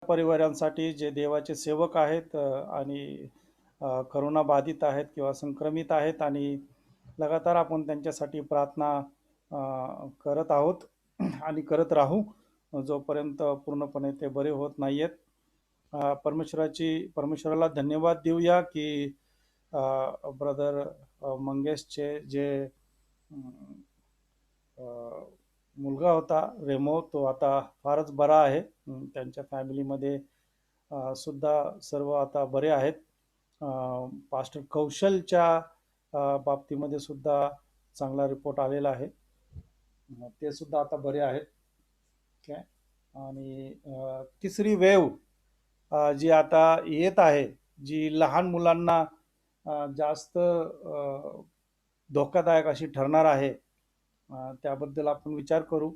परिवारांसाठी जे देवाचे सेवक आहेत आणि करोना बाधित आहेत किंवा संक्रमित आहेत आणि लगातार आपण त्यांच्यासाठी प्रार्थना करत आहोत आणि करत राहू जोपर्यंत पूर्णपणे ते बरे होत नाहीयेत. परमेश्वराला धन्यवाद देऊया की ब्रदर मंगेशचे जे अ, मुलगा होता रेमो, तो आता फारच बरा आहे. त्यांच्या फॅमिलीमध्ये सुद्धा सर्व आता बरे आहेत. पास्टर कौशलच्या बाबतीमध्ये सुद्धा चांगला रिपोर्ट आलेला आहे. ते सुद्धा आता बरे आहेत. काय आणि तिसरी वेव जी आता येत आहे, जी लहान मुलांना जास्त धोकादायक अशी ठरणार आहे. त्याबद्दल आपण विचार करू.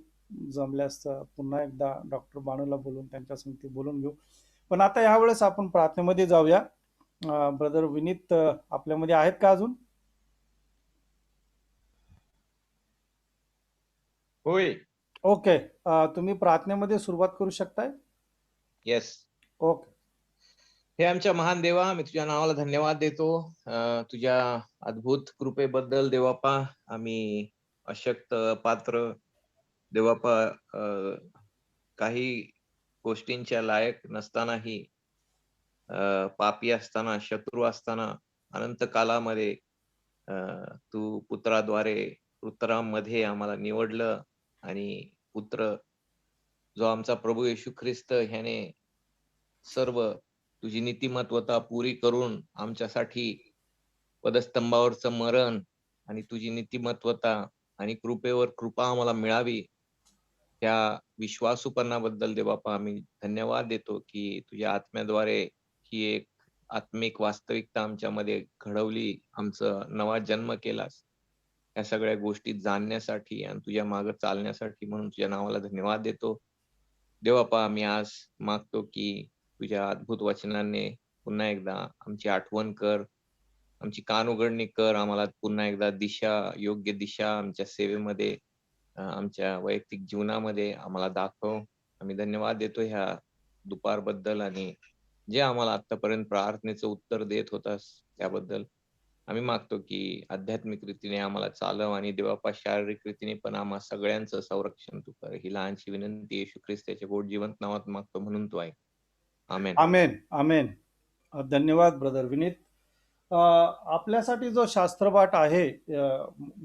जमल्यास पुन्हा एकदा डॉक्टर बानूला बोलून त्यांच्या संगती बोलून घेऊ. पण आता यावेळेस आपण प्रार्थनेमध्ये जाऊया. ब्रदर विनीत आपल्यामध्ये आहेत का अजून? होय. ओके. तुम्ही प्रार्थनेमध्ये सुरुवात करू शकताय? येस. ओके. हे आमच्या महान देवा, मी तुझ्या नावाला धन्यवाद देतो. तुझ्या अद्भुत कृपेबद्दल देवापा. आम्ही अशक्त पात्र देवापा, काही गोष्टींच्या लायक नसतानाही, पापी असताना, शत्रू असताना, अनंत कालामध्ये तू पुत्रामध्ये आम्हाला निवडलं आणि पुत्र जो आमचा प्रभू येशू ख्रिस्त ह्याने सर्व तुझी नीतिमत्वता पुरी करून आमच्यासाठी पदस्तंभावरचं मरण आणि तुझी नीतिमत्वता आणि कृपेवर कृपा आम्हाला मिळावी, त्या विश्वासूपणाबद्दल देवापा आम्ही धन्यवाद देतो की तुझ्या आत्म्याद्वारे ही एक आत्मिक वास्तविकता आमच्यामध्ये घडवली, आमचं नवा जन्म केलास या सगळ्या गोष्टी जाणण्यासाठी आणि तुझ्या मागे चालण्यासाठी. म्हणून तुझ्या नावाला धन्यवाद देतो देवापा. आम्ही आज मागतो की तुझ्या अद्भुत वचनाने पुन्हा एकदा आमची आठवण कर, आमची कान उघडणी कर, आम्हाला पुन्हा एकदा योग्य दिशा आमच्या सेवेमध्ये, आमच्या वैयक्तिक जीवनामध्ये आम्हाला दाखव. आम्ही धन्यवाद देतो ह्या दुपारबद्दल आणि जे आम्हाला आतापर्यंत प्रार्थनेचं उत्तर देत होतास त्याबद्दल. आम्ही मागतो की आध्यात्मिक रीतीने आम्हाला चालव आणि देवापा शारीरिक रीतीने पण आम्हा सगळ्यांचं संरक्षण तू कर. ही लहानशी विनंती येशू ख्रिस्ताच्या गोड जिवंत नावात मागतो म्हणून तू आहे. आमेन. आमेन. आमेन. धन्यवाद ब्रदर विनीत. आपल्यासाठी जो शास्त्रपाठ आहे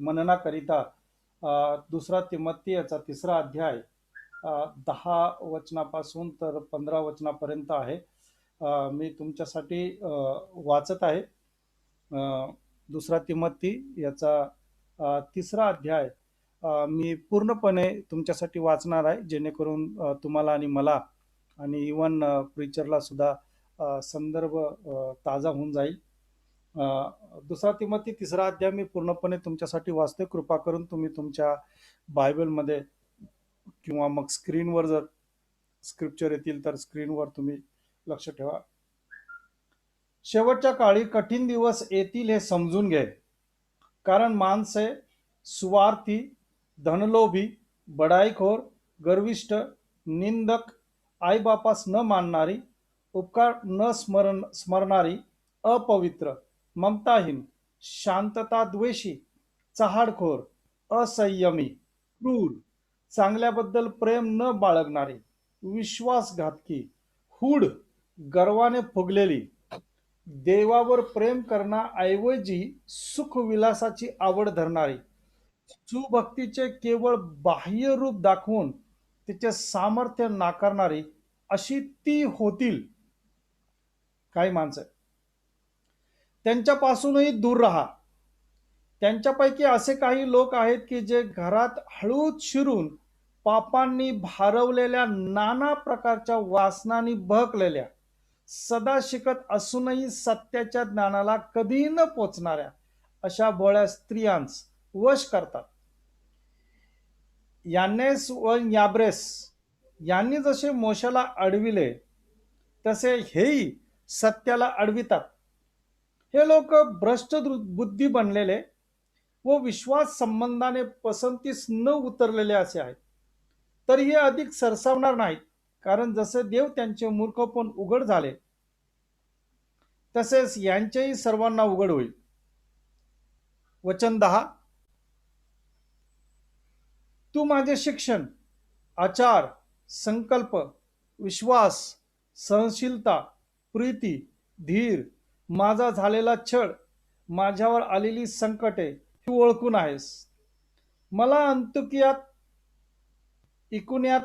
मननाकरिता, दुसरा तिमोथी याचा 3रा अध्याय 10 वचनापासून तर 15 वचनापर्यंत आहे. मी तुमच्यासाठी वाचत आहे. दुसरा तिमोथी याचा 3रा अध्याय मी पूर्णपणे तुमच्यासाठी वाचणार आहे, जेणेकरून तुम्हाला आणि मला आणि इवन प्रीचरला सुद्धा संदर्भ ताजा होऊन जाईल. दुसरा तिमोथी 3रा अध्याय मी पूर्णपणे तुमच्यासाठी वाचते. कृपा करून तुम्ही तुमच्या बायबलमध्ये किंवा मग स्क्रीनवर जर स्क्रिप्चर येतील तर स्क्रीनवर तुम्ही लक्ष ठेवा. शेवटच्या काळी कठीण दिवस येतील हे समजून घे, कारण माणसे स्वार्थी, धनलोभी, बडाईखोर, गर्विष्ठ, निंदक, आईबापास न मानणारी, उपकार न स्मरणारी, अपवित्र, ममताहीन, शांतता द्वेषी, चहाडखोर, असंयमी, क्रूर, चांगल्याबद्दल प्रेम न बाळगणारी, विश्वासघातकी, हूड, गर्वाने फुगलेली, देवावर प्रेम करण्याऐवजी सुखविलासाची आवड धरणारी, सुभक्तीचे केवळ बाह्य रूप दाखवून तिचे सामर्थ्य नाकारणारी, अशी ती होतील काही माणसं. त्यांच्यापासूनही दूर राहा. त्यांच्यापैकी असे काही लोक आहेत की जे घरात हळूच शिरून पापांनी भारवलेल्या, नाना प्रकारच्या वासनांनी बहकलेल्या, सदा शिकत असूनही सत्याच्या ज्ञानाला कधीही न पोचणाऱ्या अशा भोळ्या स्त्रियांस वश करतात. यानेस व याब्रेस यांनी जसे मोशाला अडविले तसे हेही सत्याला अडवितात. हे लोक भ्रष्ट बुद्धी बनलेले व विश्वास संबंधाने पसंतीस न उतरलेले असे आहेत. तरी हे अधिक सरसावणार नाहीत, कारण जसे देव त्यांचे मूर्खपण उघड झाले तसेच यांचेही सर्वांना उघड होईल. वचन 10. तू माझे शिक्षण, आचार, संकल्प, विश्वास, सहनशीलता, प्रीती, धीर, माझा झालेला छळ, माझ्यावर आलेली संकटे ही ओळखून आहेस. मला अंतुकियात, इकुन्यात,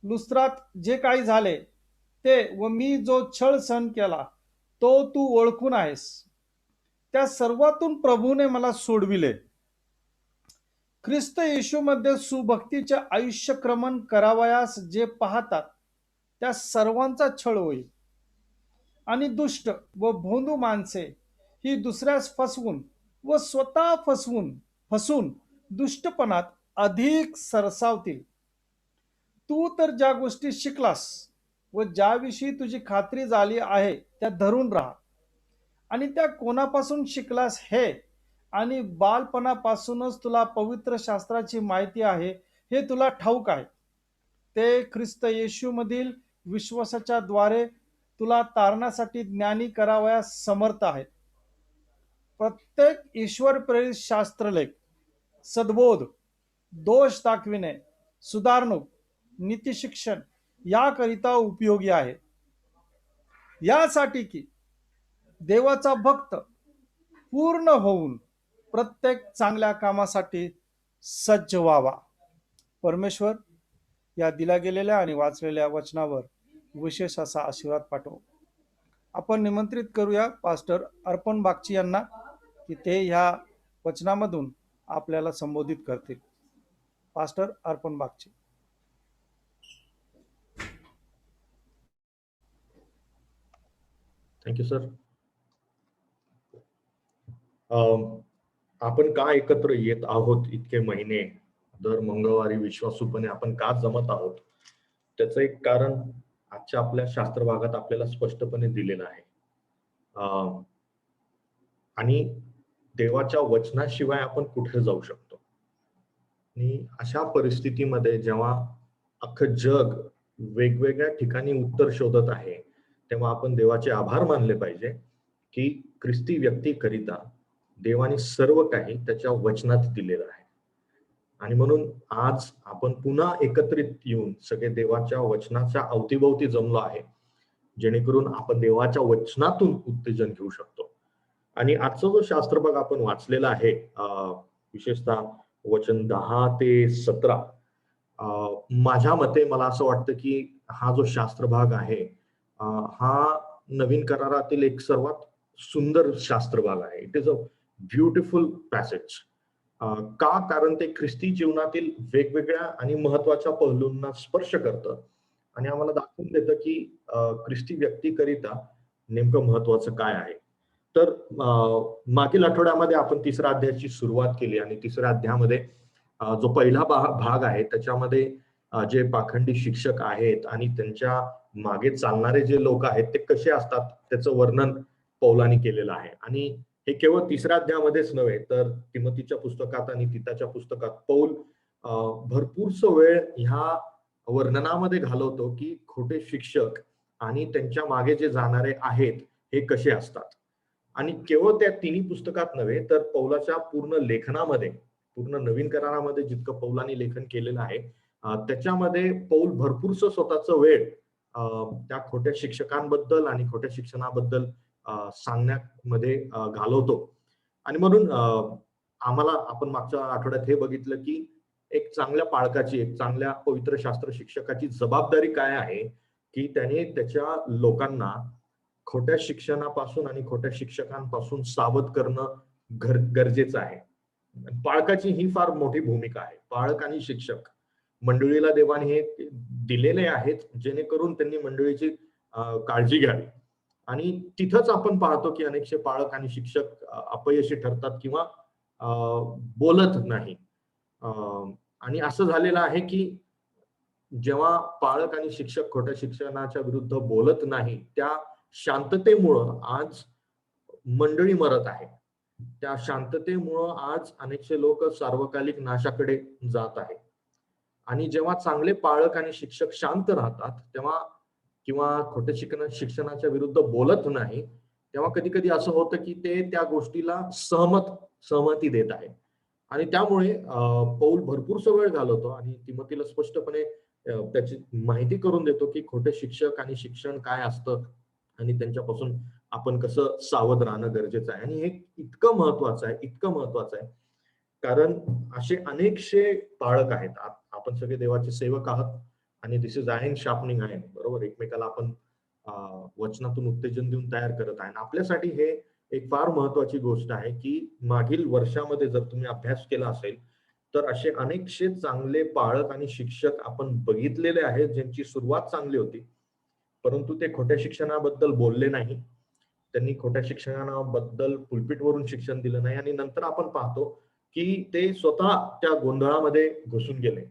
लुस्त्रात जे काही झाले ते व मी जो छळ सहन केला तो तू ओळखून आहेस. त्या सर्वातून प्रभूने मला सोडविले. ख्रिस्त येशूमध्ये सुभक्तीचे आयुष्यक्रमण करावयास जे पाहतात त्या सर्वांचा छळ होईल. आणि दुष्ट व भोंदू माणसे ही दुसऱ्यास फसवून व स्वतः फसून दुष्टपणात अधिक सरसावतील. तू तर ज्या गोष्टी शिकलास व ज्याविषयी तुझी खात्री झाली आहे त्या धरून राहा. आणि त्या कोणापासून शिकलास हे आणि बालपणापासूनच तुला पवित्र शास्त्राची माहिती आहे हे तुला ठाऊक आहे. ते ख्रिस्त येशूमधील विश्वासाच्या द्वारे तुला तारण्यासाठी ज्ञानी करावयास समर्थ आहेत. प्रत्येक ईश्वर प्रेरित शास्त्रलेख, सद्बोध, दोष दाखविणे, सुधारणूक, नीतिशिक्षण याकरिता उपयोगी आहे, यासाठी की देवाचा भक्त पूर्ण होऊन प्रत्येक चांगल्या कामासाठी सज्ज व्हावा. परमेश्वर या दिल्या गेलेल्या आणि वाचलेल्या वचनावर विशेष असा आशीर्वाद पाठवो. आपण निमंत्रित करूया पास्टर अर्पण बागची यांना की ते ह्या वचनामधून आपल्याला संबोधित करतील. पास्टर अर्पण बागची. Thank you sir. आपण का एकत्र येत आहोत इतके महिने, दर मंगळवारी विश्वासूपणे आपण का जमत आहोत, त्याचं एक कारण आजच्या आपल्या शास्त्र भागात आपल्याला स्पष्टपणे दिलेलं आहे. आणि देवाच्या वचनाशिवाय आपण कुठे जाऊ शकतो. आणि अशा परिस्थितीमध्ये जेव्हा अख्खं जग वेगवेगळ्या ठिकाणी उत्तर शोधत आहे, तेव्हा आपण देवाचे आभार मानले पाहिजे की ख्रिस्ती व्यक्तीकरिता देवाने सर्व काही त्याच्या वचनात दिलेलं आहे. आणि म्हणून आज आपण पुन्हा एकत्रित येऊन सगळे देवाच्या वचनाच्या अवतीभोवती जमलो आहे, जेणेकरून आपण देवाच्या वचनातून उत्तेजन घेऊ शकतो. आणि आजचा जो शास्त्र भाग आपण वाचलेला आहे, विशेषतः वचन 10 ते 17, माझ्या मते मला असं वाटतं की हा जो शास्त्र भाग आहे हा नवीन करारातील एक सर्वात सुंदर शास्त्र भाग आहे. It is a beautiful passage. का? कारण ते ख्रिस्ती जीवनातील वेगवेगळ्या आणि महत्वाच्या पैलूंना स्पर्श करतं आणि आम्हाला दाखवून देतं की ख्रिस्ती व्यक्तीकरिता नेमकं महत्वाचं काय आहे. तर मागील आठवड्यामध्ये आपण 3ऱ्या अध्यायाची सुरुवात केली आणि 3ऱ्या अध्यायामध्ये जो पहिला भाग आहे त्याच्यामध्ये जे पाखंडी शिक्षक आहेत आणि त्यांच्या मागे चालणारे जे लोक आहेत ते कसे असतात त्याचं वर्णन पौलानी केलेलं आहे. आणि हे केवळ 3ऱ्या अध्यायामध्येच नव्हे तर तिमोथीच्या पुस्तकात आणि तीताच्या पुस्तकात पौल भरपूरसा वेळ ह्या वर्णनामध्ये घालवतो की खोटे शिक्षक आणि त्यांच्या मागे जे जाणारे आहेत हे कसे असतात. आणि केवळ त्या तिन्ही पुस्तकात नव्हे तर पौलाच्या पूर्ण लेखनामध्ये, पूर्ण नवीन करारामध्ये जितकं पौलानी लेखन केलेलं आहे त्याच्यामध्ये पौल भरपूरसं स्वतःचा वेळ त्या खोट्या शिक्षकांबद्दल आणि खोट्या शिक्षणाबद्दल सांगण्यामध्ये घालवतो. आणि म्हणून आम्हाला आपण मागच्या आठवड्यात हे बघितलं की एक चांगल्या पालकाची, एक चांगल्या पवित्र शास्त्र शिक्षकाची जबाबदारी काय आहे की त्याने त्याच्या लोकांना खोट्या शिक्षणापासून आणि खोट्या शिक्षकांपासून सावध करणं गरजेचं आहे. पालकाची ही फार मोठी भूमिका आहे. पालक आणि शिक्षक मंडळीला देवाने हे दिलेले आहेत जेणेकरून त्यांनी मंडळीची काळजी घ्यावी. आणि तिथंच आपण पाहतो की अनेकशे पालक आणि शिक्षक अपयशी ठरतात किंवा बोलत नाही. आणि असं झालेलं आहे की जेव्हा पालक आणि शिक्षक खोट्या शिक्षणाच्या विरुद्ध बोलत नाही त्या शांततेमुळं आज मंडळी मरत आहे. त्या शांततेमुळं आज अनेकशे लोक सार्वकालिक नाशाकडे जात आहेत. आणि जेव्हा चांगले पालक आणि शिक्षक शांत राहतात तेव्हा, किंवा खोटे शिक्षणाच्या विरुद्ध बोलत नाही, तेव्हा कधी कधी असं होतं की ते त्या गोष्टीला सहमती देत आहे. आणि त्यामुळे पौल भरपूरसा वेळ घालवतो आणि तिमोथीला स्पष्टपणे त्याची माहिती करून देतो की खोटे शिक्षक आणि शिक्षण काय असतं आणि त्यांच्यापासून आपण कसं सावध राहणं गरजेचं आहे. आणि हे इतकं महत्वाचं आहे, इतकं महत्वाचं आहे, कारण असे अनेकशे पाळक आहेत. आपण सगळे देवाचे सेवक आहात आणि दिस इज आयर्न शार्पनिंग आयर्न, बरोबर. एकमेकाला आपण वचनातून उत्तेजन देऊन तयार करत आहे. आपल्यासाठी हे एक फार महत्वाची गोष्ट आहे की मागील वर्षामध्ये जर तुम्ही अभ्यास केला असेल तर असे अनेकशे चांगले पाळक आणि शिक्षक आपण बघितलेले आहेत ज्यांची सुरुवात चांगली होती, परंतु ते खोट्या शिक्षणाबद्दल बोलले नाही. त्यांनी खोट्या शिक्षणाबद्दल पुलपिटवरून शिक्षण दिलं नाही आणि नंतर आपण पाहतो की ते स्वतः त्या गोंधळामध्ये घुसून गेले.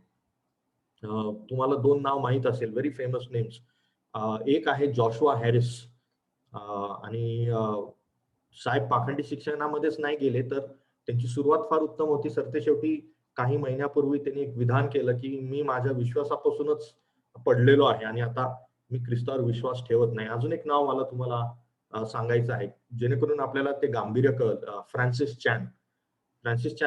तुम्हाला 2 नाव माहित असेल, व्हेरी फेमस नेम्स. एक आहे जॉशुआ हॅरिस, आणि साहेब पाखंडी शिक्षणामध्येच नाही गेले, तर त्यांची सुरुवात फार उत्तम होती. सरतेशेवटी काही महिन्यापूर्वी त्यांनी एक विधान केलं की मी माझ्या विश्वासापासूनच पडलेलो आहे आणि आता मी ख्रिस्तावर विश्वास ठेवत नाही. अजून एक नाव मला तुम्हाला सांगायचं आहे जेणेकरून आपल्याला ते गांभीर्य कळेल. फ्रान्सिस चॅन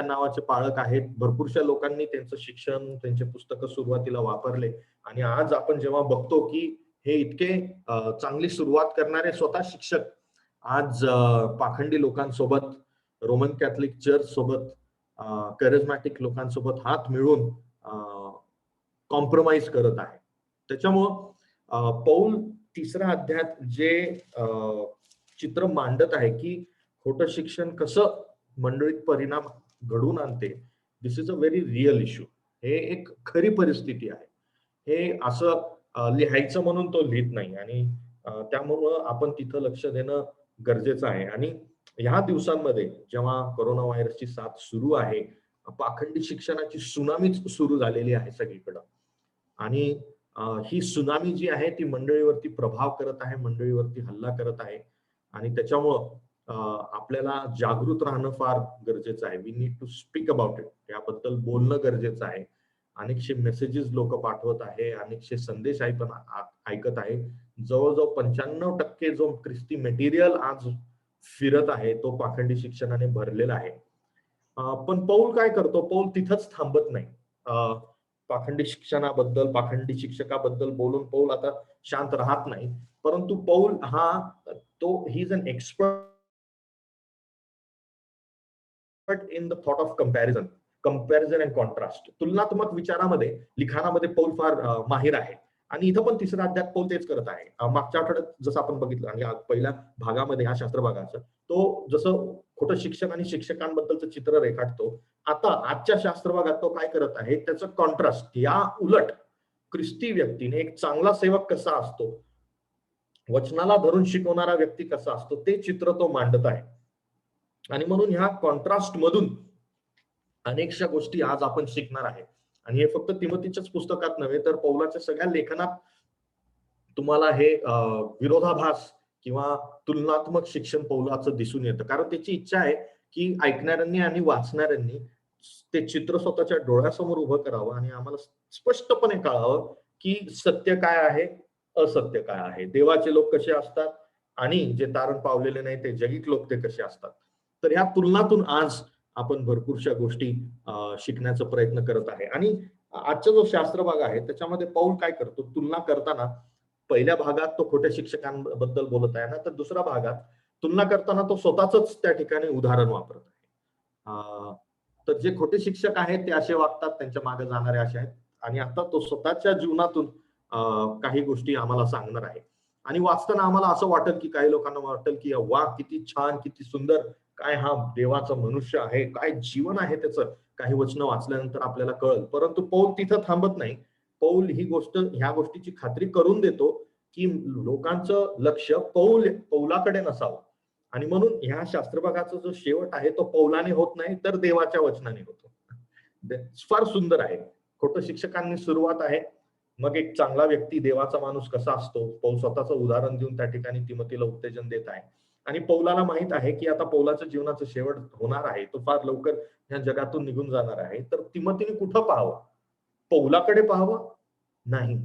नावाचे पाळक आहेत. भरपूरशा लोकांनी त्यांचं शिक्षण, त्यांचे पुस्तकं सुरुवातीला वापरले आणि आज आपण जेव्हा बघतो की हे इतके चांगली सुरुवात करणारे स्वतः शिक्षक आज पाखंडी लोकांसोबत, रोमन कॅथलिक चर्च सोबत, कॅरिझमॅटिक लोकांसोबत हात मिळवून कॉम्प्रोमाइज करत आहे. त्याच्यामुळं पौल 3ऱ्या अध्यायात जे चित्र मांडत आहे की खोटं शिक्षण कसं मंडळीत परिणाम घडवून आणते, this is a very real issue. हे एक खरी परिस्थिती आहे. हे असं लिहायचं म्हणून तो लिहित नाही आणि त्यामुळं आपण तिथं लक्ष देणं गरजेचं आहे. आणि ह्या दिवसांमध्ये जेव्हा कोरोना व्हायरसची साथ सुरू आहे, पाखंडी शिक्षणाची सुनामीच सुरू झालेली आहे सगळीकडं आणि ही सुनामी जी आहे ती मंडळीवरती प्रभाव करत आहे, मंडळीवरती हल्ला करत आहे आणि त्याच्यामुळं आपल्याला जागृत राहणं फार गरजेचं आहे. We need to speak about it. याबद्दल बोलणं गरजेचं आहे. अनेकशे मेसेजेस लोक पाठवत आहे, अनेकशे संदेश ऐकत आहे. जवळजवळ 95% जो ख्रिस्ती मटेरियल आज फिरत आहे तो पाखंडी शिक्षणाने भरलेला आहे. पण पौल काय करतो? पौल तिथंच थांबत नाही. पाखंडी शिक्षणाबद्दल, पाखंडी शिक्षकाबद्दल बोलून पौल आता शांत राहत नाही, परंतु Paul he is an expert in the thought of comparison and contrast. तुलनात्मक विचारामध्ये, लिखाणामध्ये पौल फार माहिर आहे आणि इथं पण 3रा अध्यायात पौल तेच करत आहे. मागच्या आठवड्यात जसं आपण बघितलं आणि पहिल्या भागामध्ये ह्या शास्त्र भागाचं तो जसं खोटं शिक्षक आणि शिक्षकांबद्दलचं चित्र रेखाटतो, आता आजच्या शास्त्र भागात तो काय करत आहे त्याचं कॉन्ट्रास्ट, या उलट ख्रिस्ती व्यक्तीने एक चांगला सेवक कसा असतो, वचनाला धरून शिकवणारा व्यक्ती कसा असतो, ते चित्र तो मांडत आहे. आणि म्हणून ह्या कॉन्ट्रास्ट मधून अनेकशा गोष्टी आज आपण शिकणार आहे. आणि हे फक्त तिमोथीच्याच पुस्तकात नव्हे तर पौलाच्या सगळ्या लेखनात तुम्हाला हे विरोधाभास किंवा तुलनात्मक शिक्षण पौलाचं दिसून येतं. कारण त्याची इच्छा आहे की ऐकणाऱ्यांनी आणि वाचणाऱ्यांनी ते चित्र स्वतःच्या डोळ्यासमोर उभं करावं आणि आम्हाला स्पष्टपणे कळावं की सत्य काय आहे, असत्य काय आहे, देवाचे लोक कसे असतात आणि जे तारण पावलेले नाही ते जगिक लोक ते कसे असतात. तर ह्या तुलनातून आज आपण भरपूरशा गोष्टी शिकण्याचा प्रयत्न करत आहे. आणि आजचा जो शास्त्र भाग आहे त्याच्यामध्ये पौल काय करतो, तुलना करताना पहिल्या भागात तो खोट्या शिक्षकांबद्दल बोलत आहे ना, तर दुसऱ्या भागात तुलना करताना तो स्वतःच त्या ठिकाणी उदाहरण वापरत आहे. तर जे खोटे शिक्षक आहेत ते असे वागतात, त्यांच्या मागे जाणारे असे आहेत. आणि आता तो स्वतःच्या जीवनातून काही गोष्टी आम्हाला सांगणार आहे. आणि वाचताना आम्हाला असं वाटेल की काही लोकांना वाटेल की वा किती छान, किती सुंदर, काय हा देवाचा मनुष्य आहे, काय जीवन आहे त्याचं, काही वचनं वाचल्यानंतर आपल्याला कळेल. परंतु पौल तिथं थांबत नाही. पौल ह्या गोष्टीची खात्री करून देतो की लोकांचं लक्ष पौलाकडे नसावं. आणि म्हणून ह्या शास्त्रभागाचा जो शेवट आहे तो पौलाने होत नाही तर देवाच्या वचनाने होतो. फार सुंदर आहे. खोटं शिक्षकांनी सुरुवात आहे, मग एक चांगला व्यक्ती, देवाचा माणूस कसा असतो, पौल स्वतःचं उदाहरण देऊन त्या ठिकाणी तिमोथीला उत्तेजन देत आहे. आणि पौलाला माहित आहे की आता पौलाच्या जीवनाचं शेवट होणार आहे, तो फार लवकर ह्या जगातून निघून जाणार आहे. तर तिमोथीने कुठं पाहावं, पौलाकडे पाहावं? नाही.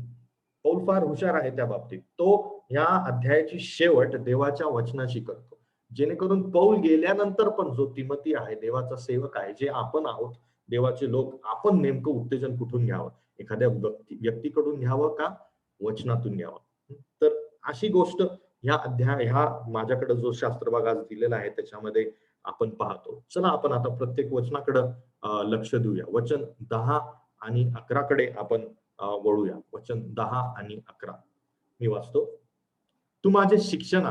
पौल फार हुशार आहे त्या बाबतीत. तो या अध्यायाची शेवट देवाच्या वचनाशी करतो, जेणेकरून पौल गेल्यानंतर पण जो तिमोथी आहे, देवाचा सेवक आहे, जे आपण आहोत, देवाचे लोक, आपण नेमकं उत्तेजन कुठून घ्यावं? एखाद्या व्यक्तीकडून घ्यावं का वचनातून घ्यावं? तर अशी गोष्ट ह्या माझ्याकडे जो शास्त्रभाग आज दिलेला आहे त्याच्यामध्ये आपण पाहतो. चला आपण आता प्रत्येक वचनाकडे लक्ष देऊया. वचन 10 आणि 11 कडे आपण वळूया. वचन 10 आणि 11 मी वाचतो. तू माझे शिक्षण,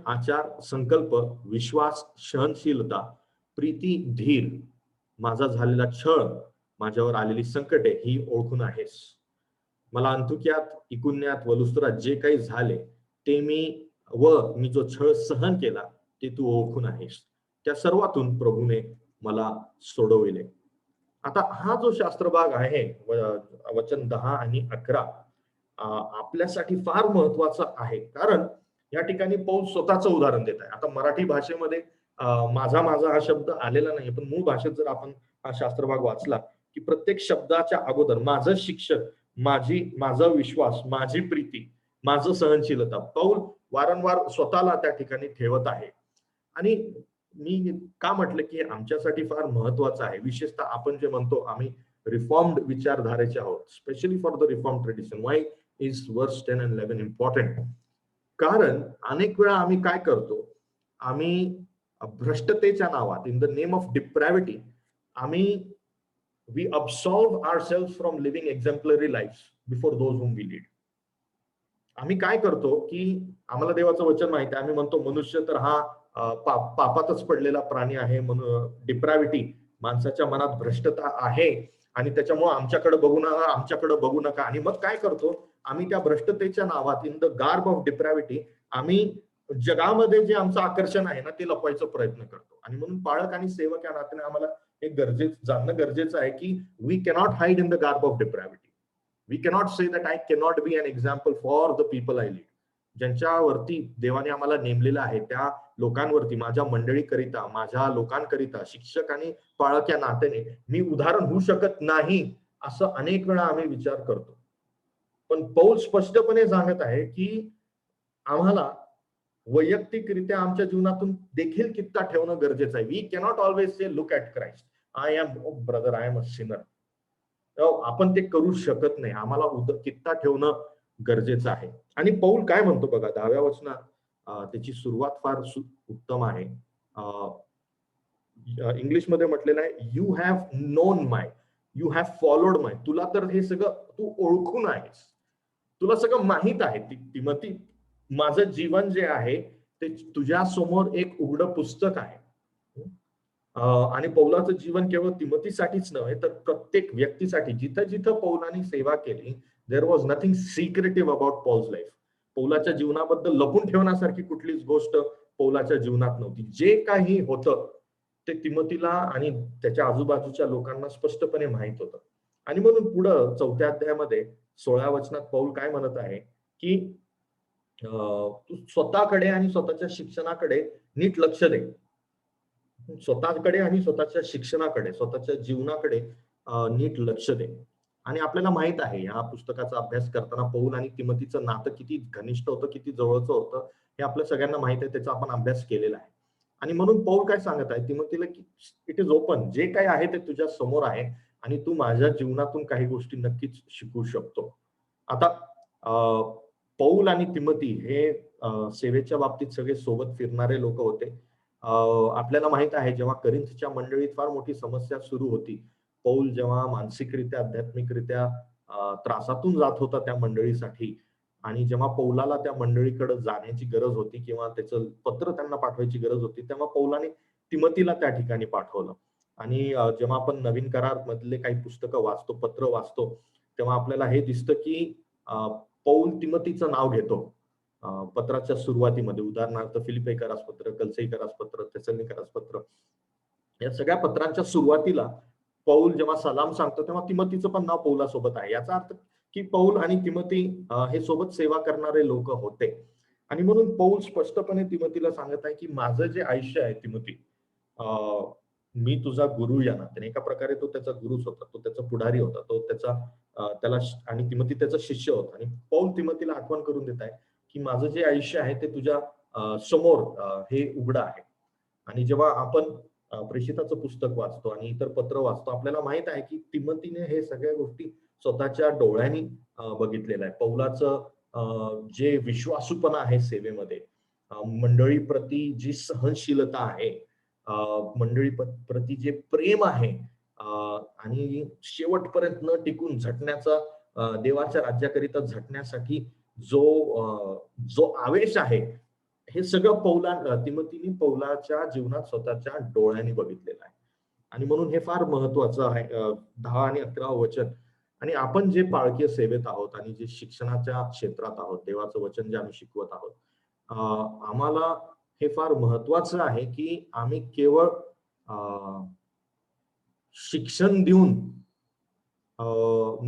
आचार, संकल्प, विश्वास, सहनशीलता, प्रीती, धीर, माझा झालेला छळ, माझ्यावर आलेली संकटे ही ओळखून आहेस. मला अंतुक्यात, इकुन्यात व लुस्त्रात जे काही झाले ते मी जो छळ सहन केला ते तू ओळखून आहेस. त्या सर्वातून प्रभूने मला सोडविले. आता हा जो शास्त्रभाग आहे, वचन 10 आणि 11 आपल्यासाठी फार महत्वाचा आहे, कारण या ठिकाणी पौल स्वतःचं उदाहरण देत आहे. आता मराठी भाषेमध्ये माझा हा शब्द आलेला नाही, पण मूळ भाषेत जर आपण हा शास्त्रभाग वाचला की प्रत्येक शब्दाच्या अगोदर माझं शिक्षण, माझा विश्वास, माझी प्रीती, माझं सहनशीलता, पौल वारंवार स्वतःला त्या ठिकाणी ठेवत आहे. आणि मी का म्हटलं की आमच्यासाठी फार महत्वाचं आहे, विशेषतः आपण जे म्हणतो आम्ही रिफॉर्म्ड विचारधारेचे आहोत, specially for the reform tradition. Y is वर्स 10 and 11 इम्पॉर्टंट? कारण अनेक वेळा आम्ही काय करतो, आम्ही भ्रष्टतेच्या नावात, in the name of depravity, we absolve ourselves from living exemplary lives before those whom we lead. आम्ही काय करतो की आम्हाला देवाचं वचन माहिती आहे, आम्ही म्हणतो मनुष्य तर हा पापातच पडलेला प्राणी आहे, म्हणून डिप्रॅव्हिटी, माणसाच्या मनात भ्रष्टता आहे आणि त्याच्यामुळे आमच्याकडे बघू नका. आणि मग काय करतो आम्ही, त्या भ्रष्टतेच्या नावात, इन द गार्ब ऑफ डिप्रॅव्हिटी, आम्ही जगामध्ये जे आमचं आकर्षण आहे ना ते लपवायचा प्रयत्न करतो. आणि म्हणून पाळक आणि सेवक या नात्याने आम्हाला हे जाणणं गरजेचं आहे की we cannot hide in the garb of depravity. We cannot say that I cannot be an example for the people I lead. ज्यांच्यावरती देवाने आम्हाला नेमलेलं आहे त्या लोकांवरती, माझ्या मंडळीकरिता, माझ्या लोकांकरिता, शिक्षक आणि पाळक या नात्याने मी उदाहरण होऊ शकत नाही, असं अनेक वेळा आम्ही विचार करतो. पण पौल स्पष्टपणे सांगत आहे की आम्हाला वैयक्तिकरित्या आमच्या जीवनातून देखील कित्ता ठेवणं गरजेचं आहे. We cannot always say look at Christ, I am brother, I am a sinner. आपण ते करू शकत नाही. आम्हाला कित्ता ठेवणं गरजेचं आहे. आणि पौल काय म्हणतो बघा 10व्या वचनात, त्याची सुरुवात फार उत्तम आहे. इंग्लिशमध्ये म्हटलेलं आहे, you have known my, you have followed my. तुला तर हे सगळं तू ओळखून आहेस, तुला सगळं माहित आहे. तिमोथी, माझं जीवन जे आहे ते तुझ्या समोर एक उघडं पुस्तक आहे. आणि पौलाचं जीवन केवळ तिमोथीसाठीच नव्हे तर प्रत्येक व्यक्तीसाठी, जिथं जिथं पौलाने सेवा केली, there was nothing secretive about Paul's life. पौलाच्या जीवनाबद्दल लपून ठेवण्यासारखी कुठलीच गोष्ट पौलाच्या जीवनात नव्हती. जे काही होतं ते तिमोथीला आणि त्याच्या आजूबाजूच्या लोकांना स्पष्टपणे माहित होतं. आणि म्हणून पुढं 4थ्या अध्यायामध्ये 16व्या वचनात पौल काय म्हणत आहे की तू स्वतःकडे आणि स्वतःच्या शिक्षणाकडे नीट लक्ष दे. स्वतःकडे आणि स्वतःच्या शिक्षणाकडे, स्वतःच्या जीवनाकडे नीट लक्ष दे. आणि आपल्याला माहित आहे या पुस्तकाचा अभ्यास करताना पौल आणि तिमोथीचं नातं किती घनिष्ठ होतं, किती जवळचं होतं, हे आपल्या सगळ्यांना माहित आहे. त्याचा आपण अभ्यास केलेला आहे. आणि म्हणून पौल काय सांगत आहे तिमोथीला की इट इज ओपन, जे काही आहे ते तुझ्या समोर आहे आणि तू माझ्या जीवनातून काही गोष्टी नक्कीच शिकू शकतो. आता पौल आणि तिमोथी हे सेवेच्या बाबतीत सगळे सोबत फिरणारे लोक होते. आपल्याला माहित आहे जेव्हा करिंथच्या मंडळीत फार मोठी समस्या सुरू होती, पौल जेव्हा मानसिकरित्या, आध्यात्मिकरित्या त्रासातून जात होता त्या मंडळीसाठी, आणि जेव्हा पौलाला त्या मंडळीकडे जाण्याची गरज होती किंवा त्याचं पत्र त्यांना पाठवायची गरज होती, तेव्हा पौलाने तिमोथीला त्या ठिकाणी पाठवलं. आणि जेव्हा आपण नवीन करार मधले काही पुस्तकं वाचतो, पत्र वाचतो, तेव्हा आपल्याला हे दिसतं की पौल तिमोथीचं नाव घेतो पत्राच्या सुरुवातीमध्ये. उदाहरणार्थ फिलिप्पी पत्र, कलसी पत्र, थेसलोनिके पत्र, या सगळ्या पत्रांच्या सुरुवातीला पौल जेव्हा सलाम सांगतो तेव्हा तिमोथीचं पण नाव पौलासोबत आहे. याचा अर्थ की पौल आणि तिमोथी हे सोबत सेवा करणारे लोक होते. आणि म्हणून पौल स्पष्टपणे तिमोथीला सांगत आहे की माझं जे आयुष्य आहे तिमोथी, मी तुझा गुरु या नात्याने. एका प्रकारे तो त्याचा गुरुच होता, तो त्याचा पुढारी होता, तो त्याचा आणि तिमोथी त्याचा शिष्य होता. आणि पौल तिमोथीला आठवण करून देत आहे की माझं जे आयुष्य आहे ते तुझ्या समोर हे उघडं आहे. आणि जेव्हा आपण प्रेषिताचं पुस्तक वाचतो आणि इतर पत्र वाचतो, आपल्याला माहित आहे की तिमोथीने हे सगळ्या गोष्टी स्वतःच्या डोळ्यांनी बघितलेलं आहे. पौलाचं जे विश्वासूपणा आहे सेवेमध्ये, मंडळीप्रती जी सहनशीलता आहे, मंडळी प्रती जे प्रेम आहे, आणि शेवटपर्यंत न टिकून झटण्याचा, देवाच्या राज्याकरिता झटण्यासाठी जो आवेश आहे, हे सगळं तिमोथीने पौलाच्या जीवनात स्वतःच्या डोळ्यांनी बघितलेलं आहे. आणि म्हणून हे फार महत्वाचं आहे. 10 आणि 11 वचन. आणि आपण जे पाळकीय सेवेत आहोत आणि जे शिक्षणाच्या क्षेत्रात आहोत, देवाचं वचन जे आम्ही शिकवत आहोत, आम्हाला हे फार महत्वाचं आहे की आम्ही केवळ शिक्षण देऊन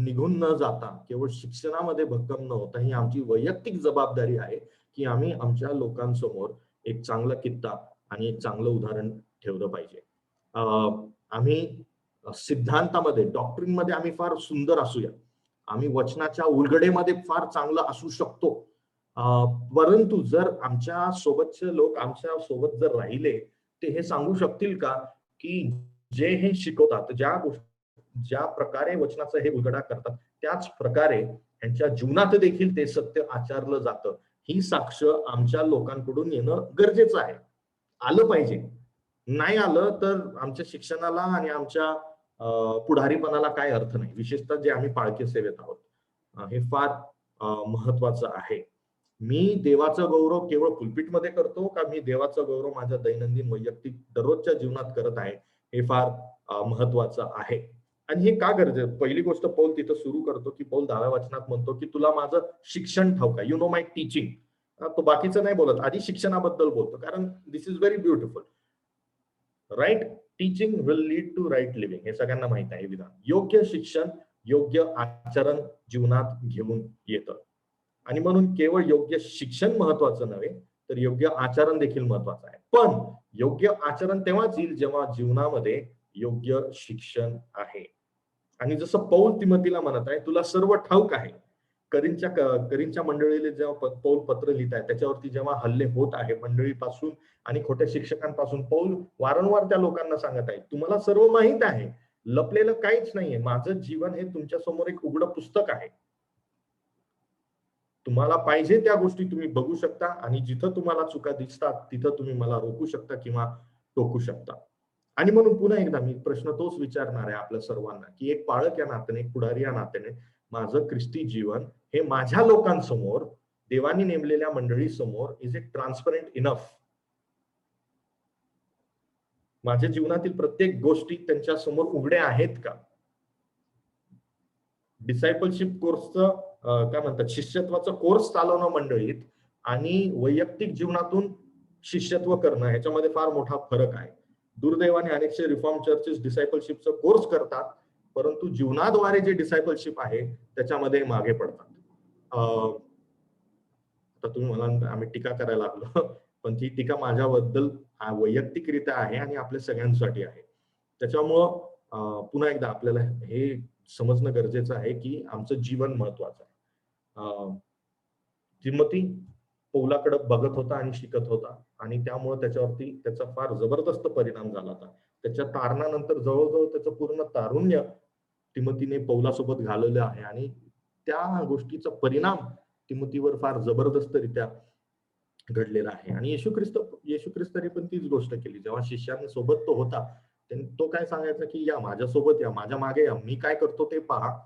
निघून न जाता, केवळ शिक्षणामध्ये भक्कम न होता, ही आमची वैयक्तिक जबाबदारी आहे की आम्ही आमच्या लोकांसमोर एक चांगला कित्ता आणि एक चांगलं उदाहरण ठेवलं पाहिजे. आम्ही सिद्धांतामध्ये, डॉक्ट्रिनमध्ये आम्ही फार सुंदर असूया, आम्ही वचनाच्या उलगडेमध्ये फार चांगलं असू शकतो, परंतु जर आमच्या सोबतचे लोक आमच्या सोबत जर राहिले, ते हे सांगू शकतील का की जे हे शिकवतात, ज्या प्रकारे वचनाचं हे उलगडा करतात, त्याच प्रकारे त्यांच्या जीवनात देखील ते सत्य आचरलं जातं, ही साक्ष आमच्या लोकांकडून येणं गरजेचं आहे, आलं पाहिजे. नाही आलं तर आमच्या शिक्षणाला आणि आमच्या पुढारीपणाला काय अर्थ नाही, विशेषतः जे आम्ही पाळकीय सेवेत आहोत. हे फार महत्वाचं आहे. मी देवाचा गौरव केवळ पुलपिटमध्ये करतो का मी देवाचा गौरव माझ्या दैनंदिन वैयक्तिक दररोजच्या जीवनात करत आहे, हे फार महत्वाचं आहे. आणि हे का गरजेचं? पहिली गोष्ट पौल तिथं सुरू करतो की पौल 10व्या वचनात म्हणतो की तुला माझं शिक्षण ठाऊक आहे, यू नो माय टीचिंग. तो बाकीचं नाही बोलत, आधी शिक्षणाबद्दल बोलतो, कारण this is very beautiful. Right teaching will lead to right living, हे सगळ्यांना माहित आहे विधान. योग्य शिक्षण योग्य आचरण जीवनात घेऊन येतं. आणि म्हणून केवळ योग्य शिक्षण महत्वाचं नव्हे, तर योग्य आचरण देखील महत्वाचं आहे. पण योग्य आचरण तेव्हाच येईल जेव्हा जीवनामध्ये योग्य शिक्षण आहे. आणि जसं पौल तिमोथीला म्हणत आहे, तुला सर्व ठाऊक आहे. करीनच्या मंडळीला जेव्हा पौल पत्र लिहित आहे, त्याच्यावरती जेव्हा हल्ले होत आहे मंडळीपासून आणि खोट्या शिक्षकांपासून, पौल वारंवार त्या लोकांना सांगत आहे, तुम्हाला सर्व माहित आहे, लपलेलं काहीच नाहीये, माझं जीवन हे तुमच्या समोर एक उघडं पुस्तक आहे. तुम्हाला पाहिजे त्या गोष्टी तुम्ही बघू शकता आणि जिथं तुम्हाला चुका दिसतात तिथं तुम्ही मला रोखू शकता किंवा टोकू शकता. आणि म्हणून पुन्हा एकदा मी प्रश्न तोच विचारणार आहे आपल्या सर्वांना की एक पाळक या नात्याने, एक पुढारी या नात्याने, माझं ख्रिस्ती जीवन हे माझ्या लोकांसमोर, देवानी नेमलेल्या मंडळी समोर इज इट ट्रान्सपरंट इनफ? माझ्या जीवनातील प्रत्येक गोष्टी त्यांच्या समोर उघड्या आहेत का? डिसायपलशिप कोर्सचं काय म्हणतात, शिष्यत्वाचा कोर्स चालवणं मंडळीत आणि वैयक्तिक जीवनातून शिष्यत्व करणं, ह्याच्यामध्ये फार मोठा फरक आहे. दुर्दैवाने अनेकशे रिफॉर्म चर्चेस डिसायपलशिपचा कोर्स करतात, परंतु जीवनाद्वारे जे डिसायपलशिप आहे त्याच्यामध्ये मागे पडतात. आता तुम्ही म्हणाल आम्ही टीका करायला लागलो, पण ती टीका माझ्याबद्दल वैयक्तिकरित्या आहे आणि आपल्या सगळ्यांसाठी आहे. त्याच्यामुळं पुन्हा एकदा आपल्याला हे समजणं गरजेचं आहे की आमचं जीवन महत्वाचं आहे. तिमोथी पौलाकडे बघत होता आणि शिकत होता आणि त्यामुळे त्याच्यावरती त्याचा फार जबरदस्त परिणाम झाला होता. त्याच्या तारणानंतर जवळजवळ त्याचं पूर्ण तारुण्य तिमोथीने पौलासोबत घालवलं आहे आणि त्या गोष्टीचा परिणाम तिमोथीवर फार जबरदस्तरित्या घडलेला आहे. आणि येशू ख्रिस्ताने पण तीच गोष्ट केली. जेव्हा शिष्यांसोबत तो होता, तो काय सांगायचा की या माझ्यासोबत या, माझ्या मागे या, मी काय करतो ते पहा,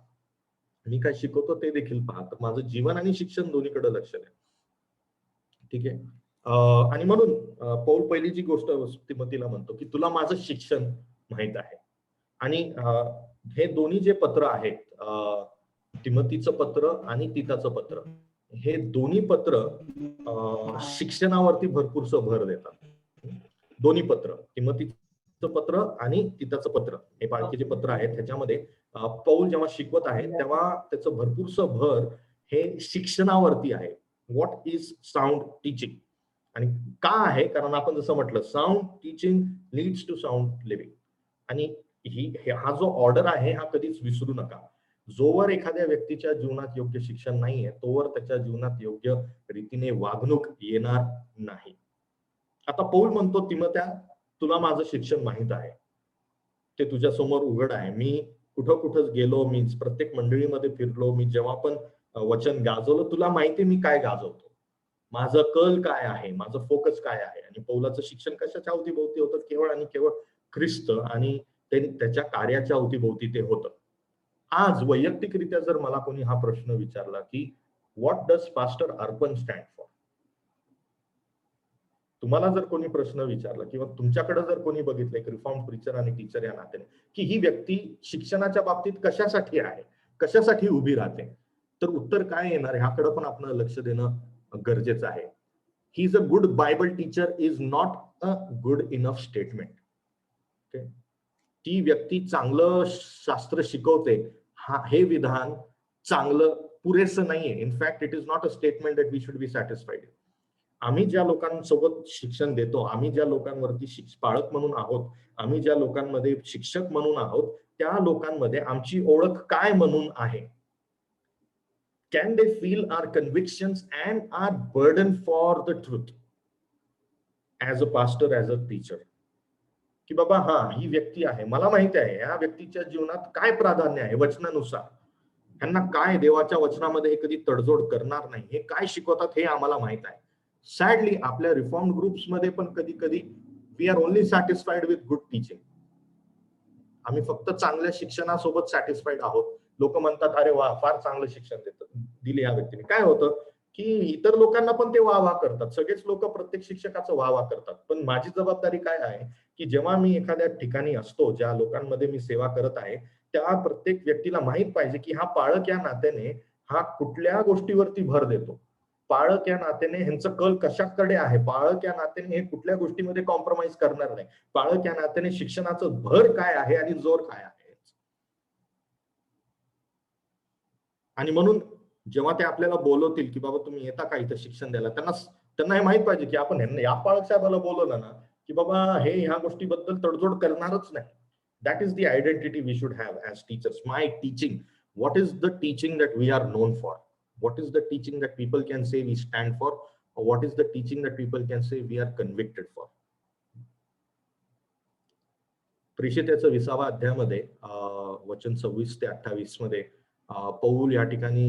मी काय शिकवतो ते देखील पहा. तर माझं जीवन आणि शिक्षण दोन्हीकडे लक्ष द्या. ठीक आहे. आणि म्हणून पौल पहिली जी गोष्ट तिमोथीला म्हणतो की तुला माझं शिक्षण माहित आहे. आणि हे दोन्ही जे पत्र आहेत, तिमोथीचं पत्र आणि तीताचं पत्र, हे दोन्ही पत्र शिक्षणावरती भरपूरसं भर देतात. दोन्ही पत्र, तिमोथीचं पत्र आणि तीताचं पत्र, हे पाळकीचे पत्र आहेत, ह्याच्यामध्ये पौल जेव्हा शिकवत आहे तेव्हा त्याचं भरपूरसं भर हे शिक्षणावरती आहे. What is sound teaching? आणि का आहे? कारण आपण जसं म्हटलं, sound teaching leads to sound living. आणि हा जो ऑर्डर आहे हा कधीच विसरू नका. जोवर एखाद्या व्यक्तीच्या जीवनात योग्य शिक्षण नाहीये तोवर त्याच्या जीवनात योग्य रीतीने वागणूक येणार नाही. आता पौल म्हणतो, तिमोथ्या, तुला माझं शिक्षण माहित आहे, ते तुझ्या समोर उघड आहे. मी कुठं कुठं गेलो, मी प्रत्येक मंडळीमध्ये फिरलो, मी जेव्हा पण वचन गाजवलं, तुला माहिती मी काय गाजवतो, माझं कल काय आहे, माझं फोकस काय आहे. आणि पौलाचं शिक्षण कशाच्या अवतीभोवती होतं? केवळ आणि केवळ ख्रिस्त आणि त्याच्या कार्याच्या अवतीभोवती ते होतं. आज वैयक्तिकरित्या जर मला कोणी हा प्रश्न विचारला की व्हॉट डज पास्टर अर्पण स्टँड फॉर, तुम्हाला जर कोणी प्रश्न विचारला किंवा तुमच्याकडे जर कोणी बघितलं एक रिफॉर्म प्रीचर आणि टीचर या नात्याने की ही व्यक्ती शिक्षणाच्या बाबतीत कशासाठी आहे, कशासाठी उभी राहते, तर उत्तर काय येणार ह्याकडे पण आपण लक्ष देणं गरजेचं आहे. He is a good Bible teacher is not a good enough statement. Okay, ती व्यक्ती चांगलं शास्त्र शिकवते हे विधान चांगलं पुरेसं नाहीये. In fact it is not a statement that we should be satisfied. आम्ही ज्या लोकांसोबत शिक्षण देतो, आम्ही ज्या लोकांवरती पालक म्हणून आहोत, आम्ही ज्या लोकांमध्ये शिक्षक म्हणून आहोत, त्या लोकांमध्ये आमची ओळख काय म्हणून आहे? Can they feel our convictions and our burden for the truth as a pastor, as a teacher, की बाबा हा ही व्यक्ती आहे, मला माहिती आहे या व्यक्तीच्या जीवनात काय प्राधान्य आहे वचनानुसार, त्यांना काय देवाच्या वचनामध्ये हे कधी तडजोड करणार नाही, हे काय शिकवतात हे आम्हाला माहित आहे. सॅडली आपल्या रिफॉर्म ग्रुप्स मध्ये पण कधी कधी we are only satisfied with good teaching. आम्ही फक्त चांगल्या शिक्षणासोबत सॅटिस्फाईड आहोत. लोक म्हणतात अरे वा फार चांगलं शिक्षण दिले या व्यक्तीने. काय होतं की इतर लोकांना पण ते वाह करतात, सगळेच लोक प्रत्येक शिक्षकाचं वाह करतात. पण माझी जबाबदारी काय आहे की जेव्हा मी एखाद्या ठिकाणी असतो, ज्या लोकांमध्ये मी सेवा करत आहे, त्या प्रत्येक व्यक्तीला माहित पाहिजे की हा पाळक या नात्याने हा कुठल्या गोष्टीवरती भर देतो, पाळक या नात्याने ह्यांचं कल कशाकडे आहे, पाळक या नात्याने हे कुठल्या गोष्टीमध्ये कॉम्प्रोमाइज करणार नाही, पाळक या नात्याने शिक्षणाचं भर काय आहे आणि जोर काय आहे. आणि म्हणून जेव्हा ते आपल्याला बोलवतील की बाबा तुम्ही येता का इथं शिक्षण द्यायला, त्यांना हे माहित पाहिजे की आपण या पाळक साहेबाला बोलवलं ना की बाबा हे ह्या गोष्टीबद्दल तडजोड करणारच नाही. That is the identity we should have as teachers. My teaching, what is the teaching that we are known for, what is the teaching that people can say we stand for, what is the teaching that people can say we are convicted for. प्रेषिताच्या 20व्या अध्यायामध्ये वचन 26 ते 28 मध्ये पौल या ठिकाणी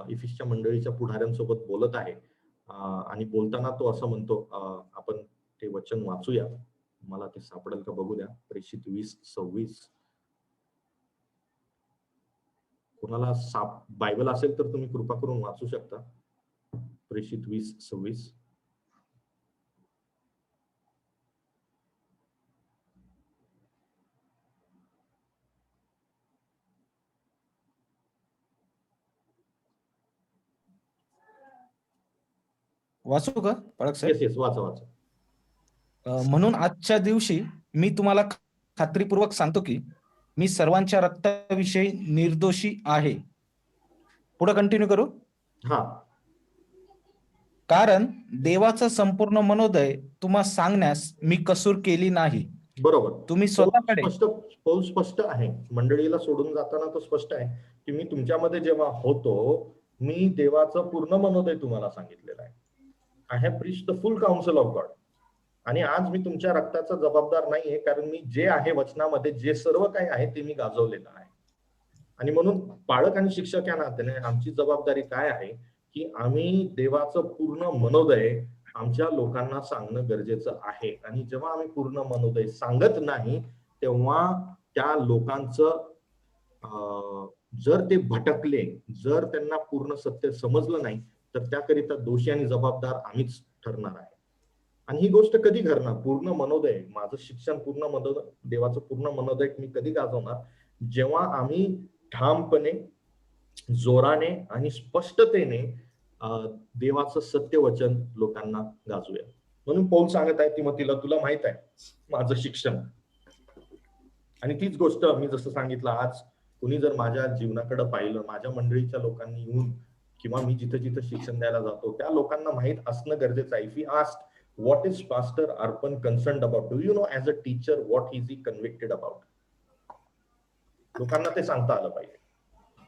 इफिसच्या मंडळीच्या पुढाऱ्यांसोबत बोलत आहे आणि बोलताना तो असं म्हणतो, आपण ते वचन वाचूया, मला ते सापडेल का बघू द्या. प्रेषित 20:26. कोणाला बायबल असेल तर तुम्ही कृपा करून वाचू शकता. प्रेषित 20:26. वाचू का पाळक साहेब? येस वाचा वाचा. म्हणून आजच्या दिवशी मी तुम्हाला खात्रीपूर्वक सांगतो की मी सर्वांच्या रक्ताविषयी निर्दोषी आहे. पुढे कंटिन्यू करू. हा, कारण देवाचा संपूर्ण मनोदय तुम्हाला सांगण्यास मी कसूर केली नाही. बरोबर. तुम्ही स्वतःकडे पौल स्पष्ट आहे, मंडळीला सोडून जाताना तो स्पष्ट आहे की मी तुमच्यामध्ये जेव्हा होतो मी देवाचं पूर्ण मनोदय तुम्हाला सांगितलेलं आहे. I have preached the full council of God. आणि आज मी तुमच्या रक्ताचा जबाबदार नाहीये, कारण मी जे आहे वचनामध्ये जे सर्व काही आहे ते मी गाजवलेलं आहे. आणि म्हणून पालक आणि शिक्षक या नात्याने आमची जबाबदारी काय आहे की आम्ही देवाचं पूर्ण मनोदय आमच्या लोकांना सांगणं गरजेचं आहे. आणि जेव्हा आम्ही पूर्ण मनोदय सांगत नाही तेव्हा त्या लोकांचं जर ते भटकले, जर त्यांना पूर्ण सत्य समजलं नाही तर त्याकरिता दोषी आणि जबाबदार आम्हीच ठरणार आहे. आणि ही गोष्ट कधी घडणार? पूर्ण मनोदय, माझं शिक्षण पूर्ण मनोदय, देवाचं पूर्ण मनोदय मी कधी गाजवणार? जेव्हा आम्ही ठामपणे, जोराने आणि स्पष्टतेने देवाचं सत्यवचन लोकांना गाजूया. म्हणून पौल सांगत आहे तिमोथीला, तुला माहित आहे माझं शिक्षण. आणि तीच गोष्ट मी जसं सांगितलं, आज कुणी जर माझ्या जीवनाकडे पाहिलं, माझ्या मंडळीच्या लोकांनी येऊन किंवा मी जिथं जिथं शिक्षण द्यायला जातो त्या लोकांना माहित असणं गरजेचं आहे. If he asked what is Pastor Arpan concerned about, do you know as a teacher what is he convicted about? लोकांना ते सांगता आलं पाहिजे.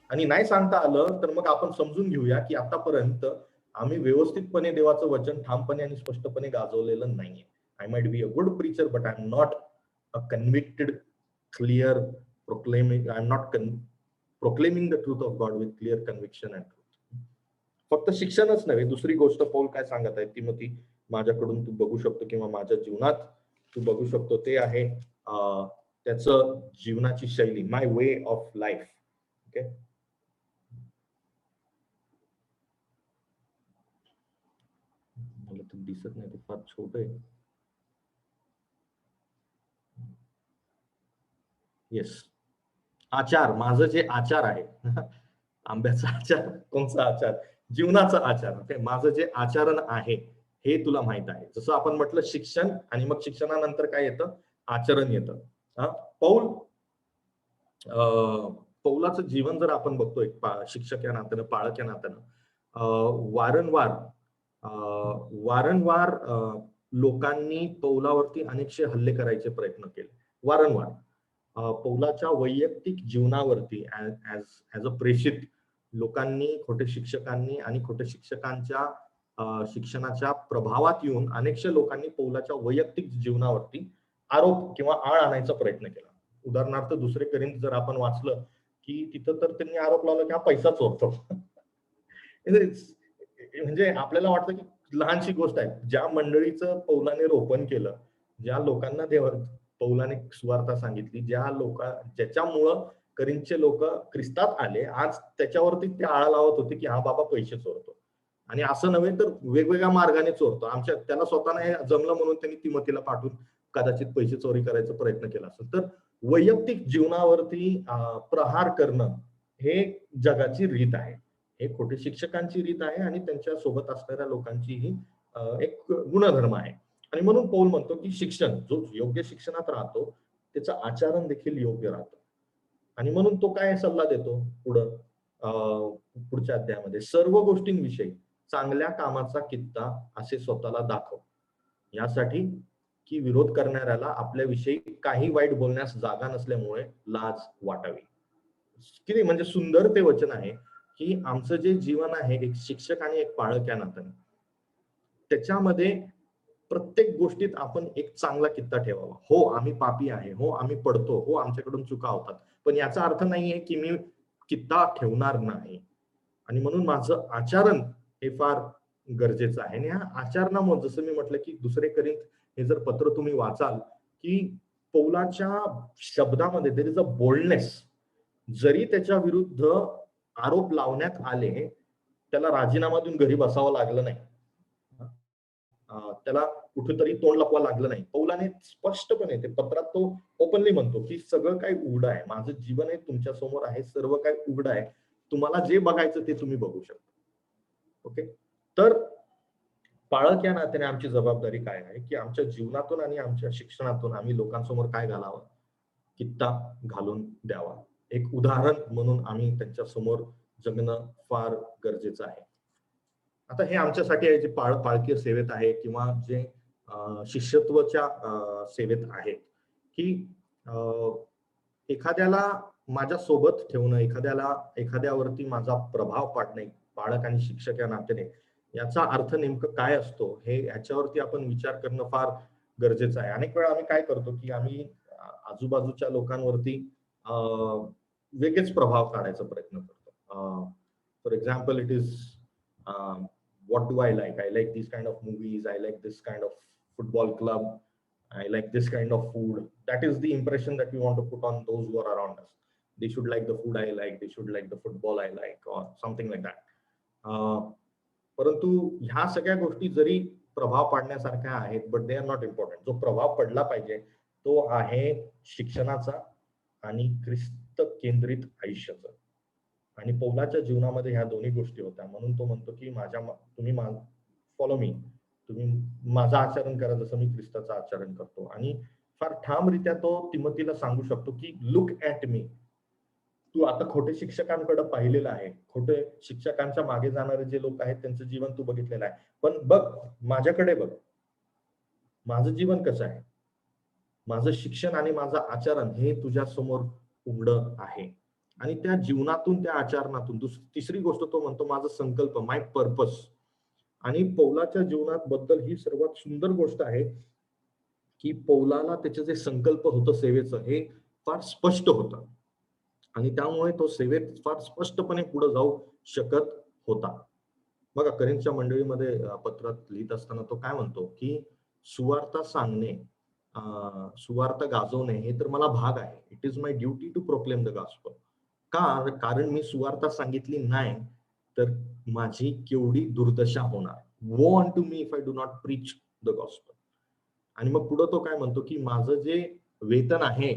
आणि नाही सांगता आलं तर मग आपण समजून घेऊया की आतापर्यंत आम्ही व्यवस्थितपणे देवाचं वचन ठामपणे आणि स्पष्टपणे गाजवलेलं नाहीये. I might be a good preacher but I am not a convicted clear proclaiming I am not proclaiming the truth of God with clear conviction and truth. फक्त शिक्षणच नव्हे, दुसरी गोष्ट पौल काय सांगत आहे ती माझ्याकडून तू बघू शकतो किंवा माझ्या जीवनात तू बघू शकतो, ते आहे त्याचं जीवनाची शैली, my way of life. Okay, मला ते दिसत नाही, ते फार छोट आहे. येस, आचार, माझं जे आचार आहे आंब्याचा आचार, कोणचा आचार? जीवनाचा आचार. ओके, माझं जे आचरण आहे हे तुला माहित आहे. जसं आपण म्हटलं शिक्षण, आणि मग शिक्षणानंतर काय येतं? आचरण येतं. पौलाचं जीवन जर आपण बघतोय शिक्षक या नात्यानं, पाळक या नात्यानं, वारंवार लोकांनी पौलावरती अनेकशे हल्ले करायचे प्रयत्न केले, वारंवार. पौलाच्या वैयक्तिक जीवनावरती ऍज अ प्रेषित लोकांनी, खोटे शिक्षकांनी आणि खोटे शिक्षकांच्या शिक्षणाच्या प्रभावात येऊन अनेकशे लोकांनी पौलाच्या वैयक्तिक जीवनावरती आरोप किंवा आळ आणायचा प्रयत्न केला. उदाहरणार्थ 2 कोरिंथ जर आपण वाचलं की तिथं तर त्यांनी आरोप लावला की हा पैसा चोरतो. म्हणजे आपल्याला वाटतं की लहानशी गोष्ट आहे. ज्या मंडळीचं पौलाने रोपण केलं, ज्या लोकांना पौलाने सुवार्ता सांगितली, ज्याच्यामुळं करिंथचे लोक ख्रिस्तात आले, आज त्याच्यावरती ते आळा लावत होते की हा बाबा पैसे चोरतो. आणि असं नव्हे तर वेगवेगळ्या मार्गाने चोरतो. त्याला स्वतःला हे जमलं म्हणून त्यांनी तिमोथीला पाठवून कदाचित पैसे चोरी करायचा प्रयत्न केला असेल. तर वैयक्तिक जीवनावरती प्रहार करणं हे जगाची रीत आहे, हे खोटे शिक्षकांची रीत आहे आणि त्यांच्या सोबत असणाऱ्या लोकांची ही एक गुणधर्म आहे. आणि म्हणून पौल म्हणतो की शिक्षण, जो योग्य शिक्षणात राहतो त्याचं आचरण देखील योग्य राहतं. आणि म्हणून तो काय सल्ला देतो पुढच्या अध्यायामध्ये? सर्व गोष्टींविषयी चांगल्या कामाचा कित्ता असे स्वतःला दाखव, यासाठी की विरोध करणाऱ्याला आपल्याविषयी काही वाईट बोलण्यास जागा नसल्यामुळे लाज वाटावी. किती म्हणजे सुंदर ते वचन आहे की आमचं जे जीवन आहे एक शिक्षक आणि एक पाळक या नात्याने, त्याच्यामध्ये प्रत्येक गोष्टीत आपण एक चांगला कित्ता ठेवावा. हो, आम्ही पापी आहे, हो आम्ही पडतो, हो आमच्याकडून चुका होतात, पण याचा अर्थ नाहीये की मी कित्ता ठेवणार नाही. आणि म्हणून माझं आचरण हे फार गरजेचं आहे. आणि ह्या आचरणामुळे, जसं मी म्हटलं की 2 कोरिंथ हे जर पत्र तुम्ही वाचाल की पौलाच्या शब्दामध्ये देयर इज अ बोल्डनेस. जरी त्याच्या विरुद्ध आरोप लावण्यात आले, त्याला राजीनामा देऊन घरी बसावं लागलं नाही, त्याला कुठेतरी तोंड लपवा लागलं नाही. पौलाने स्पष्टपणे ते पत्रात तो ओपनली म्हणतो की सगळं काही उघड आहे, माझं जीवन आहे तुमच्या समोर आहे, सर्व काही उघड आहे, तुम्हाला जे बघायचं ते तुम्ही बघू शकता. ओके, तर पाळक या नात्याने आमची जबाबदारी काय आहे की आमच्या जीवनातून आणि आमच्या शिक्षणातून आम्ही लोकांसमोर काय घालावं? कित्ता घालून द्यावा. एक उदाहरण म्हणून आम्ही त्यांच्या समोर जगणं फार गरजेचं आहे. आता हे आमच्यासाठी आहे जे पाळकीय सेवेत आहे किंवा जे शिष्यत्वाच्या सेवेत आहेत, की एखाद्याला माझ्या सोबत ठेवणं, एखाद्यावरती माझा प्रभाव पाडणे, पालक आणि शिक्षक या नात्याने, याचा अर्थ नेमकं काय असतो हे ह्याच्यावरती आपण विचार करणं फार गरजेचं आहे. अनेक वेळा आम्ही काय करतो की आम्ही आजूबाजूच्या लोकांवरती वेगळेच प्रभाव काढायचा प्रयत्न करतो. For example, it is what do I like? I like these kind of movies, I like this kind of football club, I like this kind of food. That is the impression that we want to put on those who are around us. They should like the food I like, they should like the football I like, or something like that. परंतु ह्या सगळ्या गोष्टी जरी प्रभाव पाडण्यासारख्या आहेत, but they are not important. जो प्रभाव पडला पाहिजे तो आहे शिक्षणाचा आणि ख्रिस्त केंद्रित आयुष्याचा. आणि पौलाच्या जीवनामध्ये ह्या दोन्ही गोष्टी होत्या. म्हणून तो म्हणतो की तुम्ही फॉलो मी, तुम्ही माझं आचरण करा जसं मी ख्रिस्ताचं आचरण करतो. आणि फार ठामरित्या तो तिमोथीला सांगू शकतो की लुक ऍट मी. तू आता खोटे शिक्षकांकडे पाहिलेलं आहे, खोटे शिक्षकांच्या मागे जाणारे जे लोक आहेत त्यांचं जीवन तू बघितलेलं आहे, पण बघ माझ्याकडे, बघ माझं जीवन कसं आहे, माझं शिक्षण आणि माझं आचरण हे तुझ्या समोर उघड आहे. आणि त्या जीवनातून, त्या आचरणातून तिसरी गोष्ट तो म्हणतो माझा संकल्प, माय पर्पस. आणि पौलाच्या जीवनात बद्दल ही सर्वात सुंदर गोष्ट आहे की पौलाला त्याचे जे संकल्प होतं सेवेचं हे फार स्पष्ट होतं आणि त्यामुळे तो सेवेत फार स्पष्टपणे पुढे जाऊ शकत होता. बघा करिंथच्या मंडळीमध्ये पत्रात लिहित असताना तो काय म्हणतो की सुवार्ता सांगणे, सुवार्ता गाजवणे हे तर मला भाग आहे. It is my duty to proclaim the gospel. कारण मी सुवार्ता सांगितली नाही तर माझी केवढी दुर्दशा होणार. Woe on to me if I do not preach the gospel. आणि मग पुढे तो काय म्हणतो की माझं जे वेतन आहे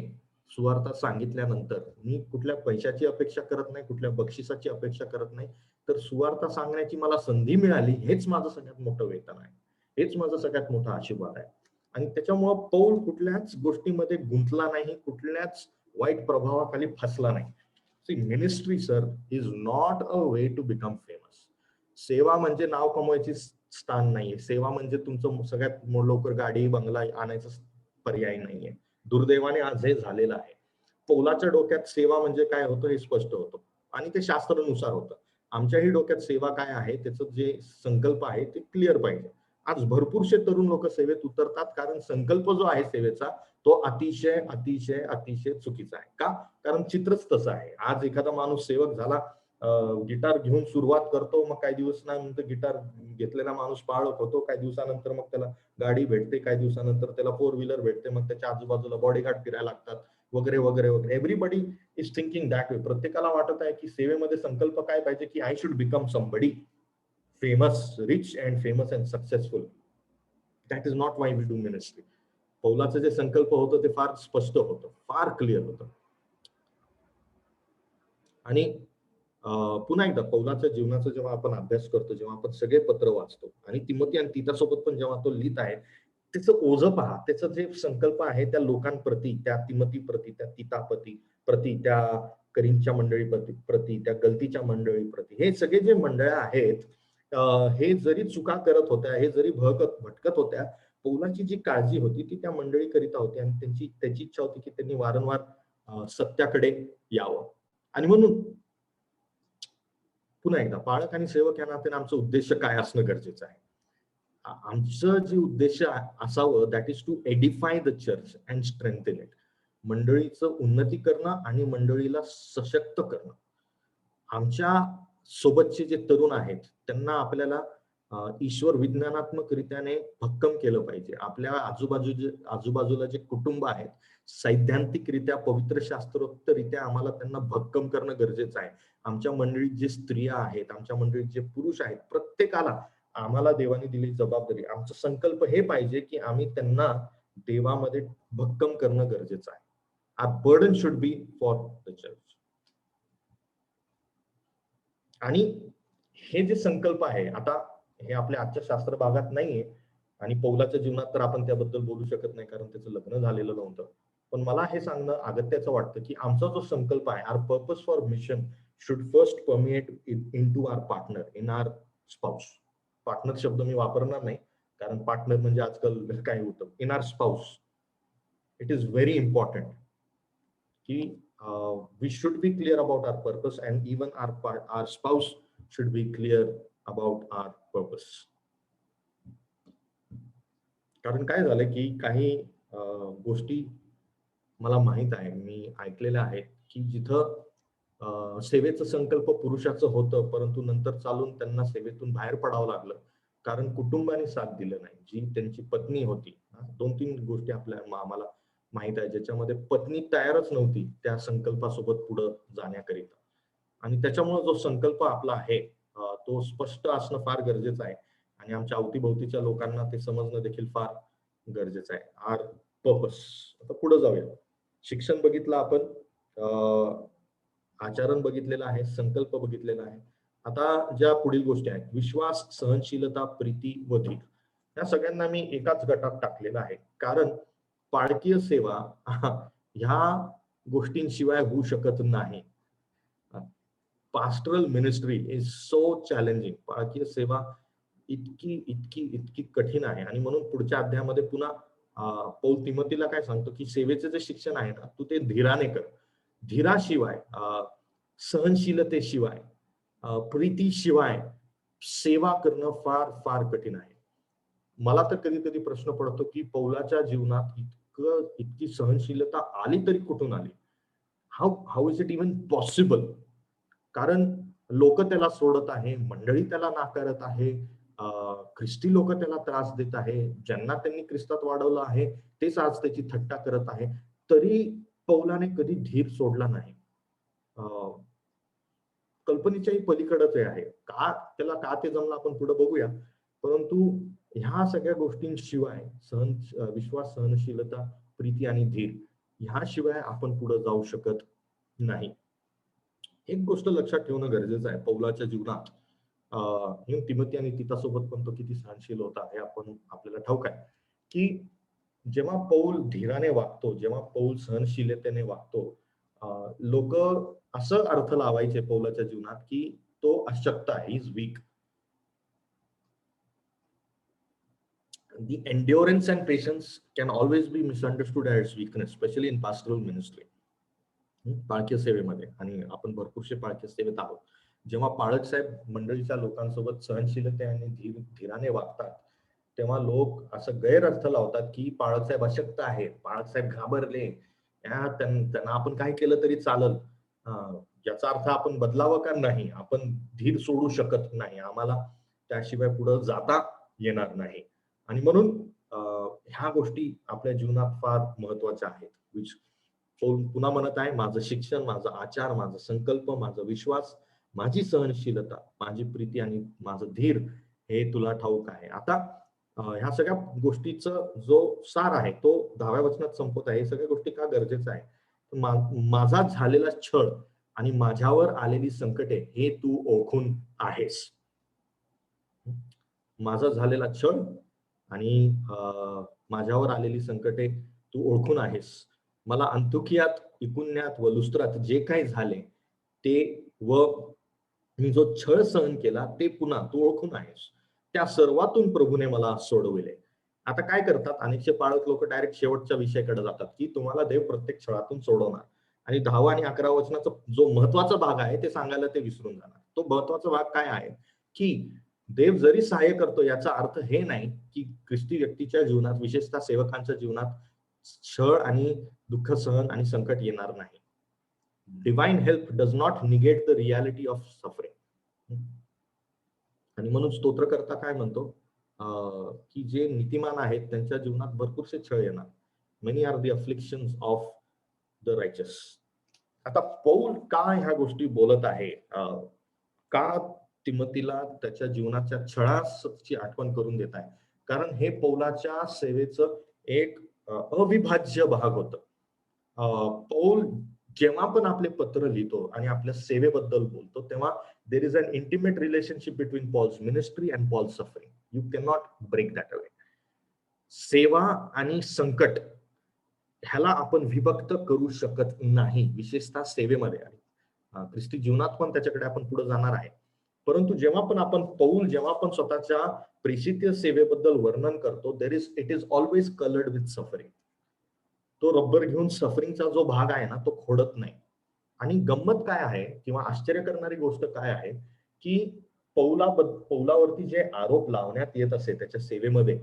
सुवार्ता सांगितल्यानंतर मी कुठल्या पैशाची अपेक्षा करत नाही, कुठल्या बक्षिसाची अपेक्षा करत नाही, तर सुवार्ता सांगण्याची मला संधी मिळाली हेच माझं सगळ्यात मोठं वेतन आहे, हेच माझं सगळ्यात मोठा आशीर्वाद आहे. आणि त्याच्यामुळं पौल कुठल्याच गोष्टीमध्ये गुंतला नाही, कुठल्याच वाईट प्रभावाखाली फसला नाही. See ministry sir is not a way to become famous. सेवा म्हणजे नाव कमवायची स्थान नाहीये. सेवा म्हणजे तुमचं सगळ्यात लवकर गाडी बंगला आणायचा पर्याय नाहीये. दुर्दैवाने आज हे झालेलं आहे. पौलाच्या डोक्यात सेवा म्हणजे काय होतं हे स्पष्ट होतं आणि ते शास्त्रानुसार होतं. आमच्याही डोक्यात सेवा काय आहे त्याचं जे संकल्प आहे ते क्लिअर पाहिजे. आज भरपूरशे तरुण लोक सेवेत उतरतात कारण संकल्प जो आहे सेवेचा तो अतिशय अतिशय अतिशय चुकीचा आहे. का? कारण चित्रच तसं आहे. आज एखादा माणूस सेवक झाला, गिटार घेऊन सुरुवात करतो, मग काही दिवसानंतर गिटार घेतलेला माणूस पाळत होतो, काही दिवसानंतर मग त्याला गाडी भेटते, काही दिवसानंतर त्याला 4 व्हीलर भेटते, मग त्याच्या आजूबाजूला बॉडीगार्ड फिरायला लागतात वगैरे वगैरे वगैरे. Everybody is thinking that way. प्रत्येकाला वाटत आहे की सेवेमध्ये संकल्प काय पाहिजे की I should become somebody famous, rich and famous and successful. That is not why we do ministry. पौलाचं जे संकल्प होतं ते फार स्पष्ट होतं, फार क्लिअर होतं. आणि पुन्हा एकदा पौलाच्या जीवनाचा जेव्हा आपण अभ्यास करतो, जेव्हा आपण सगळे पत्र वाचतो आणि तिमोथी आणि तीतासोबत पण जेव्हा तो लिहित आहे त्याचं ओझं पहा, त्याचं जे संकल्प आहे त्या लोकांप्रती, त्या तिमोथी प्रती, त्या तीतापती प्रती, त्या करिंथच्या मंडळी प्रती, त्या गलतीच्या मंडळी प्रती, हे सगळे जे मंडळ आहेत हे जरी चुका करत होत्या, हे जरी भटकत होत्या, पौलाची जी काळजी होती ती त्या मंडळी करिता होती आणि त्याची इच्छा होती की त्यांनी वारंवार सत्याकडे यावं. आणि म्हणून पुन्हा एकदा पाळक आणि सेवक या नात्याने आमचं उद्देश काय असणं गरजेचं आहे. आमचं जे उद्देश असावं that is to edify the church and strengthen it. मंडळीचं उन्नती करणं आणि मंडळीला सशक्त करणं. आमच्या सोबतचे जे तरुण आहेत त्यांना आपल्याला ईश्वर विज्ञानात्मक रित्याने भक्कम केलं पाहिजे. आपल्या आजूबाजूला जे कुटुंब आहेत सैद्धांतिकरित्या पवित्र शास्त्रोक्तरित्या आम्हाला त्यांना भक्कम करणं गरजेचं आहे. आमच्या मंडळीत जे स्त्रिया आहेत, आमच्या मंडळीत जे पुरुष आहेत, प्रत्येकाला आम्हाला देवाने दिलेली जबाबदारी, आमचा संकल्प हे पाहिजे की आम्ही त्यांना देवामध्ये भक्कम करणं गरजेचं आहे. Our burden should be for the church. आणि हे जे संकल्प आहे आता हे आपल्या आजच्या शास्त्र भागात नाहीये आणि पौलाच्या जीवनात तर आपण त्याबद्दल बोलू शकत नाही कारण त्याचं लग्न झालेलं नव्हतं. पण मला हे सांगणं अगत्याचं वाटतं की आमचा जो संकल्प आहे, our purpose for mission should first permeate into our partner, in our spouse. Partner शब्द मी वापरणार नाही कारण पार्टनर म्हणजे आजकाल काय होतं, in our spouse. It is very important की we should be clear about our purpose and even our spouse should be clear about our purpose. कारण काय झालं की काही गोष्टी मला माहित आहे, मी ऐकलेल्या आहेत की जिथं सेवेचं संकल्प पुरुषाचं होतं परंतु नंतर चालून त्यांना सेवेतून बाहेर पडावं लागलं कारण कुटुंबाने साथ दिलं नाही. जी त्यांची पत्नी होती, 2-3 गोष्टी आम्हाला माहित आहे ज्याच्यामध्ये पत्नी तयारच नव्हती त्या संकल्पासोबत पुढे जाण्याकरिता. आणि त्याच्यामुळे जो संकल्प आपला आहे तो स्पष्ट असणं फार गरजेचं आहे आणि आमच्या अवतीभोवतीच्या लोकांना ते समजणं देखील फार गरजेचं आहे. आवर पर्पस. आता पुढे जाऊया. शिक्षण बघितलं आपण, आचरण बघितलेलं आहे, संकल्प बघितलेला आहे. आता ज्या पुढील गोष्टी आहेत, विश्वास, सहनशीलता, प्रीती व धीर, या सगळ्यांना मी एकाच गटात टाकलेलं आहे कारण पाळकीय सेवा ह्या गोष्टींशिवाय होऊ शकत नाही. Pastoral ministry is so challenging. पाळकीय सेवा इतकी इतकी इतकी कठीण आहे आणि म्हणून पुढच्या अध्यायामध्ये पुन्हा पौल तिमोथीला काय सांगतो की सेवेचे जे शिक्षण आहे ना तू ते धीराने कर. धीराशिवाय, सहनशीलतेशिवाय, प्रीतीशिवाय सेवा करणं फार फार कठीण आहे. मला तर कधी कधी प्रश्न पडतो की पौलाच्या जीवनात इतकी सहनशीलता आली तरी कुठून आली? How is it even possible? कारण लोक त्याला सोडत आहे, मंडळी त्याला नाकारत आहे, ख्रिस्ती लोक त्याला त्रास देत आहे, ज्यांना त्यांनी ख्रिस्तात वाढवलं आहे तेच आज त्याची थट्टा करत आहे, तरी पौलाने कधी धीर सोडला नाही. कल्पनेच्याही पलीकडच आहे. का ते जमलं आपण पुढे बघूया. परंतु ह्या सगळ्या गोष्टींशिवाय विश्वास, सहनशीलता, प्रीती आणि धीर ह्याशिवाय आपण पुढे जाऊ शकत नाही. एक गोष्ट लक्षात ठेवणं गरजेचं आहे पौलाच्या जीवनात. तिमोथी आणि तीतासोबत पण तो किती सहनशील होता हे आपल्याला ठाऊक आहे की जेव्हा पौल धीराने वागतो, जेव्हा पौल सहनशीलतेने वागतो, लोक असं अर्थ लावायचे पौलाच्या जीवनात की तो अशक्त आहे, is weak. The endurance and patience can always be misunderstood as weakness, especially in pastoral ministry. पाळकीय सेवेमध्ये, आणि आपण भरपूरशे पाळकीय सेवेत आहोत. जेव्हा पाळक साहेब मंडळीच्या लोकांसोबत सहनशीलते आणि धीराने वागतात, तेव्हा लोक असं गैरअर्थ लावतात की पाळक साहेब अशक्त आहे, पाळक साहेब घाबरले, त्यांना आपण काय केलं तरी चालल. याचा अर्थ आपण बदलावं का नाही, आपण धीर सोडू शकत नाही, आम्हाला त्याशिवाय पुढे जाता येणार नाही. आणि म्हणून ह्या गोष्टी आपल्या जीवनात फार महत्वाच्या आहेत. पुन्हा म्हणत आहे, माझं शिक्षण, माझा आचार, माझा संकल्प, माझा विश्वास, माझी सहनशीलता, माझी प्रीती आणि माझं धीर हे तुला ठाऊक आहे. आता ह्या सगळ्या गोष्टीचं जो सार आहे तो 10व्या वचनात संपत आहे. हे सगळ्या गोष्टी का गरजेचं आहे? माझा झालेला छळ आणि माझ्यावर आलेली संकटे हे तू ओळखून आहेस. माझा झालेला छळ आणि माझ्यावर आलेली संकटे तू ओळखून आहेस. मला अंतुकियात, इकुन्यात व लुस्त्रात जे काही झाले ते व मी जो छळ सहन केला ते पुन्हा तू ओळखून आहेस. त्या सर्वातून प्रभूने मला सोडविले. आता काय करतात अनेकशे पाळक लोक? डायरेक्ट शेवटच्या विषयाकडे जातात की तुम्हाला देव प्रत्येक छळातून सोडवणार, आणि 10 आणि 11 वचनाचा जो महत्वाचा भाग आहे ते सांगायला ते विसरून जाणार. तो महत्वाचा भाग काय आहे की देव जरी सहाय्य करतो याचा अर्थ हे नाही की ख्रिस्ती व्यक्तीच्या जीवनात, विशेषतः सेवकांच्या जीवनात छळ आणि दुःख सहन आणि संकट येणार नाही. डिवाइन हेल्प डज नॉट निगेट द रियालिटी ऑफ सफरिंग. आणि म्हणून स्तोत्रकर्ता काय म्हणतो की जे नीतिमान आहेत त्यांच्या जीवनात भरपूरसे छळ येणार. Many are the afflictions of the righteous. आता पौल का ह्या गोष्टी बोलत आहे? का तिमोथीला त्याच्या जीवनाच्या छळाची आठवण करून देत आहे? कारण हे पौलाच्या सेवेचं एक अविभाज्य भाग होतं. पौल जेव्हा पण आपले पत्र लिहितो आणि आपल्या सेवेबद्दल बोलतो तेव्हा there is an intimate relationship between Paul's ministry and Paul's suffering. You can not break that away. सेवा आणि संकट ह्याला आपण विभक्त करू शकत नाही, विशेषतः सेवेमध्ये. आणि ख्रिस्ती जीवनात पण त्याच्याकडे आपण पुढे जाणार आहे. परंतु जेव्हा पण आपण पौल जेव्हा पण स्वतःच्या प्रेषित सेवेबद्दल वर्णन करतो, it is always coloured with suffering. तो रब्बर घेऊन सफरिंगचा जो भाग आहे ना तो खोडत नाही. आणि गंमत काय आहे किंवा आश्चर्य करणारी गोष्ट काय आहे की पौलावरती जे आरोप लावण्यात येत असे त्याच्या सेवेमध्ये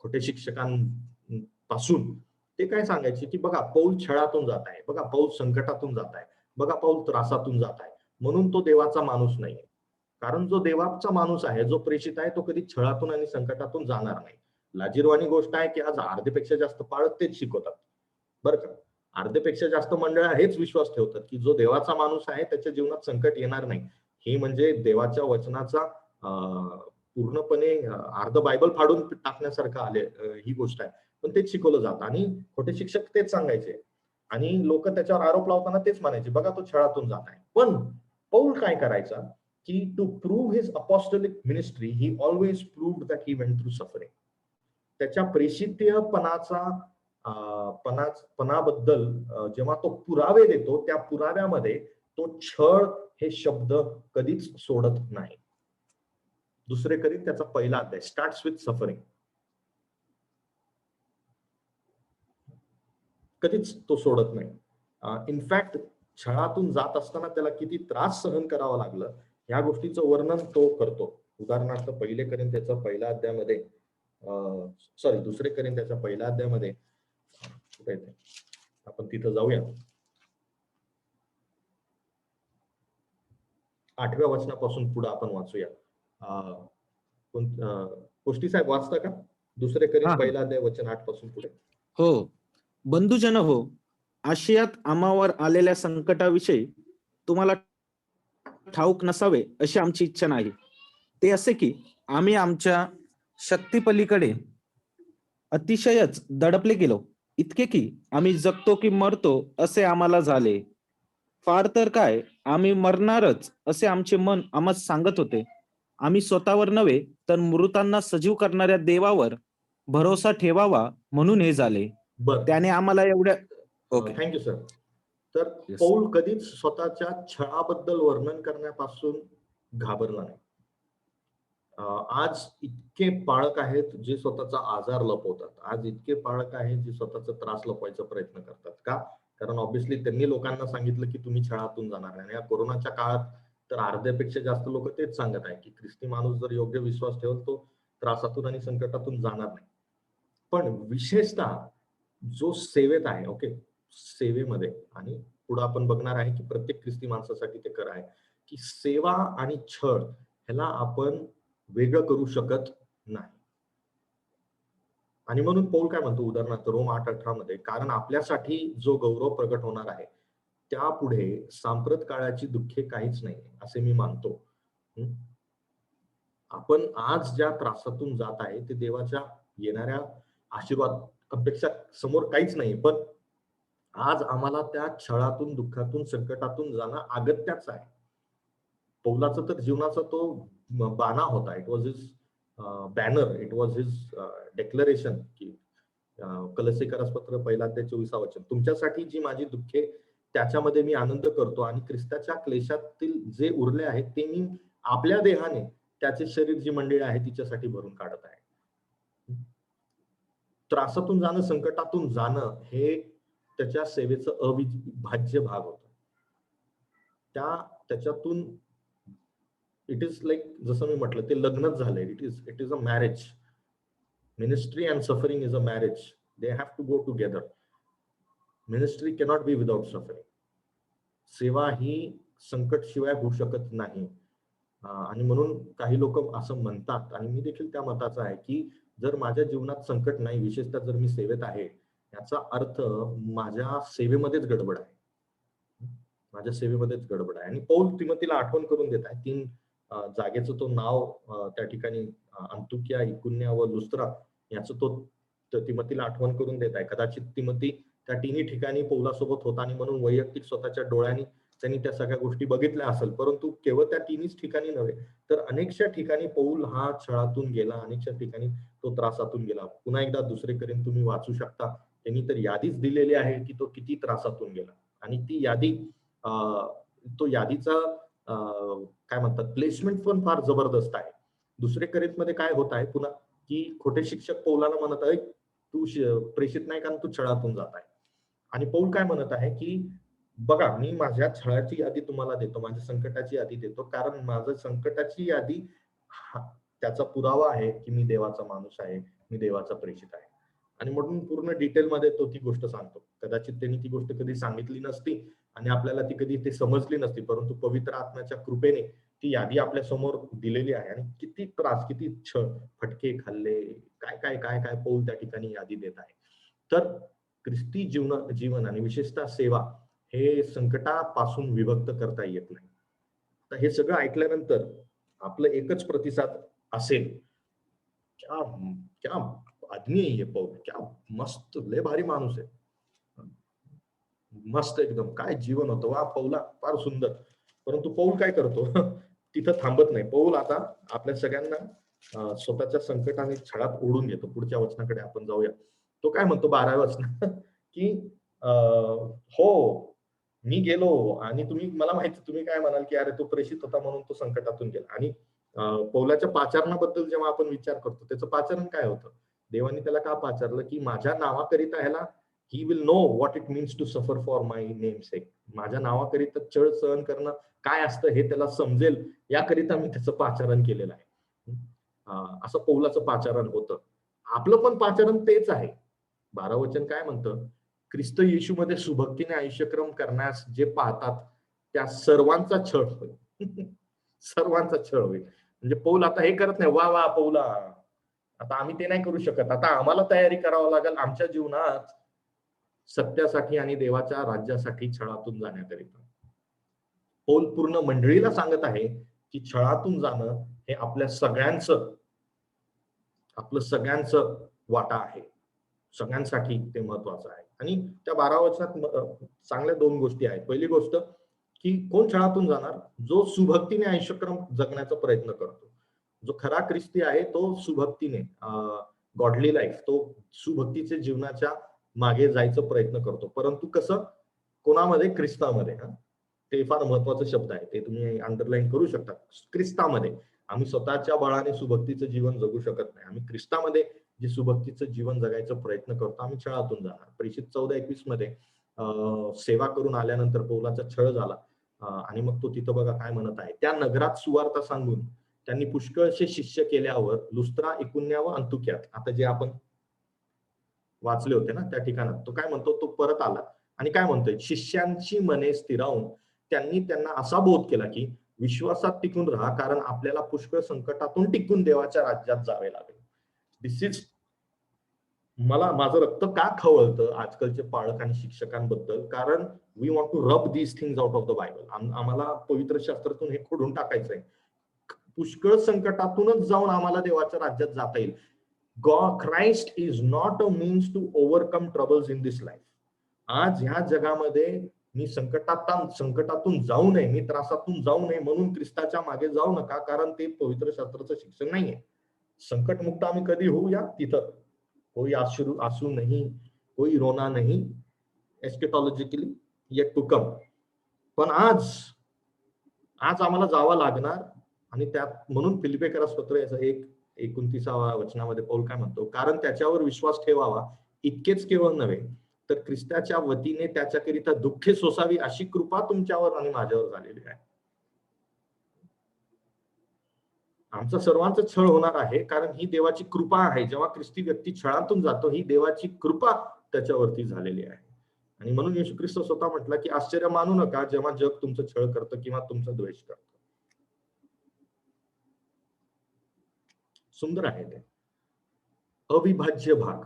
खोटे शिक्षकांपासून, ते काय सांगायचे की बघा पौल छळातून जात आहे, बघा पौल संकटातून जात आहे, बघा पौल त्रासातून जात आहे, म्हणून तो देवाचा माणूस नाही. कारण जो देवाचा माणूस आहे, जो प्रेषित आहे, तो कधी छळातून आणि संकटातून जाणार नाही. लाजिरवाणी गोष्ट आहे की आज अर्धेपेक्षा जास्त पाळक तेच शिकवतात बरं का. अर्धेपेक्षा जास्त मंडळ हेच विश्वास ठेवतात की जो देवाचा माणूस आहे त्याच्या जीवनात संकट येणार नाही. हे म्हणजे देवाच्या वचनाचा पूर्णपणे अर्ध बायबल फाडून टाकण्यासारखं आले ही गोष्ट आहे. पण तेच शिकवलं जातं आणि खोटे शिक्षक तेच सांगायचे आणि लोक त्याच्यावर आरोप लावताना तेच म्हणायचे बघा तो छळातून जात आहे. पण पौल काय करायचा की to prove his apostolic ministry he always proved that he went through suffering. त्याच्या पणाबद्दल जेव्हा तो पुरावे देतो त्या पुराव्यामध्ये तो छळ हे शब्द कधीच सोडत नाही. दुसरे करीत त्याचा पहिला अध्याय स्टार्ट्स विथ सफरिंग, कधीच तो सोडत नाही. इनफॅक्ट छळातून जात असताना त्याला किती त्रास सहन करावा लागलं या गोष्टीचं वर्णन तो करतो. उदाहरणार्थ पहिले कोरिन्थ्याच्या पहिल्या अध्यायामध्ये दुसरे कोरिन्थ्याच्या पहिल्या अध्यायामध्ये कुठे आहे ते? आपण तिथं जाऊया. 8व्या वचनापासून पुढे आपण वाचूया. गोष्टी साहेब वाचता का? दुसरे कोरिन्थ पहिला अध्याय वचन 8 पासून पुढे. हो, बंधुजन हो, आशियात आम्हावर आलेल्या संकटाविषयी तुम्हाला ठाऊक नसावे अशी आमची इच्छा नाही. ते असे की आम्ही आमच्या शक्तीपलीकडे अतिशयच दडपले गेलो, इतके की आम्ही जगतो की मरतो असे आम्हाला झाले. फार तर काय, आम्ही मरणारच असे आमचे मन आम्हास सांगत होते. आम्ही स्वतःवर नव्हे तर मृतांना सजीव करणाऱ्या देवावर भरोसा ठेवावा म्हणून हे झाले. बरं, त्याने आम्हाला एवढ्या थँक्यू सर. तर Yes. पौल कधीच स्वतःच्या छळाबद्दल वर्णन करण्यापासून घाबरला नाही. आज इतके पाळक आहेत जे स्वतःचा आजार लपवतात. आज इतके पाळक आहेत जे स्वतःचा त्रास लपवायचा प्रयत्न करतात. का? कारण ऑब्व्हियसली त्यांनी लोकांना सांगितलं की तुम्ही छळातून जाणार. आणि या कोरोनाच्या काळात तर अर्ध्यापेक्षा जास्त लोक तेच सांगत आहे की ख्रिस्ती माणूस जर योग्य विश्वास ठेवल तो त्रासातून आणि संकटातून जाणार नाही. पण विशेषतः जो सेवेत आहे, ओके, सेवेमध्ये, आणि पुढे आपण बघणार आहे की प्रत्येक ख्रिस्ती माणसासाठी ते खरं आहे की सेवा आणि छळ ह्याला आपण वेगळं करू शकत नाही. आणि म्हणून पौल काय म्हणतो उदाहरणार्थ रोम 8:18 मध्ये, कारण आपल्यासाठी जो गौरव प्रगट होणार आहे त्यापुढे सांप्रत काळाची दुःखे काहीच नाही असे मी मानतो. आपण आज ज्या त्रासातून जात आहे ते देवाच्या येणाऱ्या आशीर्वादापेक्षा समोर काहीच नाही. पण आज आम्हाला त्या छळातून, दुःखातून, संकटातून जाणं अगत्याच आहे. पौलाचा तर जीवनाचा तो बाणा होता. It was his banner, it was his declaration की कलसीकरास पत्र 1 अध्याय 24 वचन, तुमच्यासाठी जी माझी दुःखे त्याच्यामध्ये मी आनंद करतो आणि ख्रिस्ताच्या क्लेशातील जे उरले आहेत ते मी आपल्या देहाने त्याचे शरीर जी मंडळी आहे तिच्यासाठी भरून काढत आहे. त्रासातून जाणं, संकटातून जाणं हे त्याच्या सेवेचं अविभाज्य भाग होता. त्याच्यातून इट इज लाईक, जसं मी म्हटलं, ते लग्नच झालंय. It is a marriage. Ministry and suffering is a marriage. They have to go together. Ministry cannot be without suffering. सेवा ही संकट शिवाय होऊ शकत नाही. आणि म्हणून काही लोक असं म्हणतात, आणि मी देखील त्या मताचा आहे, की जर माझ्या जीवनात संकट नाही, विशेषतः जर मी सेवेत आहे, याचा अर्थ माझ्या सेवेमध्येच गडबड आहे. माझ्या सेवेमध्येच गडबड आहे. आणि पौल तिमोथीला आठवण करून देत आहे 3 जागेचं तो नाव त्या ठिकाणी अंतुकिया, इकुन्या व लुस्त्रा याचं तो तिमोथीला आठवण करून देत आहे. कदाचित तिमोथी त्या तिन्ही ठिकाणी पौलासोबत होता आणि म्हणून वैयक्तिक स्वतःच्या डोळ्यांनी त्यांनी त्या सगळ्या गोष्टी बघितल्या असेल. परंतु केवळ त्या तिन्हीच ठिकाणी नव्हे तर अनेकशा ठिकाणी पौल हा छळातून गेला, अनेकशा ठिकाणी तो त्रासातून गेला. पुन्हा एकदा दुसरे करीन तुम्ही वाचू शकता. त्यांनी तर यादीच दिलेली आहे की तो किती त्रासातून गेला. आणि ती यादी, तो यादीचा काय म्हणतात, प्लेसमेंट पण फार जबरदस्त आहे. दुसरे करीतमध्ये काय होत आहे पुन्हा, की खोटे शिक्षक पौलाला म्हणत आहे तू प्रेषित नाही कारण तू छळातून जात आहे. आणि पौल काय म्हणत आहे की बघा, मी माझ्या छळाची यादी तुम्हाला देतो, माझ्या संकटाची यादी देतो, कारण माझं संकटाची यादी त्याचा पुरावा आहे की मी देवाचा माणूस आहे, मी देवाचा प्रेषित आहे. आणि म्हणून पूर्ण डिटेलमध्ये तो ती गोष्ट सांगतो. कदाचित त्यांनी ती गोष्ट कधी सांगितली नसती आणि आपल्याला ती कधी ते समजली नसती, परंतु पवित्र आत्म्याच्या कृपेने ती यादी आपल्या समोर दिलेली आहे. आणि किती त्रास, किती फटके खाल्ले, काय काय काय काय पौल त्या ठिकाणी यादी देत आहे. तर ख्रिस्ती जीवन आणि विशेषतः सेवा हे संकटापासून विभक्त करता येत नाही. तर हे सगळं ऐकल्यानंतर आपलं एकच प्रतिसाद असेल, क्या क्या आदमी आहे हे पौल, क्या मस्त, लय भारी माणूस आहे, मस्त एकदम, काय जीवन होतं वा पौला, फार सुंदर. परंतु पौल काय करतो, तिथं थांबत नाही. पौल आता आपल्या सगळ्यांना स्वतःच्या संकटाने छळात ओढून घेतो. पुढच्या वचनाकडे आपण जाऊया. तो काय म्हणतो 12व्या वचनात की हो मी गेलो आणि तुम्ही, मला माहिती तुम्ही काय म्हणाल की अरे तो प्रेषित होता म्हणून तो संकटातून गेला. आणि पौलाच्या पाचारणाबद्दल जेव्हा आपण विचार करतो, त्याचं पाचारण काय होतं, देवाने त्याला का पाचारलं, की माझ्या नावाकरिता ह्याला he will know what it means to suffer for my name sake. माझ्या नावाकरिता छळ सहन करणं काय असतं हे त्याला समजेल याकरिता मी त्याचं पाचारण केलेलं आहे. असं पौलाचं पाचारण होतं. आपलं पण पाचारण तेच आहे. 12 वचन काय म्हणतं, ख्रिस्त येशूमध्ये सुभक्तीने आयुष्यक्रम करण्यास जे पाहतात त्या सर्वांचा छळ होईल. सर्वांचा छळ होईल. म्हणजे पौल आता हे करत नाही, वा वा पौला, आता आम्ही ते नाही करू शकत, आता आम्हाला तयारी करावं लागेल आमच्या जीवनात सत्यासाठी आणि देवाच्या राज्यासाठी छळातून जाण्याकरिता. पौल पूर्ण मंडळीला सांगत आहे की छळातून जाणं हे आपल्या सगळ्यांचं वाटा आहे, सगळ्यांसाठी ते महत्वाचं आहे. आणि त्या 12 वचनात चांगल्या 2 गोष्टी आहेत. पहिली गोष्ट की कोण छळातून जाणार, जो सुभक्तीने आयुष्यक्रम जगण्याचा प्रयत्न करतो. जो खरा ख्रिस्ती आहे तो सुभक्तीने, गॉडली लाईफ, तो सुभक्तीचे जीवनाच्या मागे जायचा प्रयत्न करतो. परंतु कसं, कोणामध्ये, ख्रिस्तामध्ये. ते फार महत्वाचा शब्द आहे, ते तुम्ही अंडरलाईन करू शकता. ख्रिस्तामध्ये. आम्ही स्वतःच्या बळाने सुभक्तीचं जीवन जगू शकत नाही. आम्ही ख्रिस्तामध्ये जे सुभक्तीचं जीवन जगायचा प्रयत्न करतो, आम्ही छळातून जाणार. प्रेषित 14:21 मध्ये सेवा करून आल्यानंतर पौलाचा छळ झाला आणि मग तो तिथं बघा काय म्हणत आहे, त्या नगरात सुवार्ता सांगून त्यांनी पुष्कळसे शिष्य केल्यावर लुस्त्रा, इकुन्या व अंतुक्यात, आता जे आपण वाचले होते ना त्या ठिकाणात, तो काय म्हणतो, तो परत आला आणि काय म्हणतोय, शिष्यांची मने स्थिरावून त्यांनी त्यांना असा बोध केला की विश्वासात टिकून राहा, कारण आपल्याला पुष्कळ संकटातून टिकून देवाच्या राज्यात जावे लागेल. दिस इज, मला माझं रक्त का खवळतं आजकालचे पालक आणि शिक्षकांबद्दल, कारण we want to rub these things out of the Bible. आम्हाला पवित्र शास्त्रातून हे खोडून टाकायचंय. पुष्कळ संकटातूनच जाऊन आम्हाला देवाच्या राज्यात जाता येईल. Christ is not a means to overcome troubles in this life. आज ह्या जगामध्ये मी संकटातून जाऊ नये, मी त्रासातून जाऊ नये म्हणून ख्रिस्ताच्या मागे जाऊ नका, कारण ते पवित्र शास्त्राचं शिक्षण नाहीये. संकटमुक्त आम्ही कधी होऊया तिथं, कोई आंसू नहीं, कोई रोना नहीं, एस्केटॉलॉजिकली येट टू कम. पण आज आम्हाला जावं लागणार. आणि त्यात म्हणून फिलिप्पियरास पत्र याचं 1:29 वचनामध्ये पौल काय म्हणतो, कारण त्याच्यावर विश्वास ठेवावा इतकेच केवळ नव्हे, तर ख्रिस्ताच्या वतीने त्याच्याकरिता दुःखे सोसावी अशी कृपा तुमच्यावर आणि माझ्यावर झालेली आहे. आमचा सर्वांचा छळ होणार आहे, कारण ही देवाची कृपा आहे. जेव्हा ख्रिस्ती व्यक्ती छळातून जातो, ही देवाची कृपा त्याच्यावरती झालेली आहे. आणि म्हणून येशू ख्रिस्त स्वतः म्हटलं की आश्चर्य मानू नका जेव्हा जग तुमचं छळ करतं किंवा तुमचा द्वेष करतं. सुंदर आहे ते. अविभाज्य भाग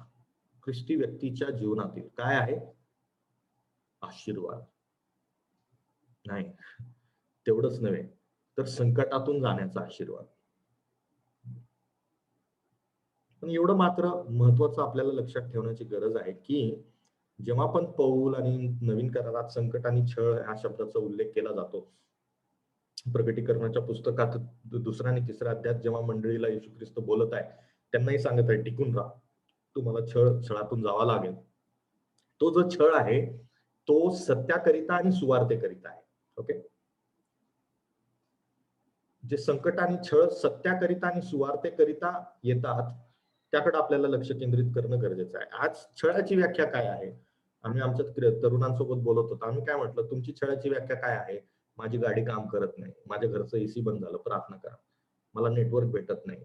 ख्रिस्ती व्यक्तीच्या जीवनातील काय आहे? आशीर्वाद. नाही, तेवढंच नव्हे तर संकटातून जाण्याचा आशीर्वाद. पण एवढं मात्र महत्वाचं आपल्याला लक्षात ठेवण्याची गरज आहे की जेव्हा पण पौल आणि नवीन करारात संकट आणि छळ या शब्दाचा उल्लेख केला जातो, प्रकटीकरणाच्या पुस्तकात 2 आणि 3 अध्यायात जेव्हा मंडळीला येशू ख्रिस्त बोलत आहे, त्यांनाही सांगत आहे टिकून राहा, तुम्हाला छळातून जावा लागेल. तो जो छळ आहे तो सत्याकरिता आणि सुवार्तेकरिता आहे. ओके, जे संकट आणि छळ सत्याकरिता आणि सुवार्तेकरिता येतात त्याकडे आपल्याला लक्ष केंद्रित करणं गरजेचं आहे. आज छळाची व्याख्या काय आहे? आम्ही आमच्या तरुणांसोबत बोलत होतो, आम्ही काय म्हटलं, तुमची छळाची व्याख्या काय आहे? माझी गाडी काम करत नाही, माझ्या घरचं एसी बंद झालं, प्रार्थना करा, मला नेटवर्क भेटत नाही,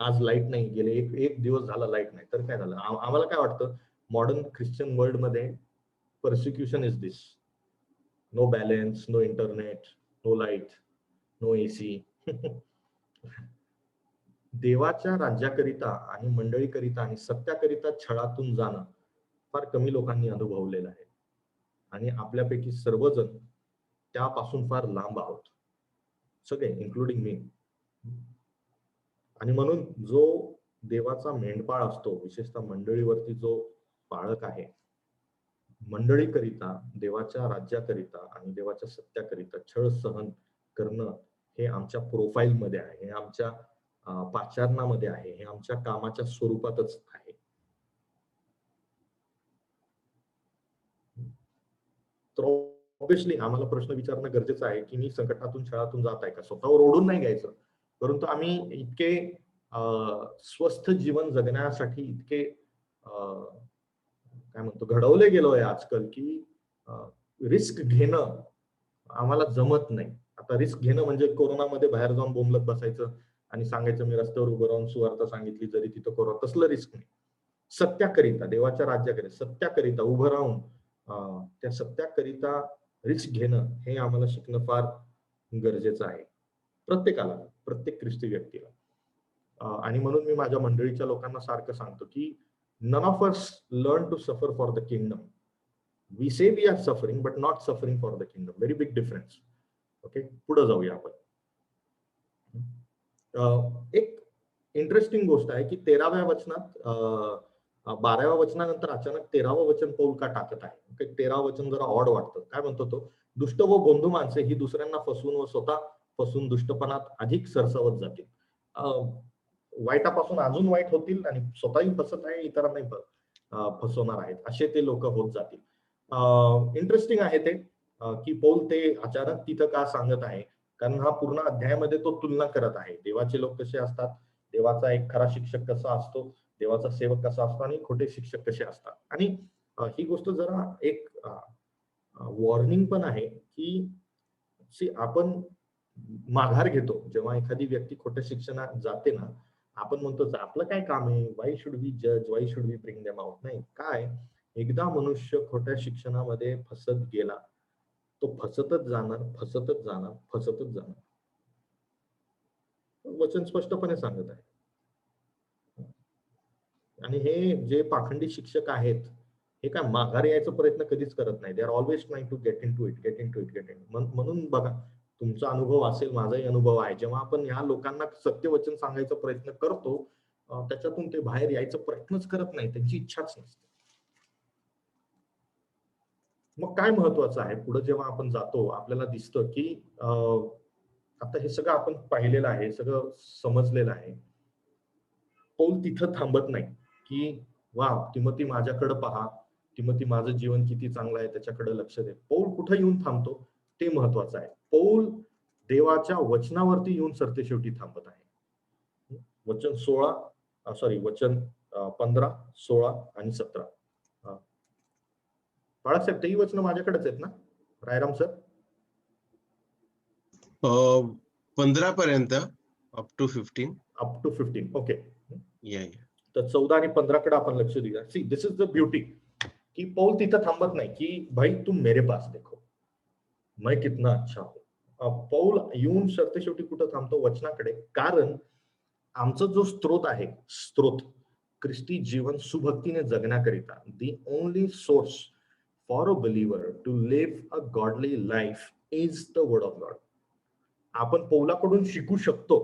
आज लाईट नाही, गेले एक दिवस झाला लाईट नाही. तर काय झालं? आम्हाला काय वाटतं, मॉडर्न ख्रिश्चन वर्ल्ड मध्ये persecution is this, no balance, no internet, no light, no AC. देवाच्या राज्याकरिता आणि मंडळीकरिता आणि सत्याकरिता छळातून जाणं फार कमी लोकांनी अनुभवलेलं आहे आणि आपल्यापैकी सर्वजण त्यापासून फार लांब आहोत, सगळे इन्क्लुडिंग मी. आणि म्हणून जो देवाचा मेंढपाळ असतो, विशेषतः मंडळीवरती जो पाळक आहे, मंडळीकरिता, देवाच्या राज्याकरिता आणि देवाच्या सत्याकरिता छळ सहन करणं हे आमच्या प्रोफाईल मध्ये आहे, हे आमच्या पाचारणामध्ये आहे, हे आमच्या कामाच्या स्वरूपातच आहे. तर ऑब्विसली आम्हाला प्रश्न विचारणं गरजेचं आहे की मी संकटातून छळातून जात आहे का? स्वतःवर ओढून नाही घ्यायचं, परंतु आम्ही इतके स्वस्थ जीवन जगण्यासाठी इतके काय म्हणतो घडवले गेलोय आजकाल की रिस्क घेणं आम्हाला जमत नाही. आता रिस्क घेणं म्हणजे कोरोनामध्ये बाहेर जाऊन बोंबलत बसायचं आणि सांगायचं मी रस्त्यावर उभं राहून सुवार्ता सांगितली जरी तिथं कोरोना, तसलं रिस्क नाही. सत्याकरिता, देवाच्या राज्याकरिता सत्याकरिता उभं राहून त्या सत्याकरिता रिस्क घेणं हे आम्हाला शिकणं फार गरजेचं आहे प्रत्येकाला, प्रत्येक ख्रिस्ती व्यक्तीला. आणि म्हणून मी माझ्या मंडळीच्या लोकांना सारखं सांगतो की none of us learn to suffer for the kingdom. We say we are suffering but not suffering for the kingdom. Very big difference. Okay, पुढे जाऊया आपण. एक इंटरेस्टिंग गोष्ट आहे की 13व्या वचनात 12व्या वचनानंतर अचानक 13वं वचन पौल का टाकत आहे. ओके, 13वं वचन जरा ऑड वाटतं. काय म्हणतो तो? दुष्ट व बोंधू माणसे ही दुसऱ्यांना फसवून व स्वतः फसवून दुष्टपणात अधिक सरसावत जातील. वाईटापासून अजून वाईट होतील आणि स्वतःही फसत आहे, इतरांनाही फसवणार आहेत, असे ते लोक होत जातील. इंटरेस्टिंग आहे ते की पौल ते अचानक तिथं का सांगत आहे, कारण हा पूर्ण अध्यायामध्ये तो तुलना करत आहे. देवाचे लोक कसे असतात, देवाचा एक खरा शिक्षक कसा असतो, देवाचा सेवक कसा असतो आणि खोटे शिक्षक कसे असतात. आणि ही गोष्ट जरा एक वॉर्निंग पण आहे की आपण माघार घेतो जेव्हा एखादी व्यक्ती खोट्या शिक्षणात जाते ना, आपण म्हणतो आपलं काय काम आहे, वाय शुड वी जज, why should we bring them out. नाही, काय एकदा मनुष्य खोट्या शिक्षणामध्ये फसत गेला तो फसतच जाणार, फसतच जाणार, फसतच जाणार. वचन स्पष्टपणे सांगत आहे. आणि हे जे पाखंडी शिक्षक आहेत हे काय माघार यायचा प्रयत्न कधीच करत नाही. They are always trying to get in to it, get in to it, get in. म्हणून बघा, तुमचा अनुभव असेल, माझाही अनुभव आहे, जेव्हा आपण ह्या लोकांना सत्यवचन सांगायचा प्रयत्न करतो त्याच्यातून ते बाहेर यायचा प्रयत्नच करत नाही, त्यांची इच्छाच नसते. मग काय महत्वाचं आहे पुढे जेव्हा आपण जातो आपल्याला दिसतं की आता हे सगळं आपण पाहिलेलं आहे, सगळं समजलेलं आहे. पौल तिथं थांबत नाही की वा तिमोथी माझ्याकडे पहा, तिमोथी माझं जीवन किती चांगलं आहे त्याच्याकडे लक्ष दे. पौल कुठं येऊन थांबतो ते महत्वाचं आहे. पौल देवाच्या वचनावरती येऊन सरतेशेवटी थांबत आहे. वचन 15, 16 आणि 17. बाळासाहेब, तेही वचन माझ्याकडेच आहेत ना रायराम सर? 15 पर्यंत up to 15. Up to 15. Okay. या तर 14 आणि 15 कडे आपण लक्ष देऊया. See, this is the beauty की पौल तिथं थांबत नाही की भाई तुम मेरे पास देखो मैं कितना अच्छा हूं. पौल येऊन सरतेशेवटी कुठं थांबतो? वचनाकडे. कारण आमचा जो स्त्रोत आहे, स्त्रोत ख्रिस्ती जीवन सुभक्तीने जगण्याकरिता, the only source for a believer to live a godly life is the word of God. आपण पौलाकडून शिकू शकतो,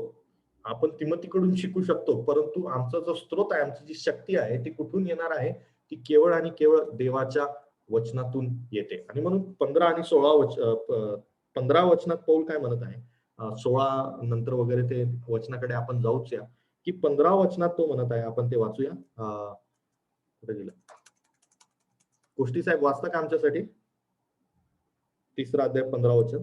आपण तिमोथीकडून शिकू शकतो, परंतु आमचा जो स्त्रोत आहे, आमची जी शक्ती आहे ती कुठून येणार आहे? ती केवळ आणि केवळ देवाच्या वचनातून येते. आणि म्हणून 15 आणि 15 वचनात पौल काय म्हणत आहे, 16 नंतर वगैरे ते वचनाकडे आपण जाऊच या, की 15 वचनात तो म्हणत आहे, आपण ते वाचूया. कुठे गेलं? गोष्टी साहेब वाचता का आमच्यासाठी? 3रा अध्याय 15 वचन.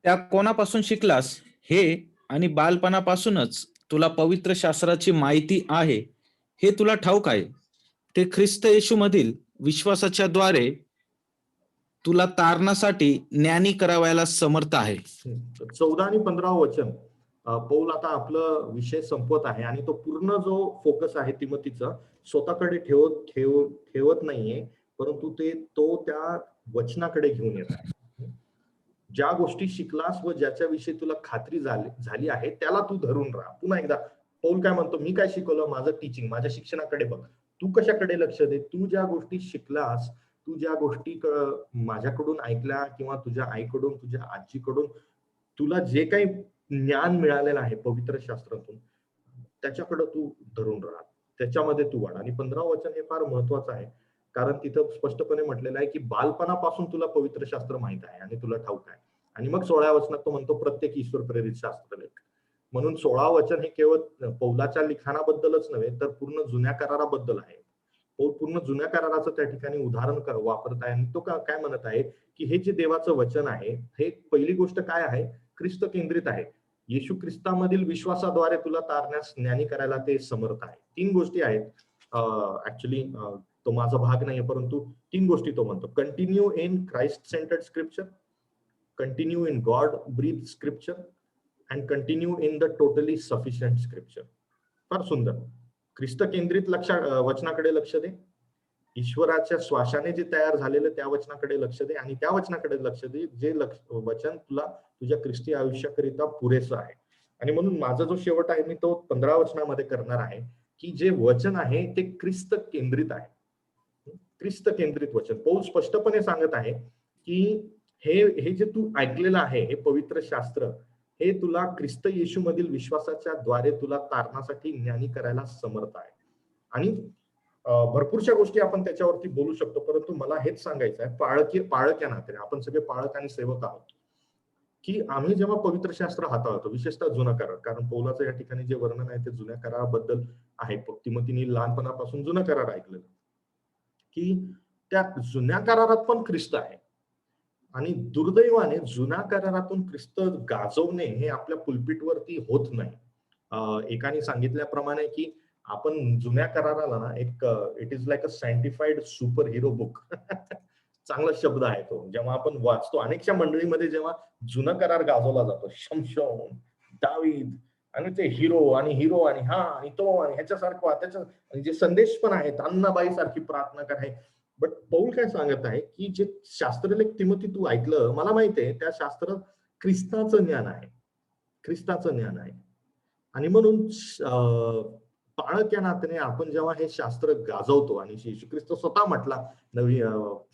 त्या कोणापासून शिकलास हे आणि बालपणापासूनच तुला पवित्र शास्त्राची माहिती आहे हे तुला ठाऊक आहे. ते ख्रिस्त येशू मधील विश्वासाच्या द्वारे तुला तारणासाठी ज्ञानी करावयाला समर्थ आहे. 14 आणि 15 वचन पौल आता आपलं विषय संपवत आहे आणि तो पूर्ण जो फोकस आहे तिमोथीचा स्वतःकडे ठेवत नाहीये, परंतु तो त्या वचनाकडे घेऊन येत आहे. ज्या गोष्टी शिकलास व ज्याच्याविषयी तुला खात्री झाली आहे त्याला तू धरून राहा. पुन्हा एकदा पौल काय म्हणतो, मी काय शिकवलं, माझं टीचिंग, माझ्या शिक्षणाकडे बघ, तू कशाकडे लक्ष दे. तू ज्या गोष्टी शिकलास, तू ज्या गोष्टी माझ्याकडून ऐकल्या किंवा तुझ्या आईकडून, तुझ्या आजीकडून तुला जे काही ज्ञान मिळालेलं आहे पवित्र शास्त्रातून, त्याच्याकडे तू धरून राहा, त्याच्यामध्ये तू वाढ. आणि 15 वचन हे फार महत्वाचं आहे, कारण तिथं स्पष्टपणे म्हटलेलं आहे की बालपणापासून तुला पवित्र शास्त्र माहित आहे आणि तुला ठाऊक आहे. आणि मग 16 वचनात तो म्हणतो प्रत्येक ईश्वर प्रेरित शास्त्रलेख. म्हणून 16 वचन हे केवळ पौलाच्या लिखाणाबद्दलच नव्हे तर पूर्ण जुन्या कराराबद्दल आहे. पौल पूर्ण जुन्या कराराचं त्या ठिकाणी उदाहरण वापरत आहे आणि तो काय म्हणत आहे की हे जे देवाचं वचन आहे हे पहिली गोष्ट काय आहे, ख्रिस्त केंद्रित आहे. येशू ख्रिस्तामधील विश्वासाद्वारे तुला तारण्यास ज्ञानी करायला ते समर्थ आहे. 3 गोष्टी आहेत ऍक्च्युली तो माझा भाग नाहीये, परंतु 3 गोष्टी तो म्हणतो. Continue in Christ centred scripture, continue in God breath scripture and continue in the totally sufficient scripture. फार सुंदर. ख्रिस्त केंद्रित वचनाकडे लक्ष दे, ईश्वराच्या श्वासाने जे तयार झालेलं त्या वचनाकडे लक्ष दे, आणि त्या वचनाकडे लक्ष दे जे वचन तुला तुझ्या ख्रिस्ती आयुष्याकरिता पुरेसं आहे. आणि म्हणून माझा जो शेवट आहे मी तो 15 वचनामध्ये करणार आहे, की जे वचन आहे ते ख्रिस्त केंद्रित आहे. ख्रिस्त केंद्रित वचन. पौल स्पष्टपणे सांगत आहे की हे जे तू ऐकलेलं आहे, हे पवित्र शास्त्र, हे तुला ख्रिस्त येशू मधील विश्वासाच्या द्वारे तुला तारणासाठी ज्ञानी करायला समर्थ आहे. आणि भरपूरशा गोष्टी आपण त्याच्यावरती बोलू शकतो, परंतु मला हेच सांगायचं आहे, पाळक या नात्याने आपण सगळे पाळक आणि सेवक आहोत, की आम्ही जेव्हा पवित्र शास्त्र हाताळतो, विशेषतः जुना करार, कारण पौलाचं या ठिकाणी जे वर्णन आहे ते जुन्या कराराबद्दल आहे. तिमोथीने लहानपणापासून जुना करार ऐकलेलं, की त्या जुन्या करारात पण ख्रिस्त आहे. आणि दुर्दैवाने जुन्या करारातून ख्रिस्त गाजवणे हे आपल्या पुलपिटवरती होत नाही. एकाने सांगितल्याप्रमाणे की आपण जुन्या कराराला ना एक it is like a scientified super hero book. चांगला शब्द आहे तो. जेव्हा आपण वाचतो अनेकशा मंडळीमध्ये, जेव्हा जुना करार गाजवला जातो, शमशोन, दावीद आणि ते हिरो आणि हा आणि तो आणि ह्याच्यासारखं त्याच्या जे संदेश पण आहेत, अन्नाबाई सारखी प्रार्थना कराय. बट पौल काय सांगत आहे की जे शास्त्रलेख तिमोथी तू ऐकलं, मला माहिती आहे त्या शास्त्र ख्रिस्ताचं ज्ञान आहे, ख्रिस्ताचं ज्ञान आहे. आणि म्हणून पाळक या नात्याने आपण जेव्हा हे शास्त्र गाजवतो, आणि येशू ख्रिस्त स्वतः म्हटला नवी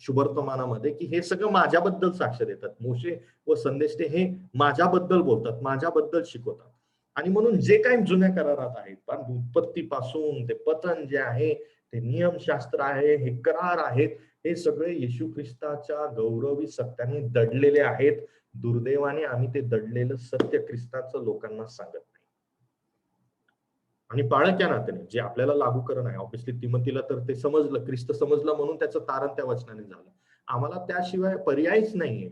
शुभवर्तमानामध्ये की हे सगळं माझ्याबद्दल साक्ष देतात, मोशे व संदेश ते हे माझ्याबद्दल बोलतात, माझ्याबद्दल शिकवतात. आणि म्हणून जे काही जुन्या करारात आहेत, पण उत्पत्तीपासून ते पतन जे आहे, ते नियमशास्त्र आहे, हे करार आहेत, हे सगळे येशू ख्रिस्ताच्या गौरवी सत्याने दडलेले आहेत. दुर्दैवाने आम्ही ते दडलेलं सत्य ख्रिस्ताचं लोकांना सांगत नाही. आणि पाळक या नात्याने जे आपल्याला लागू करणं आहे, ऑब्व्हियसली तिमोथीला तर ते समजलं, ख्रिस्त समजलं म्हणून त्याचं तारण त्या वचनाने झालं. आम्हाला त्याशिवाय पर्यायच नाहीये,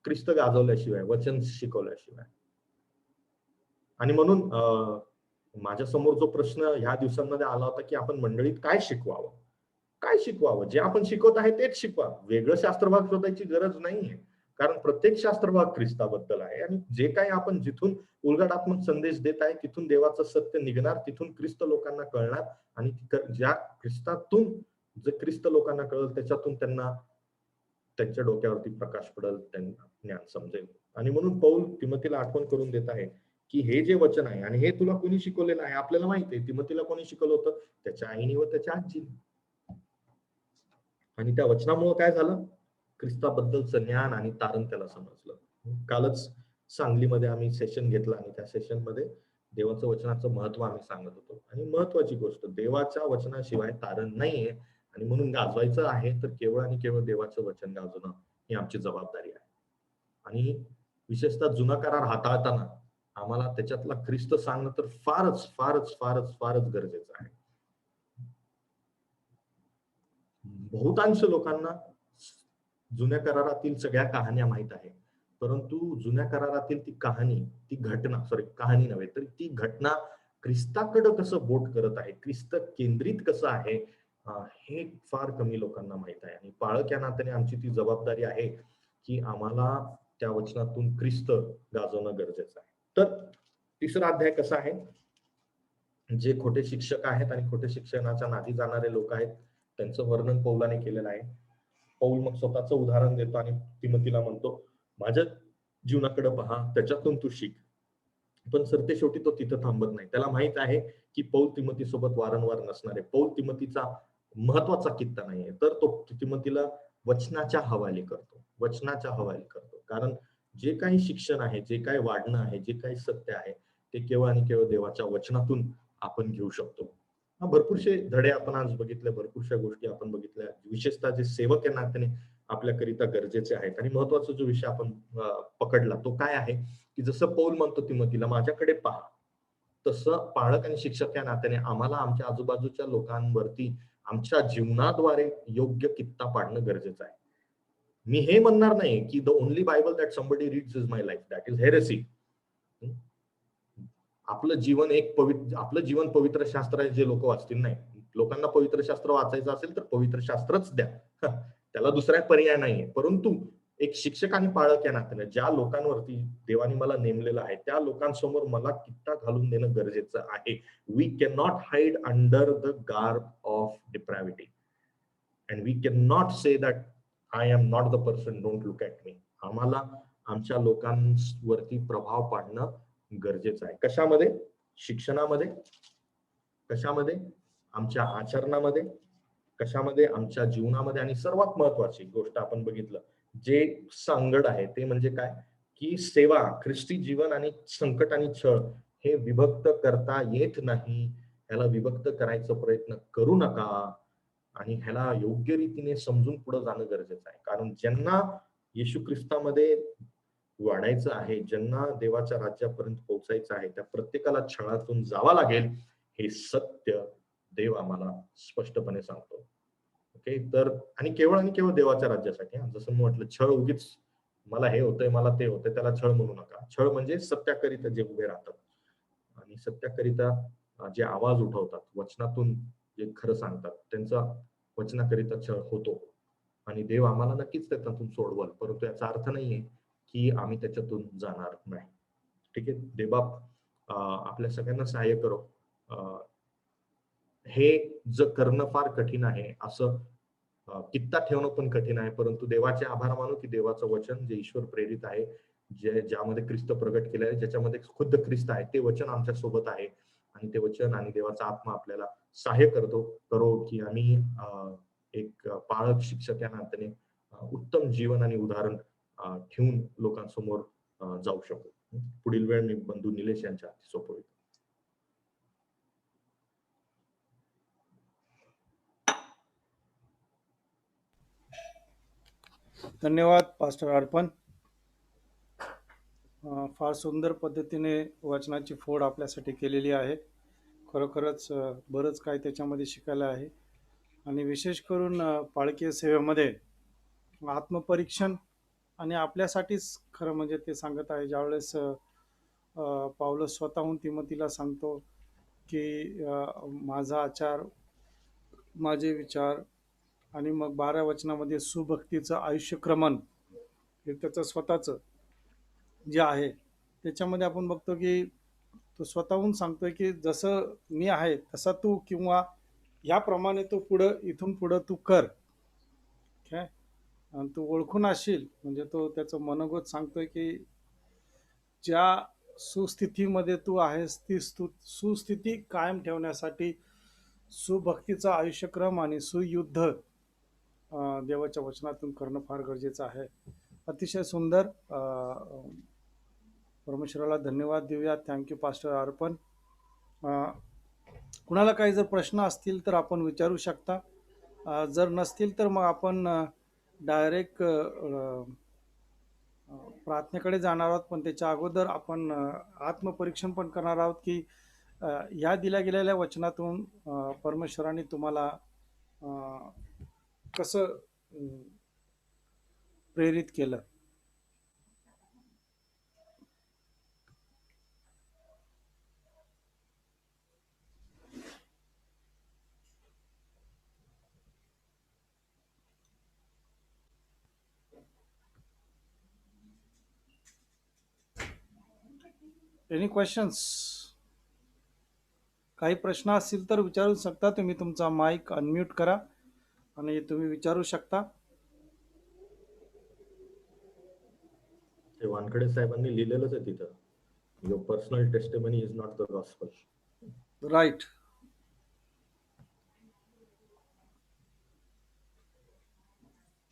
ख्रिस्त गाजवल्याशिवाय, वचन शिकवल्याशिवाय. आणि म्हणून माझ्या समोर जो प्रश्न ह्या दिवसांमध्ये आला होता की आपण मंडळीत काय शिकवावं, जे आपण शिकवत आहे तेच शिकवा, वेगळं शास्त्रभाग शोधायची गरज नाहीये, कारण प्रत्येक शास्त्रभाग ख्रिस्ताबद्दल आहे. आणि जे काही आपण जिथून उलगडात्मक संदेश देत आहे तिथून देवाचं सत्य निघणार, तिथून ख्रिस्त लोकांना कळणार, आणि ज्या ख्रिस्तातून जे ख्रिस्त लोकांना कळेल त्याच्यातून त्यांना त्यांच्या डोक्यावरती प्रकाश पडेल, त्यांना ज्ञान समजेल. आणि म्हणून पौल तिमोथीला आठवण करून देत आहे की हे जे वचन आहे, आणि हे तुला कोणी शिकवलेलं आहे, आपल्याला माहिती आहे तिमोथीला कोणी शिकवलं होतं, त्याच्या आईने व त्याच्या आजीने. आणि त्या वचनामुळे काय झालं, ख्रिस्ताबद्दलचं ज्ञान आणि तारण त्याला समजलं. कालच सांगलीमध्ये आम्ही सेशन घेतलं, आणि त्या सेशन मध्ये देवाचं वचनाचं महत्व आम्ही सांगत होतो. आणि महत्वाची गोष्ट, देवाच्या वचनाशिवाय तारण नाहीये, आणि म्हणून गाजवायचं आहे तर केवळ आणि केवळ देवाचं वचन गाजवणं ही आमची जबाबदारी आहे. आणि विशेषतः जुना करार हाताळताना आम्हाला त्याच्यातला ख्रिस्त सांगणं तर फारच फारच फारच फारच गरजेचं आहे. बहुतांश लोकांना जुन्या करारातील सगळ्या कहाण्या माहित आहे, परंतु जुन्या करारातील ती कहाणी नव्हे तर ती घटना ख्रिस्ताकडे कसं बोट करत आहे, ख्रिस्त केंद्रित कसं आहे, हे फार कमी लोकांना माहित आहे. आणि पाळक या नात्याने आमची ती जबाबदारी आहे की आम्हाला त्या वचनातून ख्रिस्त गाजवणं गरजेचं आहे. तर तिसरा अध्याय कसा आहे, जे खोटे शिक्षक आहेत आणि खोटे शिक्षणाच्या नादी जाणारे लोक आहेत त्यांचं वर्णन पौलाने केलेलं आहे. पौल मग स्वतःचं उदाहरण देतो आणि तिमोथीला म्हणतो, माझ्या जीवनाकडे पहा, त्याच्यातून तू शिक. पण सरते शेवटी तो तिथं थांबत नाही. त्याला माहित आहे की पौल तिमोथी सोबत वारंवार नसणार आहे. पौल तिमोथीचा महत्वाचा कित्ता नाहीये, तर तो तिमोथीला वचनाच्या हवाली करतो. कारण जे काही शिक्षण आहे, जे काही वाढणं आहे, जे काही सत्य आहे, ते केवळ आणि केवळ देवाच्या वचनातून आपण घेऊ शकतो. भरपूरशे धडे आपण आज बघितले, भरपूरशा गोष्टी आपण बघितल्या, विशेषतः जे सेवक या नात्याने आपल्याकरिता गरजेचे आहेत. आणि महत्वाचा जो विषय आपण पकडला तो काय आहे की जसं पौल म्हणतो तिमोथीला, माझ्याकडे पहा, तसं पाळक आणि शिक्षक या नात्याने आम्हाला आमच्या आजूबाजूच्या लोकांवरती आमच्या जीवनाद्वारे योग्य कित्ता पाडणं गरजेचं आहे. मी हे म्हणणार नाही की the only Bible that somebody reads is my life, that is heresy. आपलं जीवन पवित्र शास्त्र आहे जे लोक वाचतील, नाही. लोकांना पवित्र शास्त्र वाचायचं असेल तर पवित्र शास्त्रच द्या. त्याला दुसरा पर्याय नाहीये. परंतु एक शिक्षक आणि पाळक या नात्याने ज्या लोकांवरती देवाने मला नेमलेलं आहे त्या लोकांसमोर मला कित्ता घालून देणं गरजेचं आहे. We can not hide under the garb of depravity and we can not say that I am not the person, don't look at me. आम्हाला आमच्या लोकांवरती प्रभाव पाडणं गरजेचं आहे. कशामध्ये? शिक्षणामध्ये, कशामध्ये? आमच्या आचरणामध्ये, कशामध्ये? आमच्या जीवनामध्ये. आणि सर्वात महत्वाची गोष्ट आपण बघितलं जे सांगड आहे ते म्हणजे काय की सेवा, ख्रिस्ती जीवन आणि संकट आणि छळ हे विभक्त करता येत नाही. ह्याला विभक्त करायचा प्रयत्न करू नका आणि ह्याला योग्य रीतीने समजून पुढे जाणं गरजेचं आहे. कारण ज्यांना येशू ख्रिस्तामध्ये वाढायचं आहे, ज्यांना देवाच्या राज्यापर्यंत पोहोचायचं आहे, त्या प्रत्येकाला छळातून जावं लागेल. हे सत्य देव आम्हाला स्पष्टपणे सांगतो. ओके, तर आणि केवळ देवाच्या राज्यासाठी. जसं मी म्हटलं, छळ उगीच मला हे होतंय, मला ते होतंय, त्याला छळ म्हणू नका. छळ म्हणजे सत्याकरिता जे उभे राहतात आणि सत्याकरिता जे आवाज उठवतात, वचनातून जे खरं सांगतात, त्यांचा वचनाकरिता छळ होतो आणि देव आम्हाला नक्कीच त्यातून सोडवल. परंतु याचा अर्थ नाहीये की आम्ही त्याच्यातून जाणार नाही. ठीक आहे, देवबाप आपल्या सगळ्यांना सहाय्य करो. हे जग करणं फार कठीण आहे, असं कित्ता ठेवणं पण कठीण आहे. परंतु देवाचे आभार मानू की देवाचं वचन जे ईश्वर प्रेरित आहे, ज्यामध्ये ख्रिस्त प्रगट केलं आहे, ज्याच्यामध्ये खुद्द ख्रिस्त आहे, ते वचन आमच्या सोबत आहे आणि ते वचन आणि देवाचा आत्मा आपल्याला सहाय्य करो की आम्ही एक पाळक शिक्षक या नात्याने उत्तम जीवन आणि उदाहरण ठेवून लोकांसमोर जाऊ शकू. पुढील वेळ मी बंधू निलेश यांच्या हाती सोपवितो. धन्यवाद पास्टर अर्पण. फार सुंदर पद्धतीने वचनाची फोड आपल्यासाठी केलेली आहे. खरोखरच बरंच काय त्याच्यामध्ये शिकायला आहे आणि विशेष करून पाळकीय सेवेमध्ये आत्मपरीक्षण आणि आपल्यासाठीच खरं म्हणजे ते सांगत आहे. ज्यावेळेस पाऊलस स्वतःहून तिमोथीला सांगतो की माझा आचार, माझे विचार आणि मग 12 वचनामध्ये सुभक्तीचं आयुष्यक्रमण हे त्याचं स्वतःचं जे आहे त्याच्यामध्ये आपण बघतो की तो स्वतःहून सांगतोय की जसं मी आहे तसा तू, किंवा याप्रमाणे तू इथून पुढं तू कर. काय आणि तू ओळखून असशील, म्हणजे तो त्याचं मनोगत सांगतोय की ज्या सुस्थितीमध्ये तू आहेस ती सुस्थिती कायम ठेवण्यासाठी सुभक्तीचा आयुष्यक्रम आणि सुयुद्ध देवाच्या वचनातून करणं फार गरजेचं आहे. अतिशय सुंदर. परमेश्वराला धन्यवाद देऊया. थँक्यू पास्टर अर्पण. कुणाला काही जर प्रश्न असतील तर आपण विचारू शकता. जर नसतील तर मग आपण डायरेक्ट प्रार्थनेकडे जाणार आहोत. पण त्याच्या अगोदर आपण आत्मपरीक्षण पण करणार आहोत की ह्या दिल्या गेलेल्या वचनातून परमेश्वराने तुम्हाला कसं प्रेरित केलं. Any questions? काही प्रश्न असतील तर विचारू शकता तुम्ही. तुमचा माईक अनम्यूट करा आणि तुम्ही विचारू शकता. ते वानखडे साहेबांनी लिहिलेलंच आहे तिथं, your personal testimony is not the gospel. Right.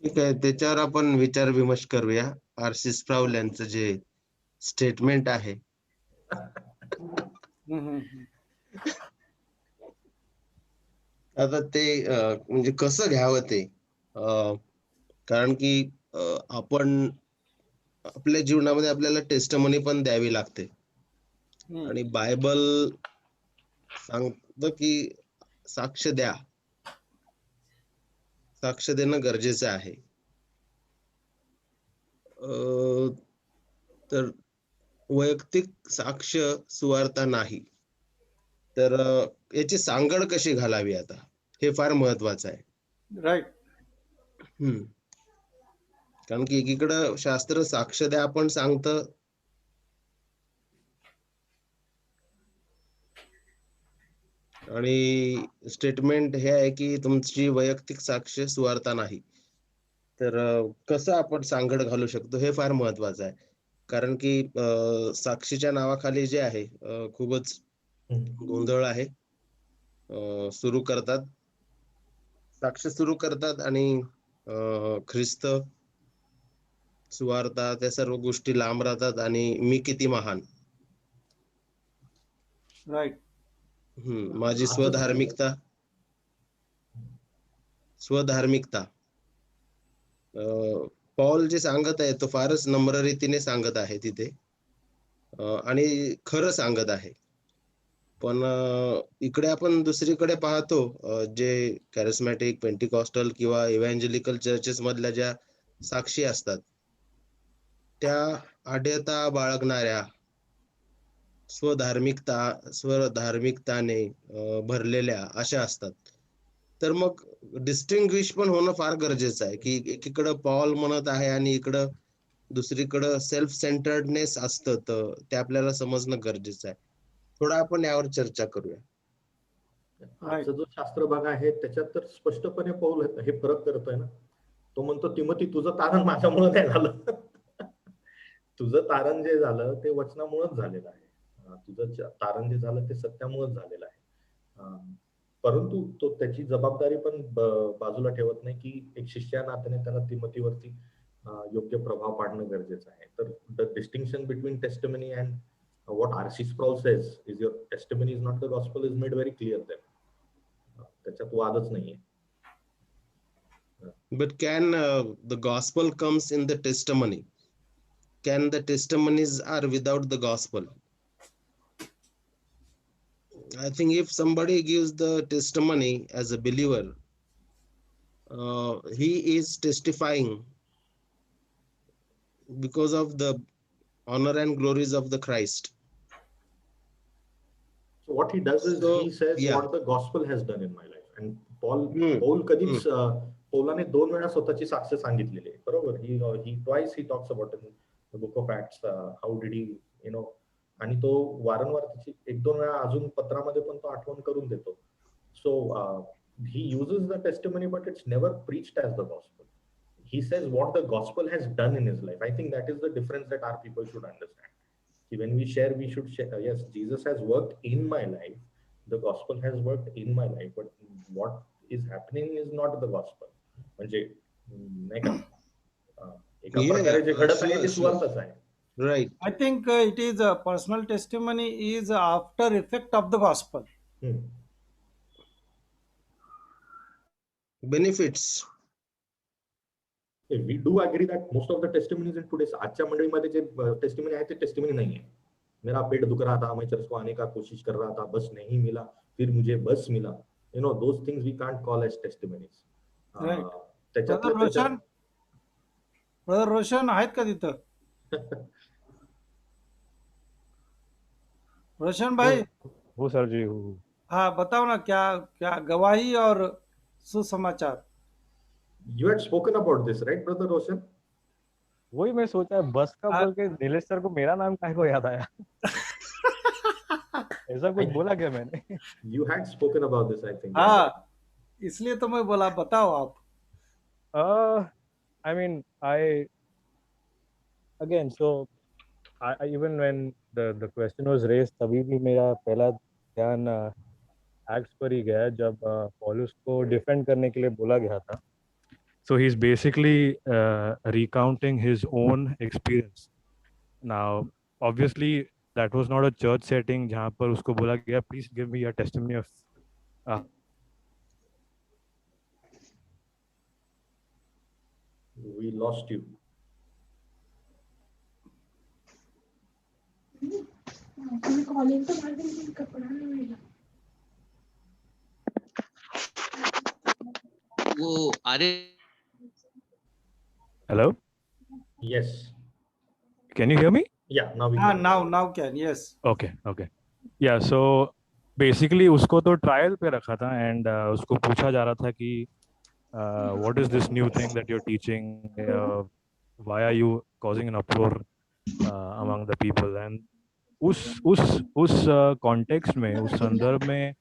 ठीक आहे, त्याच्यावर आपण विचार विमर्श करूया. आर.सी. स्प्राउल यांचं जे स्टेटमेंट आहे आता ते म्हणजे कसं घ्यावं ते, कारण की आपण आपल्या जीवनामध्ये आपल्याला टेस्टमनी पण द्यावी लागते आणि बायबल सांगतं की साक्ष द्या, साक्ष देणं गरजेचं आहे. तर वैयक्तिक साक्ष सुवार्ता नाही तर याची सांगड कशी घालावी आता? हे फार महत्वाचं आहे. राईट. कारण की एकीकडं शास्त्र साक्ष द्या आपण सांगतं, आणि स्टेटमेंट हे आहे की तुमची वैयक्तिक साक्ष सुवार्ता नाही. तर कसं आपण सांगड घालू शकतो हे फार महत्वाचं आहे. कारण की साक्षीच्या नावाखाली जे आहे खूपच गोंधळ आहे. सुरू करतात, साक्ष सुरू करतात आणि ख्रिस्त, सुवार्ता, त्या सर्व गोष्टी लांब राहतात आणि मी किती महान, राईट. माझी स्वधार्मिकता पॉल जे सांगत आहे तो फारच नम्र रीतीने सांगत आहे तिथे, आणि खरं सांगत आहे. पण इकडे आपण दुसरीकडे पाहतो, जे कॅरिस्मॅटिक, पेंटिकॉस्टल किंवा इव्हॅन्जेलिकल चर्चेस मधल्या ज्या साक्षी असतात त्या आढ्यता बाळगणाऱ्या, स्वधार्मिकताने भरलेल्या अशा असतात. तर मग डिस्टिंग्विश पण होणं फार गरजेचं आहे की एकीकडं पॉल म्हणत आहे आणि इकडं दुसरीकडं सेल्फ सेंटर्डनेस असतं, तर ते आपल्याला समजणं गरजेचं आहे. थोडं आपण यावर चर्चा करूया. आजचा जो शास्त्र भाग आहे त्याच्यात तर स्पष्टपणे पौल हे फरक करतोय ना. तो म्हणतो तिमोथी तुझं तारण माझ्यामुळे नाही झालं. तुझं तारण जे झालं ते वचनामुळेच झालेलं आहे. तुझं तारण जे झालं ते सत्यामुळेच झालेलं आहे. परंतु तो त्याची जबाबदारी पण बाजूला ठेवत नाही की एक शिष्या नात्याने त्याला तिमोथीवरती योग्य प्रभाव पाडणं गरजेचं आहे. तर the distinction between testimony and what R.C. Sproul says is your testimony is not the gospel is made very clear there. त्याच्यात वादच नाहीये. But can the gospel comes in the testimony? Can the testimonies are without the gospel? I think if somebody gives the testimony as a believer, he is testifying because of the honor and glories of the Christ. So what he does is he says what the gospel has done in my life. And Paul कधीच पौलाने 2 वेळा स्वतःची साक्ष सांगितलेली आहे, बरोबर. he twice he talks about in the book of Acts how did he आणि तो वारंवार त्याची 1-2 वेळा अजून पत्रामध्ये पण तो आठवण करून देतो. So he uses the testimony but it's never preached as the gospel. He says what the gospel has done in his life. I think that is the difference that our people should understand. When we share, we should share. Yes, Jesus has worked in my life. The gospel has worked in my life. But what is happening is not the gospel. म्हणजे नाही का, एका प्रकारे जे घडत आहे ते सुवार्थच आहे. Right. I think it is a personal testimony is after effect of the gospel. Benefits. We do agree that most of the testimonies in today's आजच्या मंडळीमध्ये जे टेस्टिमनी आहे ते टेस्टिमनी नहीं है. मेरा पेट दुख रहा था, मैं चर्च को आने का कोशिश कर रहा था, बस नहीं मिला, फिर मुझे बस मिला. Those things we can't call as testimonies. Right. त्याच्यात ब्रदर रोशन आहेत का तिथं? रोशन भाई. हो सर जी. हाँ, बताओ ना क्या क्या गवाही और सुसमाचार. You had spoken about this, right, brother Roshan? वही मैं सोचा बस का बोल के नीलेश सर को मेरा नाम काहे को याद आया. ऐसा कुछ बोला क्या मैंने? You had spoken about this, I think. हाँ, इसलिए तो मैं बोला बताओ आप. I mean, again, so I even when the question was raised, तभी भी मेरा पहला ध्यान एक्ट्स पर ही गया जब पौलुस को डिफेंड करने के लिए बोला गया था. So he's basically recounting his own experience. Now, obviously, that was not a church setting जहाँ पर उसको बोला गया, please give me your testimony of. We lost you. वो अरे Hello? Yes. Can you hear me? Yeah, now we हाँ, can. now can, yes. Okay. Yeah, so basically उसको तो trial पे रखा था एंड उसको पूछा जा रहा था कि what is this new thing that you are teaching, why are you causing an uproar among the people. And उस कॉन्टेक्स्ट में, उस संदर्भ में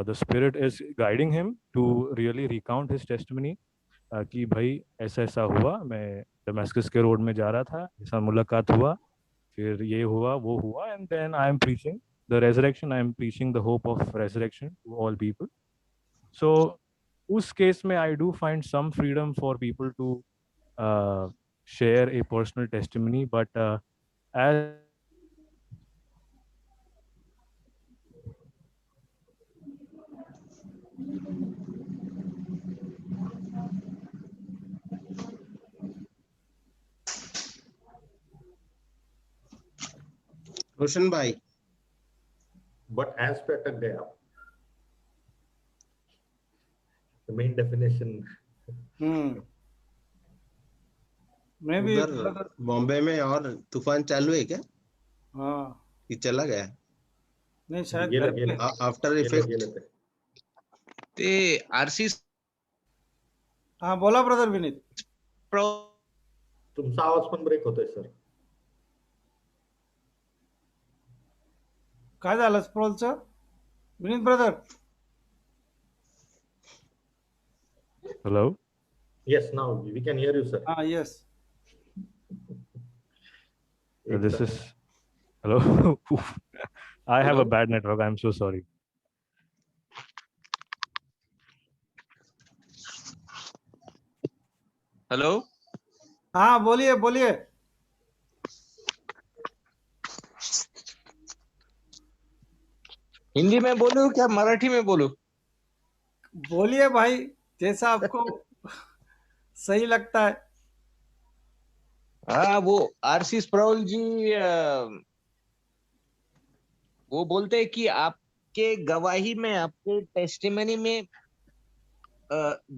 the spirit is guiding him to really recount his testimony कि भाई ऐसा ऐसा हुआ, मैं दमास्कस के रोड में जा रहा था, ऐसा मुलाकात हुआ, फिर ये हुआ वो हुआ, and then I am preaching the resurrection, I am preaching the hope of resurrection to all people. So उस केस में I do find some freedom for people to share a personal testimony, but as Roshan भाई, But as per अटक गया, the main definition. मैं भी उधर brother, Bombay में और तूफान चालू है क्या हाँ कि चला गया? नहीं शायद गेलं घर पे- गेलं आफ्टर गेलं इफेक्ट गेलं ते. ते आरसी हाँ बोला ब्रदर विनीत. तुमचा आवाज पण ब्रेक होतोय सर. काय झालं स्प्रोलचं Vineet brother? hello, Yes, now we can hear you, sir. हाँ yes. this is hello. Oof. I have a Hello? bad network, I'm so sorry. Hello, हाँ बोलिए बोलिए. हिंदी में बोलूं क्या मराठी में बोलूं? बोलिए भाई जैसा आपको सही लगता है. हाँ, वो आरसी स्प्राउल जी वो बोलते हैं कि आपके गवाही में, आपके टेस्टिमनी में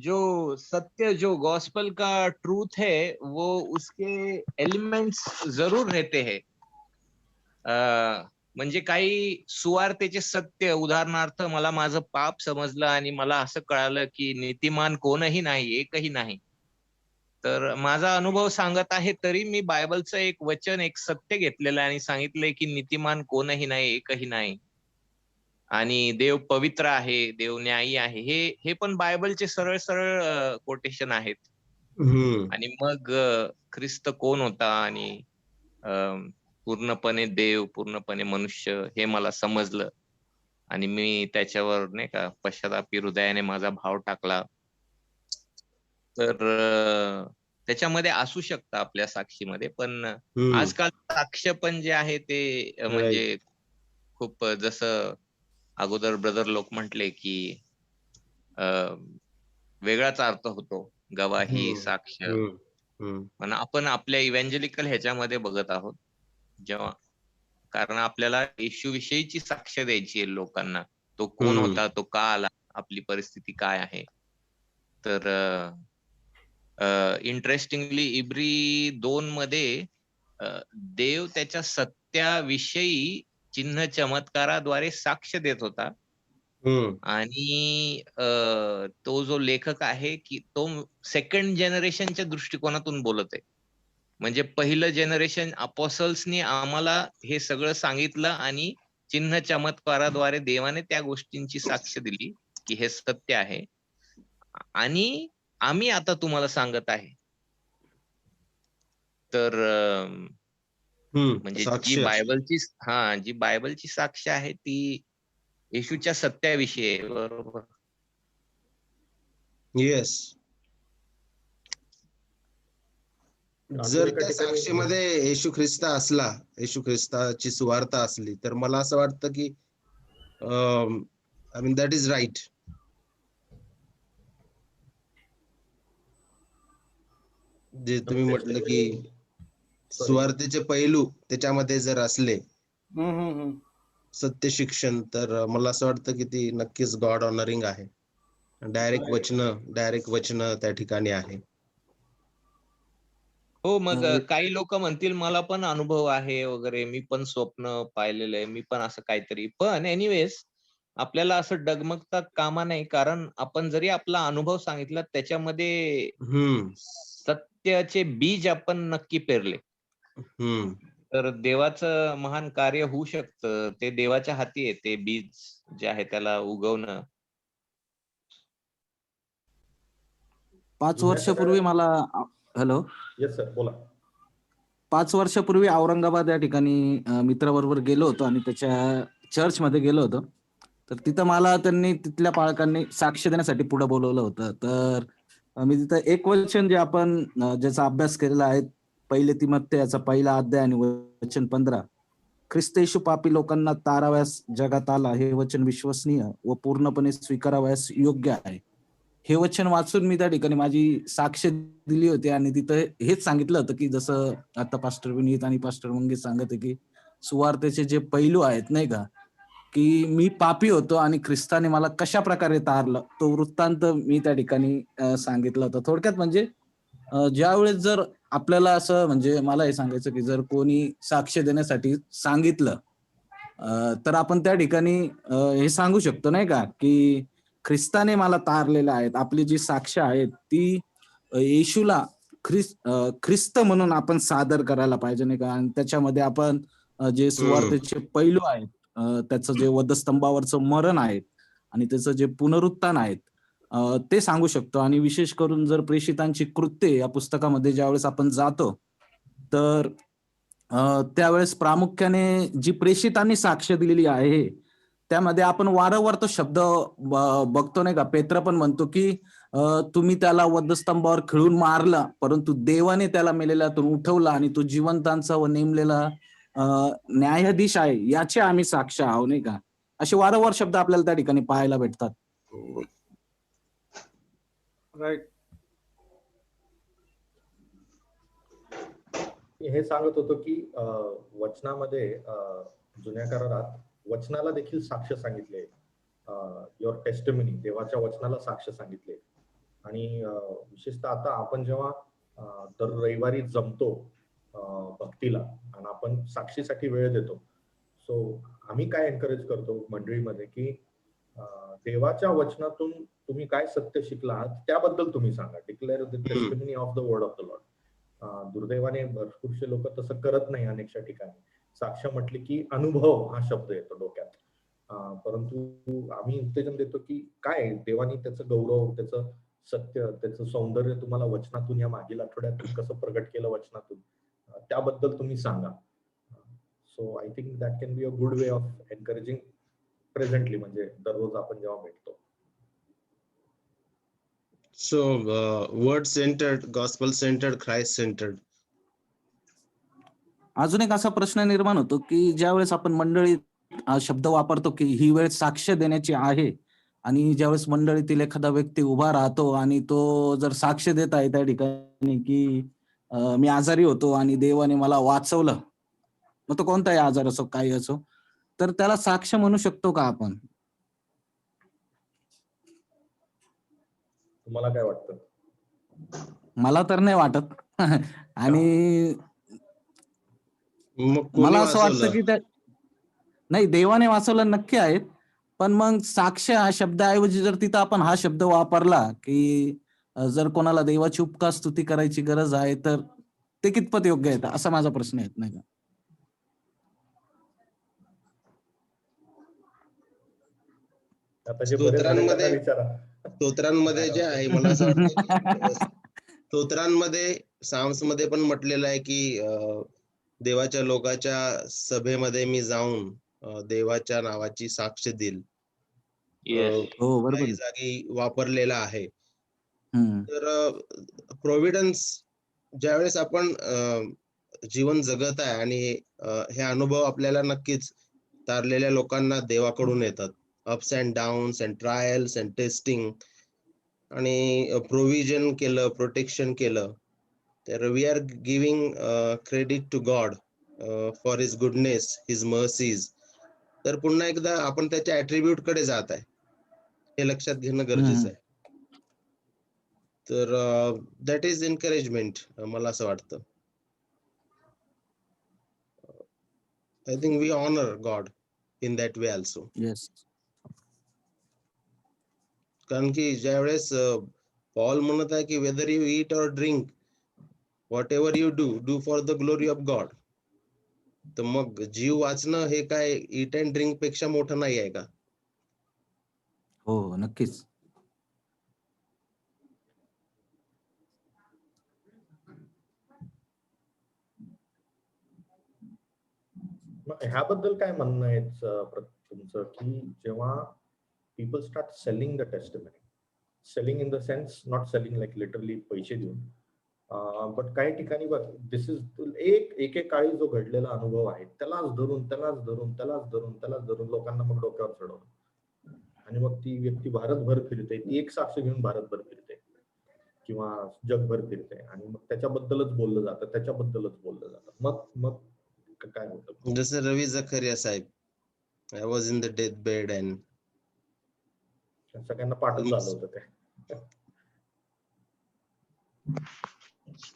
जो सत्य, जो गॉस्पल का ट्रूथ है, वो उसके एलिमेंट्स जरूर रहते हैं. म्हणजे काही सुवार्तेचे सत्य, उदाहरणार्थ मला माझं पाप समजलं आणि मला असं कळालं की नीतिमान कोणही नाही, एकही नाही. तर माझा अनुभव सांगत आहे, तरी मी बायबलचं एक वचन, एक सत्य घेतलेलं आहे आणि सांगितलंय की नीतिमान कोणही नाही, एकही नाही. आणि देव पवित्र आहे, देव न्यायी आहे. हे पण बायबलचे सरळ सरळ कोटेशन आहेत. आणि मग ख्रिस्त कोण होता आणि पूर्णपणे देव, पूर्णपणे मनुष्य, हे मला समजलं आणि मी त्याच्यावर नाही का पश्चातापी हृदयाने माझा भाव टाकला. तर त्याच्यामध्ये असू शकतं आपल्या साक्षीमध्ये, पण आजकाल साक्ष पण जे आहे ते म्हणजे खूप जसं अगोदर ब्रदर लोक म्हटले की वेगळाच अर्थ होतो गवाही, साक्ष. पण आपण आपल्या इव्हॅन्जेलिकल ह्याच्यामध्ये बघत आहोत जेव्हा, कारण आपल्याला येशूविषयीची साक्ष द्यायची आहे लोकांना. तो कोण होता, तो का आला, आपली परिस्थिती काय आहे. तर इंटरेस्टिंगली इब्री 2 मध्ये देव त्याच्या सत्याविषयी चिन्ह चमत्काराद्वारे साक्ष देत होता. आणि तो जो लेखक आहे की तो सेकंड जनरेशनच्या दृष्टिकोनातून बोलत आहे. म्हणजे पहिलं जनरेशन अपोस्टल्सनी आम्हाला हे सगळं सांगितलं आणि चिन्ह चमत्काराद्वारे देवाने त्या गोष्टींची साक्ष दिली की हे सत्य आहे आणि आम्ही आता तुम्हाला सांगत आहे. तर म्हणजे जी बायबलची साक्ष आहे ती येशूच्या सत्याविषयी आहे. बरोबर. येस. जर त्या साक्षीमध्ये येशू ख्रिस्त असला, येशू ख्रिस्ताची सुवार्ता असली, तर मला असं वाटतं की I mean that is right. जे तुम्ही म्हटलं की सुवार्तेचे पैलू त्याच्यामध्ये जर असले, सत्य शिक्षण, तर मला असं वाटतं की ती नक्कीच गॉड ऑनरिंग आहे. डायरेक्ट वचन त्या ठिकाणी आहे. हो, मग अं, काही लोक म्हणतील मला पण अनुभव आहे वगैरे, मी पण स्वप्न पाहिलेलं आहे, मी पण असं काहीतरी. पण एनिवेज आपल्याला असं डगमगता कामा नाही, कारण आपण जरी आपला अनुभव सांगितला त्याच्यामध्ये हम्म सत्याचे बीज आपण नक्की पेरले, हम्म तर देवाचं महान कार्य होऊ शकतं. ते देवाच्या हाती आहे ते बीज जे आहे त्याला उगवणं. 5 जुन्या वर्षापूर्वी करारात मला हॅलो येस सर बोला. 5 वर्षापूर्वी औरंगाबाद या ठिकाणी मित्राबरोबर गेलो होतो आणि त्याच्या चर्चमध्ये गेलो होतो. तर तिथं मला त्यांनी तिथल्या पालकांनी साक्ष देण्यासाठी पुढे बोलवलं होतं. तर मी तिथं एक वचन जे आपण ज्याचा अभ्यास केलेला आहे, 1 तिमोथेयाचा 1 अध्याय आणि वचन 15. ख्रिस्त येशू पापी लोकांना ताराव्यास जगात आला, हे वचन विश्वसनीय व पूर्णपणे स्वीकारावयास योग्य आहे. हे वचन वाचून मी त्या ठिकाणी माझी साक्ष दिली होती आणि तिथं हेच सांगितलं होतं, की जसं आता पास्टर विनीत आणि पास्टर मंगेश सांगत आहे, की सुवार्तेचे जे पैलू आहेत नाही का, की मी पापी होतो आणि ख्रिस्ताने मला कशा प्रकारे तारलं, तो वृत्तांत मी त्या ठिकाणी सांगितलं होतं. थोडक्यात म्हणजे ज्यावेळेस जर आपल्याला असं म्हणजे मला हे सांगायचं, की जर कोणी साक्ष देण्यासाठी सांगितलं, तर आपण त्या ठिकाणी हे सांगू शकतो नाही का, की ख्रिस्ताने मला तारलेलं आहे. आपली जी साक्ष आहेत ती येशूला ख्रिस्त म्हणून आपण सादर करायला पाहिजे नाही का, आणि त्याच्यामध्ये आपण जे हम्म सुवार्तेचे पैलू आहेत, त्याचं जे वधस्तंभावरचं मरण आहे आणि त्याचं जे पुनरुत्थान आहेत, ते सांगू शकतो. आणि विशेष करून जर प्रेषितांची कृत्ये या पुस्तकामध्ये ज्यावेळेस आपण जातो, तर त्यावेळेस प्रामुख्याने जी प्रेषितांनी साक्ष दिलेली आहे, त्यामध्ये आपण वारंवार तो शब्द बघतो नाही का. पेत्र पण म्हणतो, की तुम्ही त्याला वधस्तंभावर खिळून मारला, परंतु देवाने त्याला मेलेल्यातून उठवला आणि तो जिवंतांचा व नेमलेला अ, न्यायाधीश आहे, याचे आम्ही साक्ष आहोत नाही का. असे वारंवार शब्द आपल्याला त्या ठिकाणी पाहायला भेटतात. राईट. मी हे सांगत होतो की वचनामध्ये जुन्या करारात वचनाला देखील साक्ष सांगितले. युअर टेस्टिमनी, देवाच्या वचनाला साक्ष सांगितले. आणि विशेषतः आता आपण जेव्हा दर रविवारी जमतो भक्तीला आणि आपण साक्षीसाठी वेळ देतो, सो आम्ही काय एनकरेज करतो मंडळीमध्ये की देवाच्या वचनातून तुम्ही काय सत्य शिकला आहात त्याबद्दल तुम्ही सांगा. Declare the testimony of the word of the Lord. दुर्दैवाने भरपूरसे लोक तसं करत नाही. अनेकशा ठिकाणी साक्ष म्हटले की अनुभव हा शब्द येतो डोक्यात. परंतु आम्ही उत्तेजन देतो की काय देवानी त्याचं गौरव, त्याचं सत्य, त्याचं सौंदर्य तुम्हाला वचनातून या मागील आठवड्यातून कसं प्रगट केलं वचनातून, त्याबद्दल तुम्ही सांगा. So I think that can be a good way of encouraging presently, म्हणजे दररोज आपण जेव्हा भेटतो. So, word centered, gospel centered, Christ centered. अजून एक असा प्रश्न निर्माण होतो, की ज्यावेळेस आपण मंडळीत शब्द वापरतो, की ही वेळ साक्ष देण्याची आहे, आणि ज्यावेळेस मंडळीतील एखादा व्यक्ती उभा राहतो आणि तो जर साक्ष देत आहे त्या ठिकाणी, की मी आजारी होतो आणि देवाने मला वाचवलं, मग तो कोणताही आजार असो, काही असो, तर त्याला साक्ष म्हणू शकतो का आपण? तुम्हाला काय वाटतं? मला तर नाही वाटत. आणि मग कोणी मला असं वाटतं, वाचवलं? की नाही, देवाने वाचवलं नक्की आहेत, पण मग साक्ष हा शब्दाऐवजी जर तिथं आपण हा शब्द वापरला, की जर कोणाला देवाची उपकार स्तुती करायची गरज आहे, तर ते कितपत योग्य आहे, असा माझा प्रश्न आहे, नाही का. आता जे बरेच झाले त्यांना विचारा. स्तोत्रांमध्ये जे आहे, मला असं वाटतं की स्तोत्रांमध्ये साम्स मध्ये पण म्हटलेलं आहे की देवाच्या लोकाच्या सभेमध्ये मी जाऊन देवाच्या नावाची साक्ष देईल. येस. हो, बरोबर काही आहे. जागी वापरलेला आहे. हम्म. तर प्रोव्हिडन्स ज्यावेळेस आपण जीवन जगत आहे आणि हे अनुभव आपल्याला नक्कीच तारलेल्या लोकांना देवाकडून येतात. Ups and downs and trials and testing, आणि प्रोव्हिजन केलं, प्रोटेक्शन केलं, तर we are giving credit to God for his goodness, his mercies. तर पुन्हा एकदा आपण त्याच्या ऍट्रिब्यूट कडे जात आहे, हे लक्षात घेणं गरजेचं आहे. तर दॅट इज एनकरेजमेंट, मला असं वाटतं. I think we honor God in that way also. Yes. कारण की ज्यावेळेस पॉल म्हणत आहे की वेदर यू ईट और drink what ever you do for the glory of God, तर मग जीव वाचणं हे काय ईट अँड ड्रिंक पेक्षा मोठं नाही आहे का? हो, हो, नक्कीच. मग ह्याबद्दल काय म्हणणं आहे तुमचं, की जेव्हा people start selling the testimony, selling in the sense not selling like literally पैसे देऊन, but काही ठिकाणी बघ, दिस इज एकेकाळी जो घडलेला अनुभव आहे त्यालाच धरून लोकांना मग डोक्यावर चढवलं आणि मग ती व्यक्ती भारतभर फिरते, ती एक साक्ष घेऊन भारतभर फिरते किंवा जगभर फिरते आणि मग त्याच्याबद्दलच बोललं जातं. मग काय होतं? जसं रवी जखरिया साहेब, I was in the death bed and सगळ्यांना पाठच झालं होतं ते.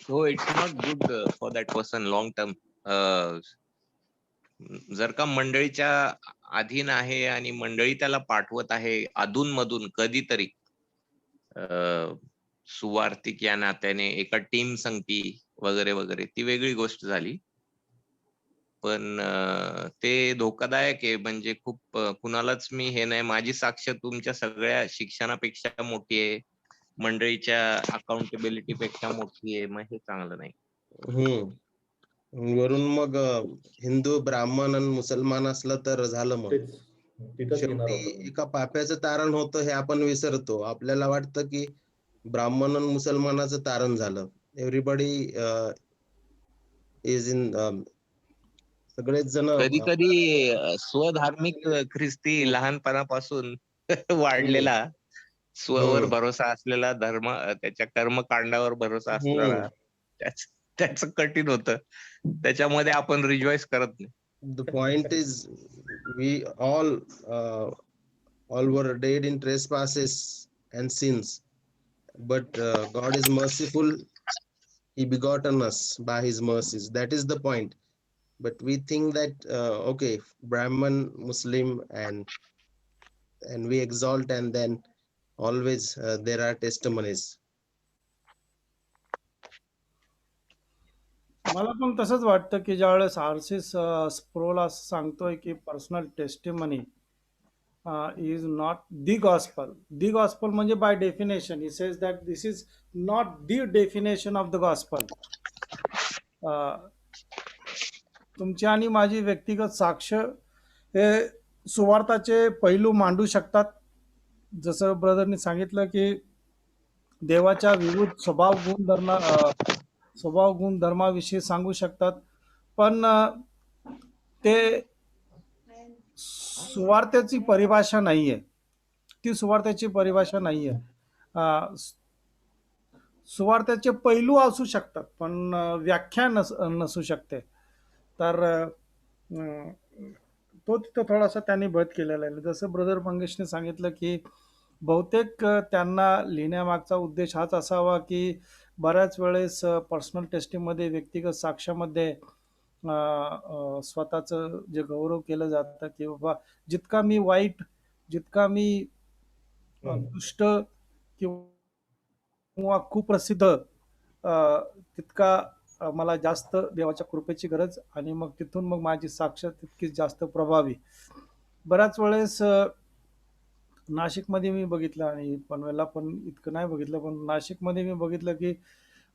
So it's not good for that person long term. जर का मंडळीच्या अधीन आहे आणि मंडळी त्याला पाठवत आहे अधूनमधून कधीतरी, सुवार्थिक या नात्याने एका टीम संगती वगैरे वगैरे, ती वेगळी गोष्ट झाली. पण ते धोकादायक आहे. म्हणजे खूप कुणालाच मी हे नाही, माझी साक्ष तुमच्या सगळ्या शिक्षणापेक्षा मोठी आहे, मंडळीच्या अकाउंटेबिलिटी पेक्षा मोठी आहे, मग हे चांगलं नाही. वरून मग हिंदू ब्राह्मण आणि मुसलमान असलं तर झालं. मग तेच तिथंच येणार शेवटी होतं. एका पाप्याचं तारण होतं हे आपण विसरतो. आपल्याला वाटतं की ब्राह्मण आणि मुसलमानाचं तारण झालं. एव्हरीबडी इज इन, सगळेच जण कधी कधी स्वधार्मिक ख्रिस्ती लहानपणापासून वाढलेला, स्ववर भरोसा असलेला, धर्म त्याच्या कर्मकांडावर भरोसा असलेला, त्याचं कठीण होतं. त्याच्यामध्ये आपण रिजॉईस करत नाही. The point is, we all were dead in trespasses and sins, but God is merciful. He begotten us by His mercies. That is the point. But we think that okay, Brahman, Muslim, and we exalt, and then always there are testimonies. मला पण तसंच वाटतं की ज्यावेळेस आरसीस Sproull असं सांगतोय की personal testimony is not the gospel. The gospel म्हणजे by definition he says that this is not the definition of the gospel. तुमची आणि माझी व्यक्तिगत साक्ष हे सुवार्थाचे पैलू मांडू शकतात. जसं ब्रदरनी सांगितलं की देवाच्या विविध स्वभाव गुणधर्माविषयी सांगू शकतात, पण ते सुवार्थ्याची परिभाषा नाहीये. ती सुवार्थ्याची परिभाषा नाहीये. सुवार्थ्याचे पैलू असू शकतात पण व्याख्या नसू शकते. तर तो तिथं थोडासा त्यांनी भेद केलेला आहे. जसं ब्रदर मंगेशने सांगितलं की बहुतेक त्यांना लिहिण्यामागचा उद्देश हाच असावा की बऱ्याच वेळेस पर्सनल टेस्टिंगमध्ये, व्यक्तिगत साक्ष्यामध्ये स्वतःचं जे गौरव केलं जातं की बाबा जितका मी वाईट, जितका मी दुष्ट किंवा कुप्रसिद्ध, तितका मला जास्त देवाच्या कृपेची गरज आणि मग तिथून मग माझी साक्ष तितकीच जास्त प्रभावी. बऱ्याच वेळेस नाशिकमध्ये मी बघितलं आणि पनवेलला पण इतकं नाही बघितलं, पण नाशिकमध्ये मी बघितलं की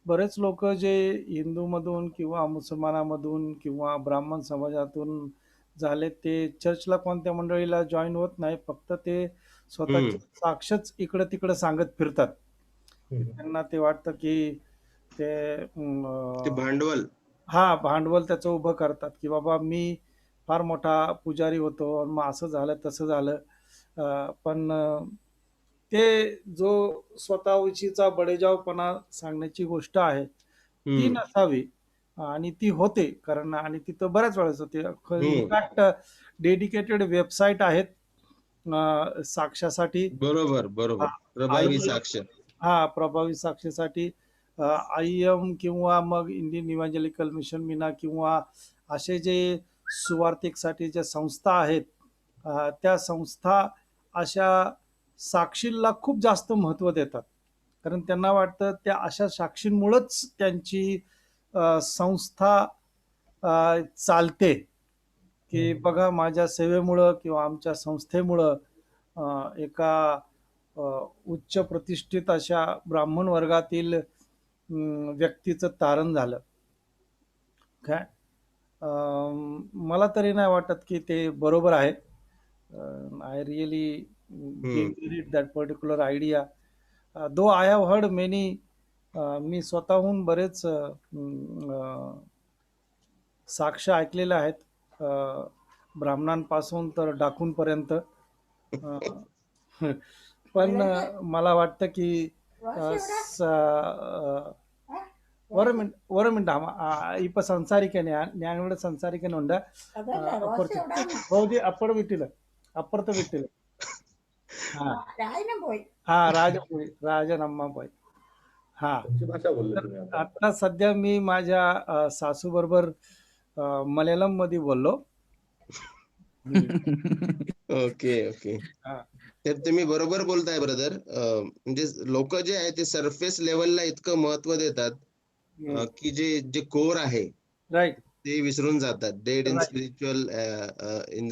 बरेच लोक जे हिंदूमधून किंवा मुसलमानामधून किंवा ब्राह्मण समाजातून झाले ते चर्चला कोणत्या मंडळीला जॉईन होत नाही, फक्त ते स्वतःची साक्षच इकडं तिकडं सांगत फिरतात. त्यांना ते वाटतं की ते भांडवल भांडवल त्याचं उभं करतात की बाबा मी फार मोठा पुजारी होतो आणि मग असं झालं तसं झालं. पण ते जो स्वतःविषयीचा बडेजावपणा सांगण्याची गोष्ट आहे ती नसावी आणि ती होते. कारण आणि तिथं बऱ्याच वेळेस होते. इनफॅक्ट डेडिकेटेड वेबसाईट आहेत साक्षासाठी. बरोबर प्रभावी साक्ष. प्रभावी साक्षीसाठी IM किंवा मग इंडियन इव्हॅन्जेलिकल मिशन मिना किंवा असे जे सुवार्थिकसाठी ज्या संस्था आहेत, त्या संस्था अशा साक्षीला खूप जास्त महत्त्व देतात. कारण त्यांना वाटतं त्या अशा साक्षींमुळंच त्यांची संस्था चालते, की बघा माझ्या सेवेमुळं किंवा आमच्या संस्थेमुळं एका उच्च प्रतिष्ठित अशा ब्राह्मण वर्गातील व्यक्तीचं तारण झालं. काय मला तरी नाही वाटत की ते बरोबर आहे. I really did that particular idea. Though I have heard many, मी स्वतःहून बरेच साक्ष ऐकलेल्या आहेत, ब्राह्मणांपासून तर डाकूंपर्यंत. पण मला वाटतं की ஒரு மினிட் ஆமா இப்ப സംസാരിക്കാനേ ഞാനിവിടെ സംസാരിക്കുന്നുണ്ട്. അപ്പുറം വിട്ടില്ല, അപ്പുറത്തെ വിട്ടില്ല. हा राजनम्मा पोय. हा कोणती भाषा बोलले तुम्ही आता? आता सध्या मी माझ्या सासू बरोबर मल्याळम मध्ये बोललो. Okay okay. हा. तर तुम्ही बरोबर बोलताय ब्रदर. म्हणजे लोक जे आहे ते सरफेस लेवलला इतकं महत्व देतात की जे जे कोर आहे राईट. ते विसरून जातात. Dead in Right. Spiritual in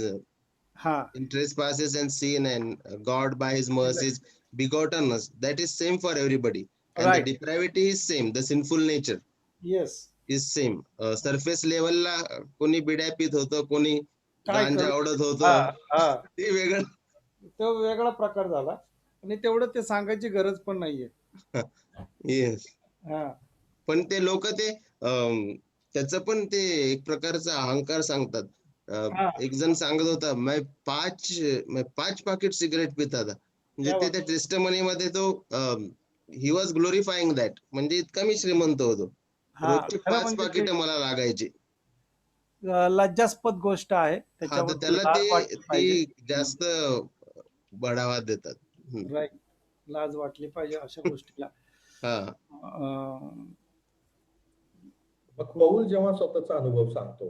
हा in trespasses and sin, and God by his mercies begotten us. That is same for everybody, and Right. the depravity is same, the sinful nature yes. is same. Surface level ला कोणी बिड्या पित होतं, कोणी काय गांजा करू? आवडत हा होतं, हा ते वेगळं. तो वेगळा प्रकार झाला आणि तेवढं ते सांगायची गरज पण नाहीये. येस. हा पण ते लोक ते त्याचं पण ते एक प्रकारचा अहंकार सांगतात. हा. एक जण सांगत होता, मैं 5 पाकिट सिगरेट पिता था. म्हणजे क्या ते बात. त्या टेस्टमनी मध्ये तो ही वॉज ग्लोरिफाईंग दॅट. म्हणजे इतका मी श्रीमंत होतो, हा रोजचे खरं 5 म्हणजे ते पाकिट मला लागायची. लज्जास्पद गोष्ट आहे, हा, तर त्याच्याबद्दल त्याला लाज ते वाटली पाहिजे. ती जास्त बढावा देतात. राईट. लाज वाटली पाहिजे अशा गोष्टीला. हा. अं, मग पौल जेव्हा स्वतःचा अनुभव सांगतो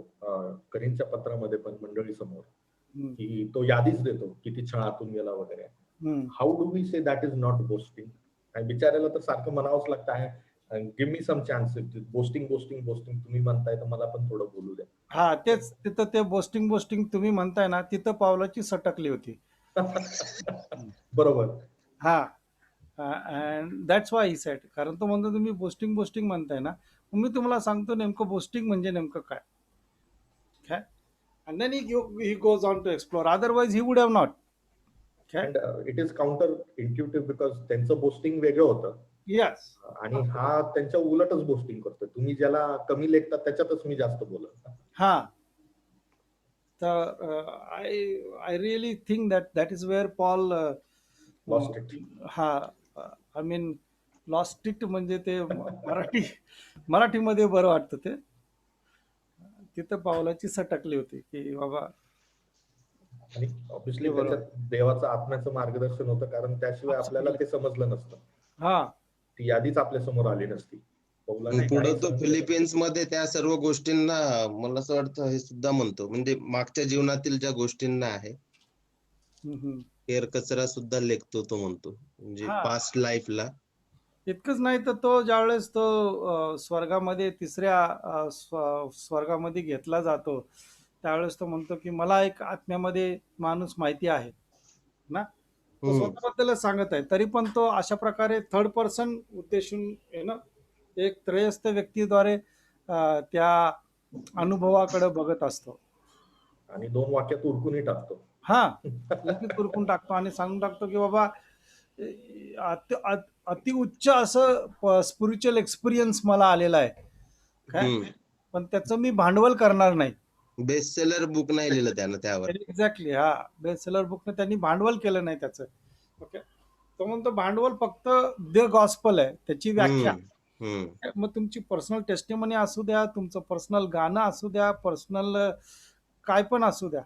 करींच्या पत्रामध्ये पण मंडळी समोर, हम्म, की तो यादीच देतो किती छळातून गेला वगैरे. Hmm. How do we say that is not boasting? आणि बिचारायला तर सारखं म्हणावंच लागतं आहे, give me some chance. Boasting boasting boasting तुम्ही म्हणताय तर मला पण थोडं बोलू द्या. हा तेच, तिथं ते बोस्टिंग तुम्ही म्हणताय ना, तिथं पावलाची सटकली होती. बरोबर. हा and that's why he said. कारण तो म्हणतो तुम्ही बोस्टिंग म्हणताय ना, मग मी तुम्हाला सांगतो नेमकं बोस्टिंग म्हणजे नेमकं काय. काय and then he goes on to explore, otherwise he would have not. And it is counter intuitive because त्यांचं बोस्टिंग वेगळं होतं यस. आणि हा त्यांच्या उलटच बोस्टिंग करतोय. तुम्ही ज्याला कमी लेखतात त्याच्यातच मी जास्त बोलत. हा तर I really think that is where Paul Lost it. हा आय मीन लॉस्ट इट म्हणजे ते मराठीमध्ये बरं वाटतं ते. तिथं पावलाची सटकली होती की बाबा. आणि ऑब्व्हियसली हे बरोबर. त्याच्यात देवाचं आत्म्याचं मार्गदर्शन होतं, कारण त्याशिवाय आपल्याला ते समजलं नसतं. हा ती यादीच आपल्या समोर आली नसती. पौलाने पुढे काय तो सांगितलं? फिलिपिन्स मध्ये त्या सर्व गोष्टींना, मला असं वाटतं हे सुद्धा म्हणतो, म्हणजे मागच्या जीवनातील ज्या गोष्टींना आहे हम्म. केर कचरा सुद्धा लेखतो तो म्हणतो, म्हणजे हा. पास्ट लाईफला. इतकंच नाही तर तो ज्यावेळेस तो स्वर्गामध्ये तिसऱ्या स्वर्गामध्ये घेतला जातो, त्यावेळेस तो म्हणतो की मला एक आत्म्यामध्ये माणूस माहिती आहे ना. तो स्वतःबद्दलच सांगत आहे, तरी पण तो अशा प्रकारे थर्ड पर्सन उद्देशून एक त्रयस्थ व्यक्तीद्वारे त्या अनुभवाकडे बघत असतो. आणि 2 वाक्यात उरकूनही टाकतो. हा लगेच उरकून टाकतो आणि सांगून टाकतो की बाबा अति उच्च असं स्पिरिच्युअल एक्सपिरियन्स मला आलेला आहे काय, पण त्याचं मी भांडवल करणार नाही. बेस्ट सेलर बुक नाही लिहिलं त्यानं त्यावर. एक्झॅक्टली. हा बेस्ट सेलर बुकने त्यांनी भांडवल केलं नाही त्याचं. ओके. तो म्हणतो भांडवल फक्त द गॉस्पल आहे, त्याची व्याख्या. मग तुमची पर्सनल टेस्टिमनी असू द्या, तुमचं पर्सनल गाणं असू द्या, पर्सनल काय पण असू द्या,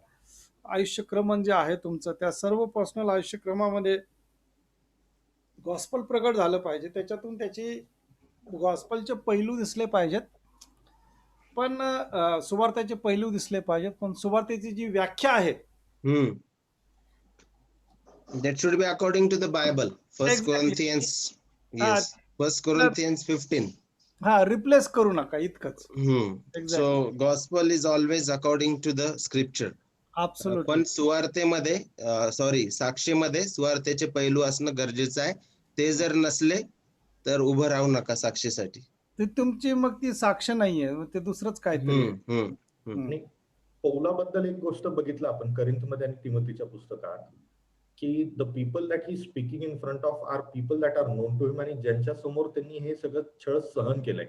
आयुष्यक्रम जे आहे तुमचं, त्या सर्व पर्सनल आयुष्यक्रमामध्ये गॉस्पल प्रगट झालं पाहिजे. त्याच्यातून त्याची गॉस्पलचे पैलू दिसले पाहिजेत. पण सुवार्थ्याचे पैलू दिसले पाहिजेत, पण सुवार्थ्याची जी व्याख्या आहे That should be according to the Bible. First Exactly. Corinthians, हा yes. First Corinthians 15. हा रिप्लेस करू नका इतकंच. So Exactly. gospel is always according to the scripture. Absolutely. पण सुवार्तेमध्ये साक्षीमध्ये सुवार्तेचे पैलू असणं गरजेचं आहे. ते जर नसले तर उभं राहू नका साक्षीसाठी. ती तुमची मग ती साक्ष नाहीये, मग ते दुसरंच काहीतरी आहे. आणि पौलाबद्दल एक गोष्ट बघितलं आपण करिंथमध्ये आणि तिमोथीच्या पुस्तकात, की the people that he speaking in front of are people that are known to him, आणि ज्यांच्या समोर त्यांनी हे सगळं छळ सहन केलंय.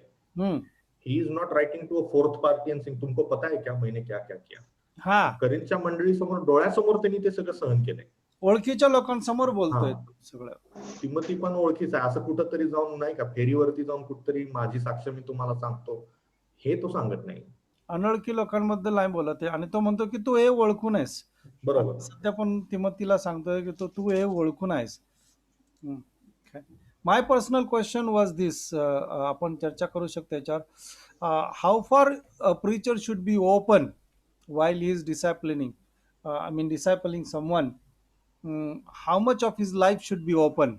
He is not writing to a fourth party and सिंग तुमको पता है क्या मैंने क्या क्या किया. हा करिंथच्या मंडळीसमोर डोळ्यासमोर त्यांनी ते सगळं सहन केलंय. ओळखीच्या लोकांसमोर बोलतोय हा. सगळं. तिमोथी पण ओळखीचा आहे. असं कुठंतरी जाऊन नाही का फेरीवरती जाऊन कुठतरी माझी साक्ष मी तुम्हाला सांगतो हे तो सांगत नाही. अनोळखी लोकांबद्दल नाही बोलत आहे, आणि तो म्हणतो की तू हे ओळखून आहेस. बरोबर. सध्या पण तिमोथीला सांगतोय की तू हे ओळखून आहेस. माय पर्सनल क्वेश्चन वॉज दिस, आपण चर्चा करू शकतो याच्यावर. हाऊ फार a preacher should be open while he is discipling someone. How much of his life should be open?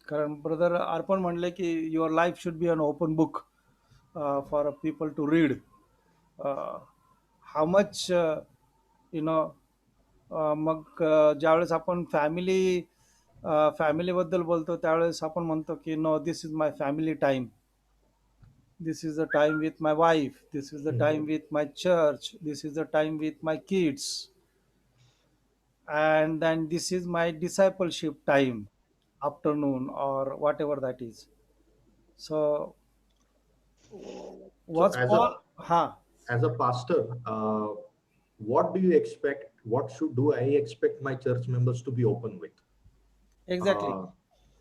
कारण ब्रदर अर्पण म्हणले की your life should be an open book for people to read. How much मग ज्यावेळेस आपण फॅमिलीबद्दल बोलतो त्यावेळेस आपण म्हणतो की no, this is my family time, this is the time with my wife, this is the time with my church, this is the time with my kids, and then this is my discipleship time, afternoon or whatever that is. So what's as a pastor, what do you expect, what do I expect my church members to be open with? Exactly.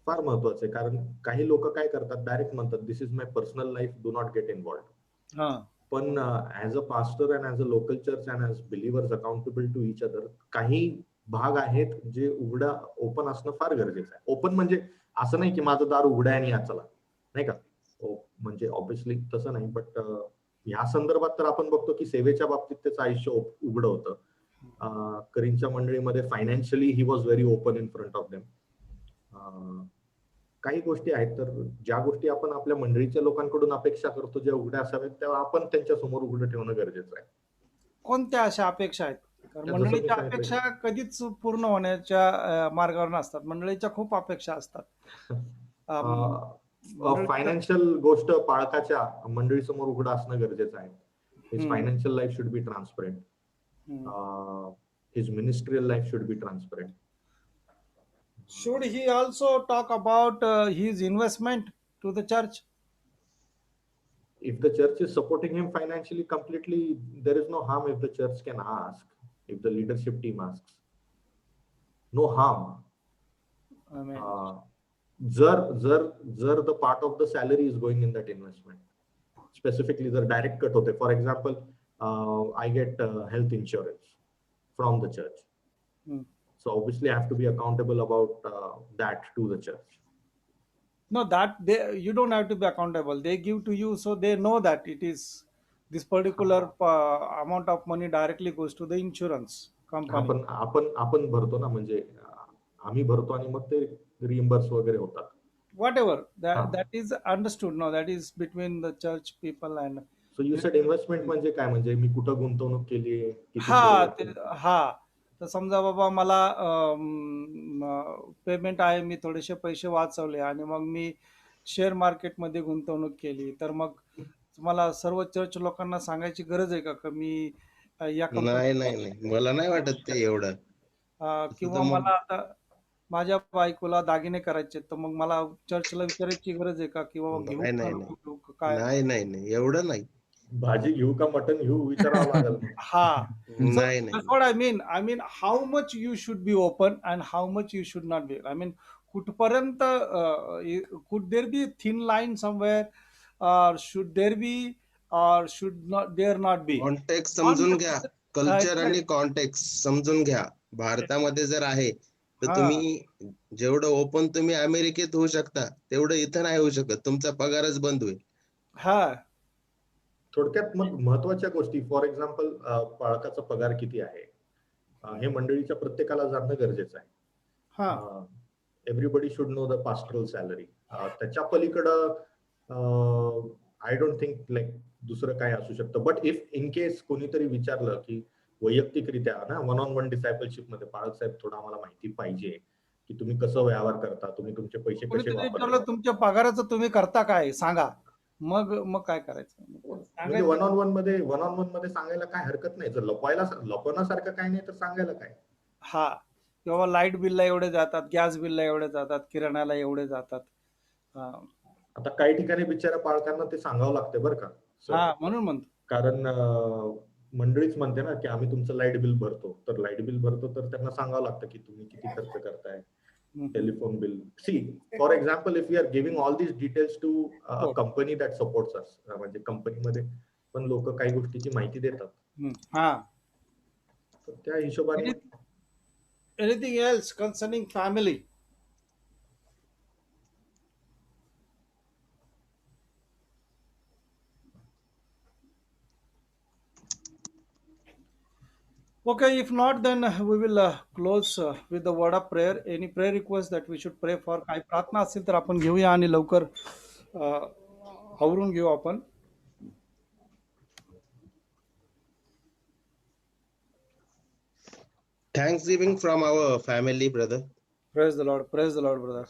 फार महत्वाचं आहे, कारण काही लोक काय करतात, direct म्हणतात this is my personal life, do not get involved. पण as a pastor and as a local church and as believers accountable to each other, काही भाग आहेत जे उघडा ओपन असणं फार गरजेचं आहे. ओपन म्हणजे असं नाही की माझं दार उघडं आहे आणि या चला, नाही का, म्हणजे ऑब्व्हियसली तसं नाही. बट ह्या संदर्भात तर आपण बघतो की सेवेच्या बाबतीत त्याचं आयुष्य उघडं होतं. करिंथच्या मंडळीमध्ये financially he was very open in front of them. काही गोष्टी आहेत तर ज्या गोष्टी आपण आपल्या मंडळीच्या लोकांकडून अपेक्षा करतो ज्या उघड्या असाव्यात, तेव्हा आपण त्यांच्या समोर उघडं ठेवणं गरजेचं आहे. कोणत्या अशा अपेक्षा आहेत? कारण मंडळीच्या अपेक्षा कधीच पूर्ण होण्याच्या मार्गावर नसतात. मंडळीच्या खूप अपेक्षा असतात. फायनान्शियल गोष्ट पाळकाच्या मंडळी समोर उघडं असणं गरजेचं आहे. His financial life should B transparent. His ministerial life should B transparent. Should he also talk about his investment to the church? If the church is supporting him financially completely, there is no harm if the church can ask, if the leadership team asks. No harm. जर the part of the salary is going in that investment, specifically जर direct cut होते, for example, I get health insurance from the church. So obviously I have to be accountable about that to the church. No, that you don't have to be accountable. They give to you, so they know that it is this particular amount of money directly goes to the insurance company. आपण भरतो ना, म्हणजे आम्ही भरतो आणि मग ते रिइंबर्स वगैरे होतात. Whatever that is understood. No, that is between the church people and. So you said investment म्हणजे काय, म्हणजे मी कुठं गुंतवणूक केली, हा तर समजा बाबा मला पेमेंट आहे, मी थोडेसे पैसे वाचवले आणि मग मी शेअर मार्केटमध्ये गुंतवणूक केली, तर मग तुम्हाला सर्व चर्च लोकांना सांगायची गरज आहे का मी या नाही, मला नाही वाटत ते एवढं. किंवा मला आता माझ्या बायकोला दागिने करायचे, तर मग मला चर्चला विचारायची गरज आहे का किंवा घेऊ काय? नाही एवढं नाही. भाजी घेऊ का मटन घेऊ विचारावं लागेल. नाही. That's what I mean. I mean, how much you should be open and how much you should not be. I mean, कुठपर्यंत could there be a thin line somewhere, or should there be, or should not there not be? Context समजून घ्या, culture आणि context समजून घ्या. भारतामध्ये जर आहे तर हा. तुम्ही जेवढं ओपन तुम्ही अमेरिकेत होऊ शकता तेवढं इथं नाही होऊ शकत. तुमचा पगारच बंद होईल. हा. थोडक्यात मग महत्वाच्या गोष्टी, फॉर एक्झाम्पल पालकाचा पगार किती आहे हे मंडळीच्या प्रत्येकाला जाणणं गरजेचं आहे. हा. Everybody should know the pastoral salary. त्याच्या पलीकडं आय डोंट थिंक लाईक दुसरं काय असू शकतं. बट इफ इन केस कोणीतरी विचारलं की वैयक्तिकरित्या ना वन ऑन वन डिसायपलशिप मध्ये पाळक साहेब थोडं आम्हाला माहिती पाहिजे की तुम्ही कसं व्यवहार करता, तुम्ही तुमचे पैसे कसे कोणीतरी वापरता. विचारलं तुमच्या पगाराचं तुम्ही करता काय सांगा, मग काय करायचं? म्हणजे वन ऑन वन मध्ये सांगायला काय हरकत नाही. जर लपवण्यासारखं काय नाही तर सांगायला काय. हा, किंवा लाईट बिलला एवढे जातात, गॅस बिलला एवढे जातात, किराणाला एवढे जातात. हा. आता काही ठिकाणी बिचाऱ्या पालकांना ते सांगावं लागते बरं का सर. हा, म्हणून म्हणतो. कारण मंडळीच म्हणते ना की आम्ही तुमचं लाईट बिल भरतो, तर लाईट बिल भरतो तर त्यांना सांगावं लागतं की तुम्ही किती खर्च करताय. Telephone bill, see for example if you are giving all these details to a company that supports us, म्हणजे कंपनीमध्ये पण लोक काही गोष्टीची माहिती देतात. हा. तर त्या हिशोबाने anything else concerning family? Okay, if not, then we will close with the word of prayer. Any prayer request that we should pray for? काही प्रार्थना असेल तर आपण घेऊया आणि लवकर आवरून घेऊ आपण. Thanksgiving from our family, brother. Praise the Lord. Praise the Lord, brother.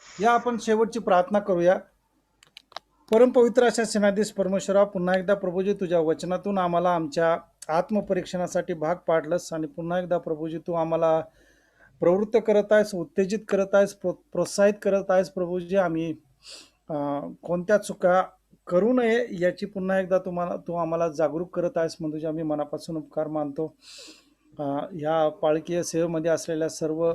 या आपण शेवटची प्रार्थना करूया. परमपवित्र अशा सेनाधीश परमेश्वरा, पुन्हा एकदा प्रभूजी तुझ्या वचनातून आम्हाला आमच्या आत्मपरीक्षणासाठी भाग पाडलंस आणि पुन्हा एकदा प्रभूजी तू आम्हाला प्रवृत्त करत आहेस, उत्तेजित करत आहेस, प्रोत्साहित करत आहेस. प्रभूजी आम्ही कोणत्या चुका करू नये याची पुन्हा एकदा तू आम्हाला जागरूक करत आहेस, म्हणजे आम्ही मनापासून उपकार मानतो. ह्या पाळकीय सेवेमध्ये असलेल्या सर्व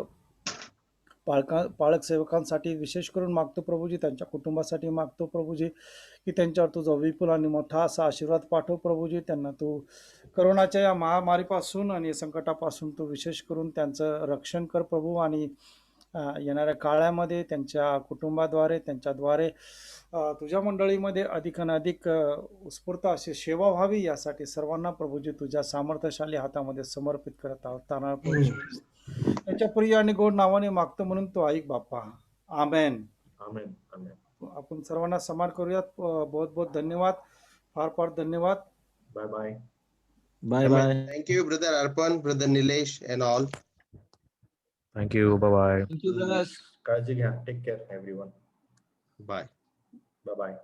पालक सेवकांसाठी विशेष करून मागतो प्रभूजी, त्यांच्या कुटुंबासाठी मागतो प्रभूजी की त्यांच्यावर तुझा विपुल आणि मोठा असा आशीर्वाद पाठव प्रभूजी. त्यांना तू करोनाच्या या महामारीपासून आणि संकटापासून तू विशेष करून त्यांचं रक्षण कर प्रभू. आणि येणाऱ्या काळामध्ये त्यांच्या कुटुंबाद्वारे त्यांच्याद्वारे तुझ्या मंडळीमध्ये अधिकाधिक उत्स्फूर्त अशी सेवा व्हावी यासाठी सर्वांना प्रभूजी तुझ्या सामर्थ्यशाली हातामध्ये समर्पित करत आहोत. तानाळ प्रभू त्याच्या प्रिय आणि गोड नावाने मागतो म्हणून तो ऐक बाप्पा. आमेन. आमेन. आमेन. आपण सर्वांना समान करूयात. बहुत बहुत धन्यवाद. फार फार धन्यवाद. Bye bye. Bye bye. Thank you, brother Arpan, brother Nilesh, and all. Thank you. Bye bye. Thank you, brothers. काळजी घ्या. Take care everyone. Bye. Bye bye.